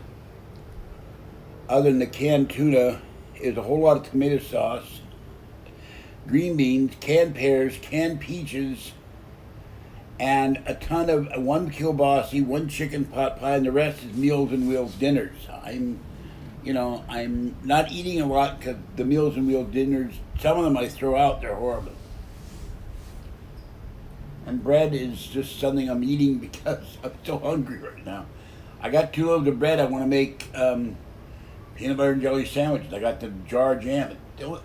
other than the canned tuna, is a whole lot of tomato sauce, green beans, canned pears, canned peaches, and a ton of one kielbasa, one chicken pot pie, and the rest is Meals and Wheels dinners. I'm not eating a lot because the Meals and Wheels dinners, some of them I throw out, they're horrible. And bread is just something I'm eating because I'm so hungry right now. I got 2 loaves of bread. I want to make peanut butter and jelly sandwiches. I got the jar jam.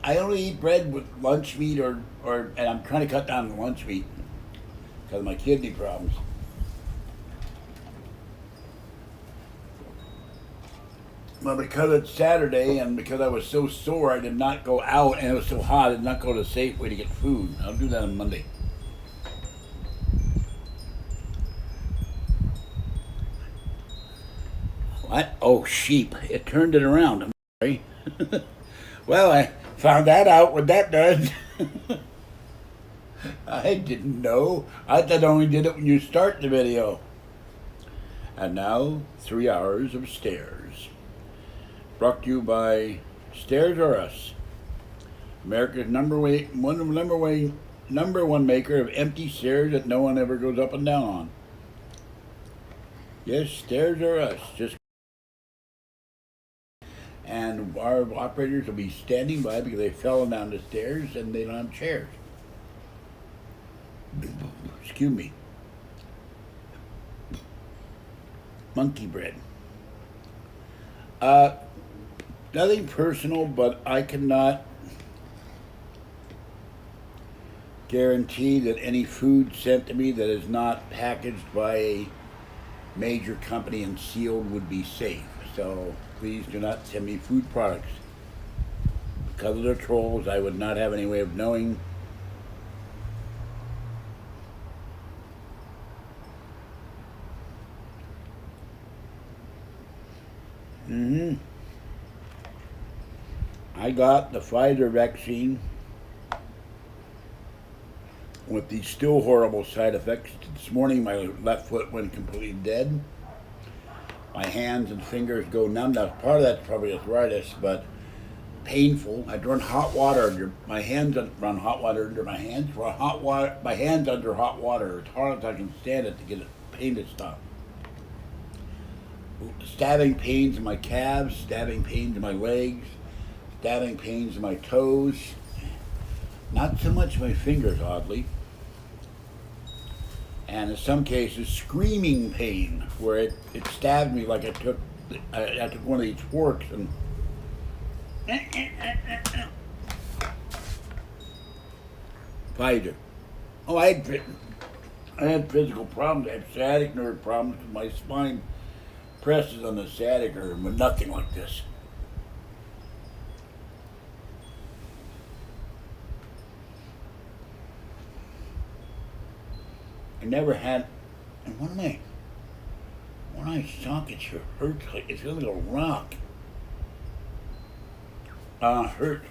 I only eat bread with lunch meat and I'm trying to cut down the lunch meat because of my kidney problems. But because it's Saturday and because I was so sore, I did not go out, and it was so hot, I did not go to Safeway to get food. I'll do that on Monday. What? Oh, sheep. It turned it around. I'm sorry. Well, I found that out what that does. I didn't know. I thought I only did it when you start the video. And now, 3 hours of stairs. Brought to you by Stairs R Us, America's number one maker of empty stairs that no one ever goes up and down on. Yes, Stairs R Us. And our operators will be standing by because they fell down the stairs and they don't have chairs. Excuse me. Monkey bread. Nothing personal, but I cannot guarantee that any food sent to me that is not packaged by a major company and sealed would be safe. So please do not send me food products. Because of the trolls, I would not have any way of knowing. I got the Pfizer vaccine with these still horrible side effects. This morning my left foot went completely dead. My hands and fingers go numb. Now part of that's probably arthritis, but painful. I run hot water under my hands. Run hot water under my hands. Run hot water. My hands under hot water. It's hard as I can stand it to get the pain to stop. Stabbing pains in my calves. Stabbing pains in my legs. Stabbing pains in my toes. Not so much my fingers, oddly. And in some cases, screaming pain, where it stabbed me like I took one of these forks and Pfizer. Oh, I had physical problems. I had sciatic nerve problems. My spine presses on the sciatic nerve, but nothing like this. I never had, and one of my sockets here hurts like it's like a rock. Hurt.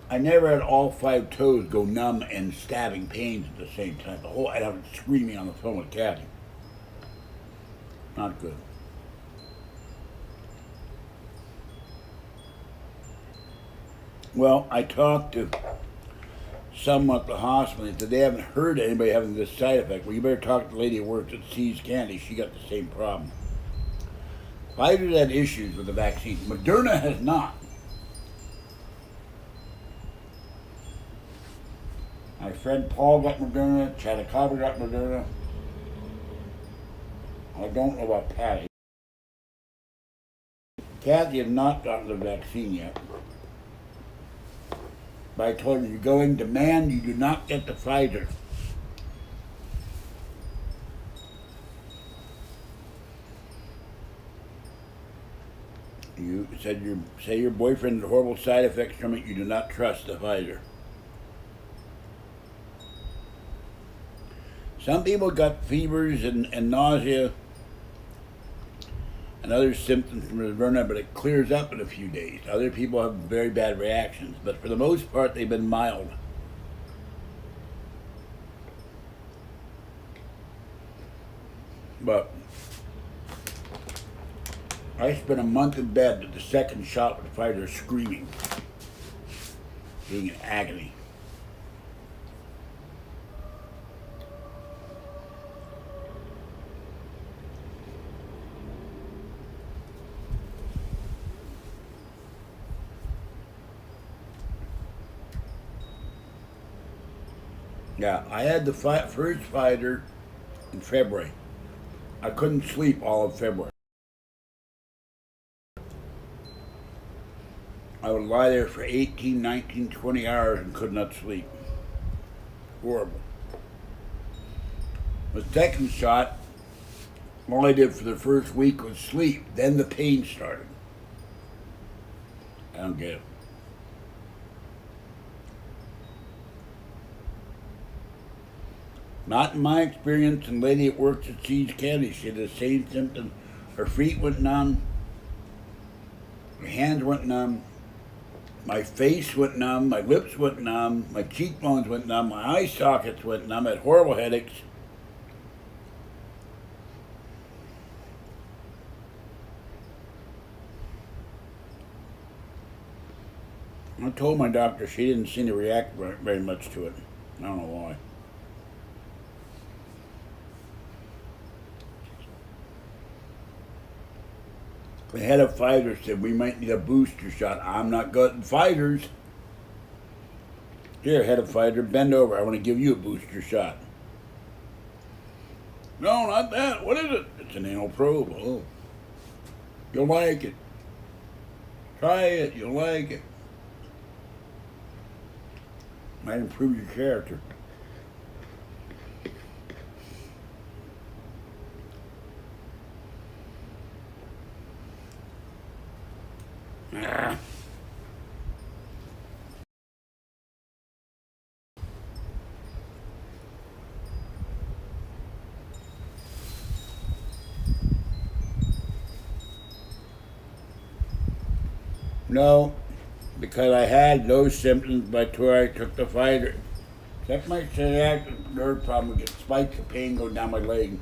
I never had all 5 toes go numb and stabbing pains at the same time. I was screaming on the phone with Kathy. Not good. Well, I talked to someone at the hospital that they haven't heard of anybody having this side effect. Well, you better talk to the lady who works at See's Candy. She got the same problem. Pfizer had issues with the vaccine. Moderna has not. My friend Paul got Moderna. Chattacabra got Moderna. I don't know about Patty. Kathy has not gotten the vaccine yet. But I told her, you go in demand, you do not get the Pfizer. You said say your boyfriend had horrible side effects from it, you do not trust the Pfizer. Some people got fevers and nausea and other symptoms from Moderna, but it clears up in a few days. Other people have very bad reactions, but for the most part, they've been mild. But I spent a month in bed with the second shot with Pfizer screaming, being in agony. Yeah, I had the first Pfizer in February. I couldn't sleep all of February. I would lie there for 18, 19, 20 hours and could not sleep. Horrible. The second shot, all I did for the first week was sleep. Then the pain started. I don't get it. Not in my experience, and lady that works at Seeds Candy, she had the same symptoms. Her feet went numb, her hands went numb, my face went numb, my lips went numb, my cheekbones went numb, my eye sockets went numb, I had horrible headaches. I told my doctor she didn't seem to react very much to it. I don't know why. The head of Pfizer said we might need a booster shot. I'm not getting Pfizer's. Here, head of Pfizer, bend over. I want to give you a booster shot. No, not that. What is it? It's an anal probe. Oh. You'll like it. Try it. You'll like it. Might improve your character. Ah. No, because I had those symptoms before I took the Pfizer. Except my sciatic nerve problem would get spikes of pain going down my leg.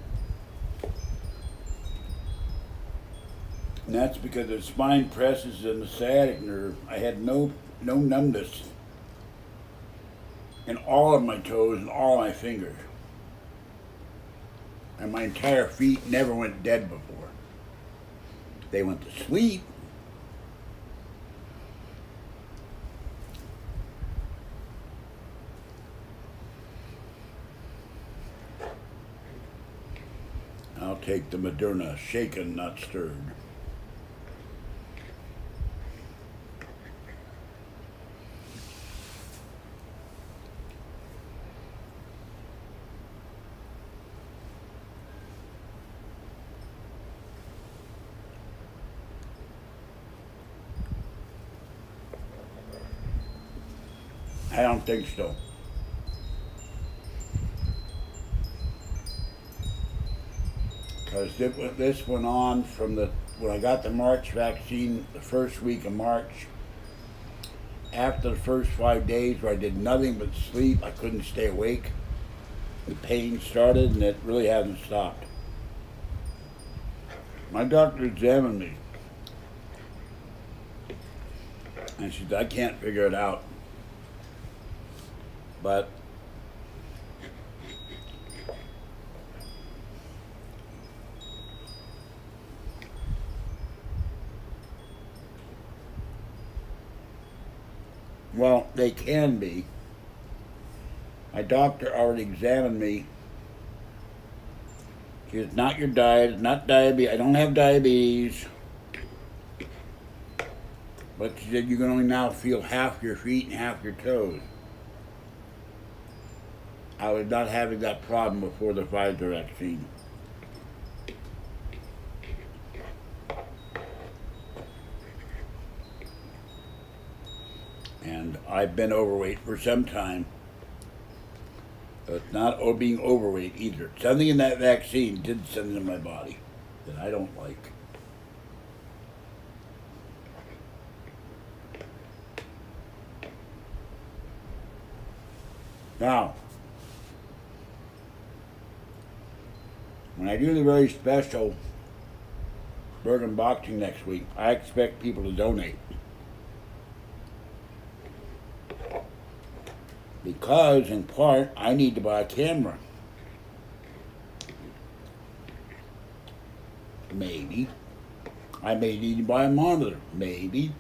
And that's because the spine presses in the sciatic nerve. I had no numbness in all of my toes and all my fingers. And my entire feet never went dead before. They went to sleep. I'll take the Moderna, shaken, not stirred. I don't think so. Because this went on from when I got the March vaccine, the first week of March. After the first 5 days where I did nothing but sleep, I couldn't stay awake. The pain started and it really hasn't stopped. My doctor examined me. And she said, I can't figure it out. But well, they can be. My doctor already examined me. She said, not your diet, it's not diabetes. I don't have diabetes. But she said, you can only now feel half your feet and half your toes. I was not having that problem before the Pfizer vaccine. And I've been overweight for some time. So it's not being overweight either. Something in that vaccine did something in my body that I don't like. Now, when I do the very special Burgh unboxing next week, I expect people to donate. Because, in part, I need to buy a camera. Maybe. I may need to buy a monitor. Maybe.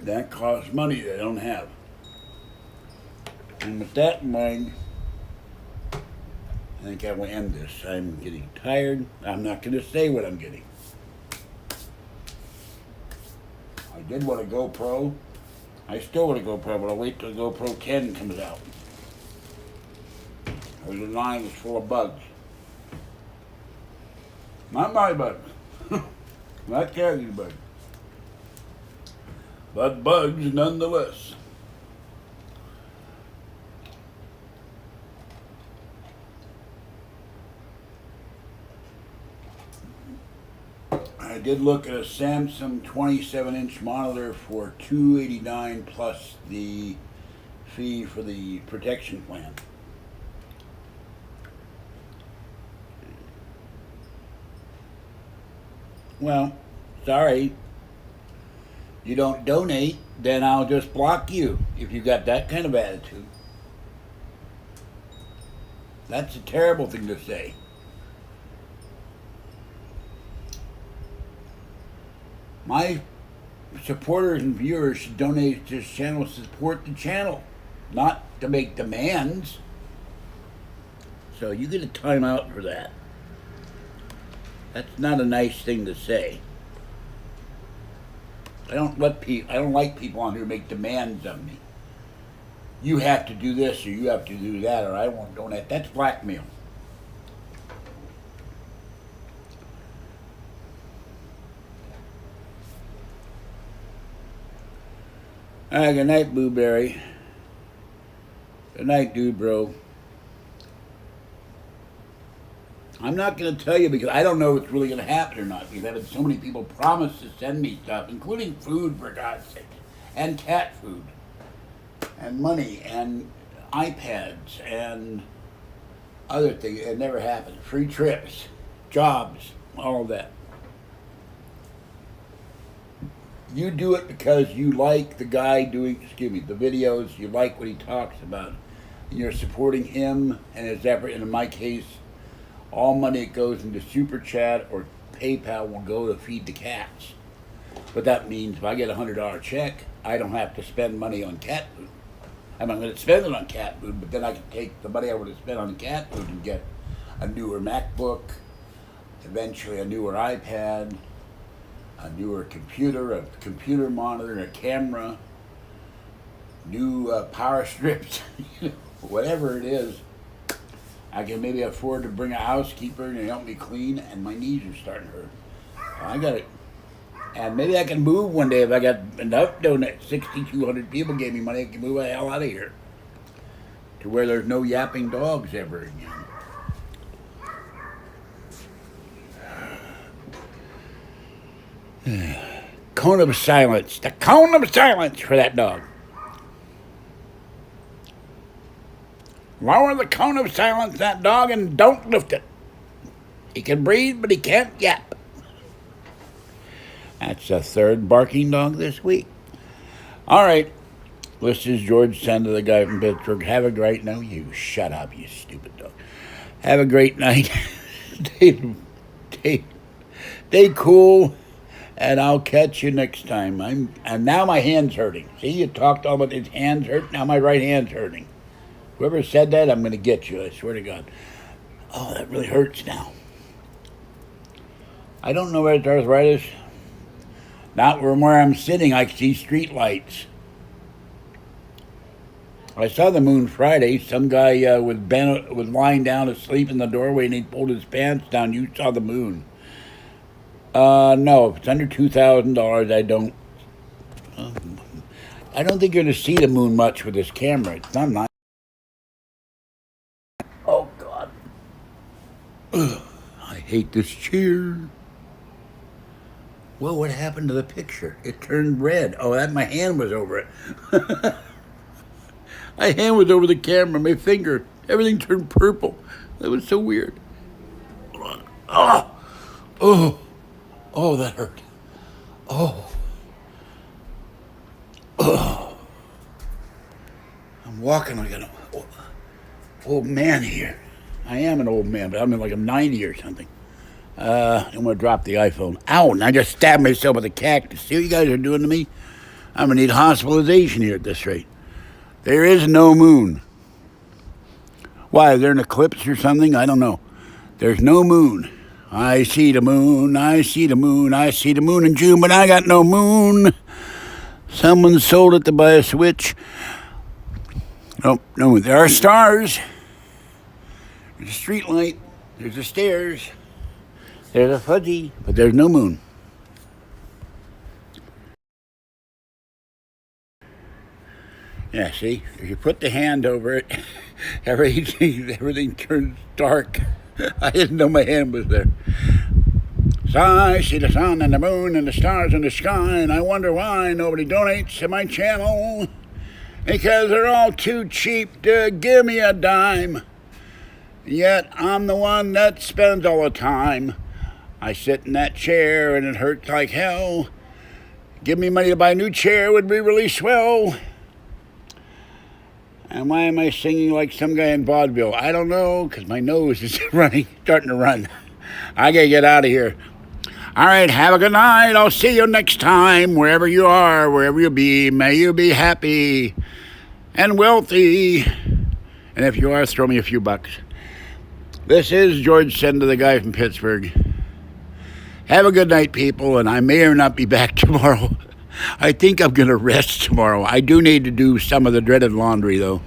That costs money that I don't have. And with that in mind, I think I will end this. I'm getting tired. I'm not going to say what I'm getting. I did want a GoPro. I still want a GoPro, but I'll wait till the GoPro 10 comes out. The line is full of bugs. Not my bugs. Not Kathy's bugs. But bugs nonetheless. I did look at a Samsung 27-inch monitor for $289 plus the fee for the protection plan. Well, sorry. You don't donate, then I'll just block you if you got that kind of attitude. That's a terrible thing to say. My supporters and viewers should donate to this channel to support the channel, not to make demands. So you get a timeout for that. That's not a nice thing to say. I don't like people on here make demands of me. You have to do this or you have to do that or I won't donate. That's blackmail. Good night, Blueberry. Good night, dude, bro. I'm not going to tell you because I don't know if it's really going to happen or not. Because I've had so many people promise to send me stuff, including food, for God's sake, and cat food, and money, and iPads, and other things. It never happened. Free trips, jobs, all of that. You do it because you like the guy doing, the videos, you like what he talks about. And you're supporting him and his effort, and in my case, all money that goes into Super Chat or PayPal will go to feed the cats. But that means if I get a $100 check, I don't have to spend money on cat food. I'm going to spend it on cat food, but then I can take the money I would have spent on cat food and get a newer MacBook, eventually a newer iPad, a newer computer, a computer monitor, a camera, new power strips, whatever it is. I can maybe afford to bring a housekeeper to help me clean, and my knees are starting to hurt. I got it. And maybe I can move one day if I got enough donuts. 6,200 people gave me money, I can move the hell out of here to where there's no yapping dogs ever again. Cone of silence. The cone of silence for that dog. Lower the cone of silence, that dog, and don't lift it. He can breathe, but he can't yap. That's the third barking dog this week. All right. This is George Senda, the guy from Pittsburgh. Have a great night. No, you shut up, you stupid dog. Have a great night. Stay cool. And I'll catch you next time. And now my hand's hurting. See, you talked all about his hands hurt. Now my right hand's hurting. Whoever said that, I'm going to get you. I swear to God. Oh, that really hurts now. I don't know where it's arthritis. Not from where I'm sitting. I see street lights. I saw the moon Friday. Some guy was lying down asleep in the doorway and he pulled his pants down. You saw the moon. No, if it's under $2,000, I don't think you're going to see the moon much with this camera. It's not nice. Oh, God. Ugh, I hate this chair. Well, what happened to the picture? It turned red. Oh, my hand was over it. My hand was over the camera, my finger. Everything turned purple. That was so weird. Oh, oh, oh, that hurt. Oh, oh. I'm walking like an old man here. I am an old man, but I'm like I'm 90 or something. I'm gonna drop the iPhone. Ow! And I just stabbed myself with a cactus. See what you guys are doing to me? I'm gonna need hospitalization here at this rate. There is no moon. Why, is there an eclipse or something? I don't know. There's no moon. I see the moon, I see the moon, I see the moon in June, but I got no moon. Someone sold it to buy a switch. Nope, no, there are stars. There's a street light. There's the stairs. There's a fuzzy, but there's no moon. Yeah, see? If you put the hand over it, everything turns dark. I didn't know my hand was there. So I see the sun and the moon and the stars in the sky, and I wonder why nobody donates to my channel. Because they're all too cheap to give me a dime. Yet I'm the one that spends all the time. I sit in that chair and it hurts like hell. Give me money to buy a new chair would be really swell. And why am I singing like some guy in vaudeville? I don't know, because my nose is starting to run. I gotta get out of here. All right, have a good night. I'll see you next time, wherever you are, wherever you be. May you be happy and wealthy. And if you are, throw me a few bucks. This is George Senda, the guy from Pittsburgh. Have a good night, people, and I may or not be back tomorrow. I think I'm going to rest tomorrow. I do need to do some of the dreaded laundry, though.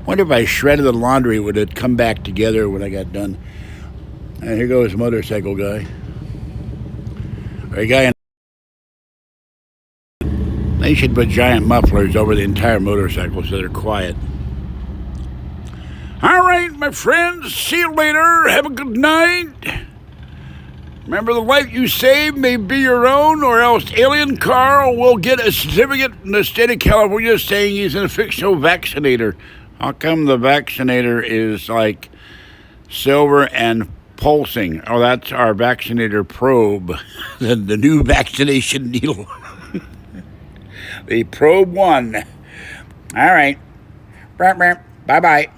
Wonder if I shredded the laundry, would it come back together when I got done? And here goes motorcycle guy. Or a guy in... They should put giant mufflers over the entire motorcycle so they're quiet. All right, my friends. See you later. Have a good night. Remember, the life you save may be your own, or else Alien Carl will get a certificate in the state of California saying he's an official vaccinator. How come the vaccinator is like silver and pulsing? Oh, that's our vaccinator probe, the new vaccination needle. The probe 1. All right. Bye-bye.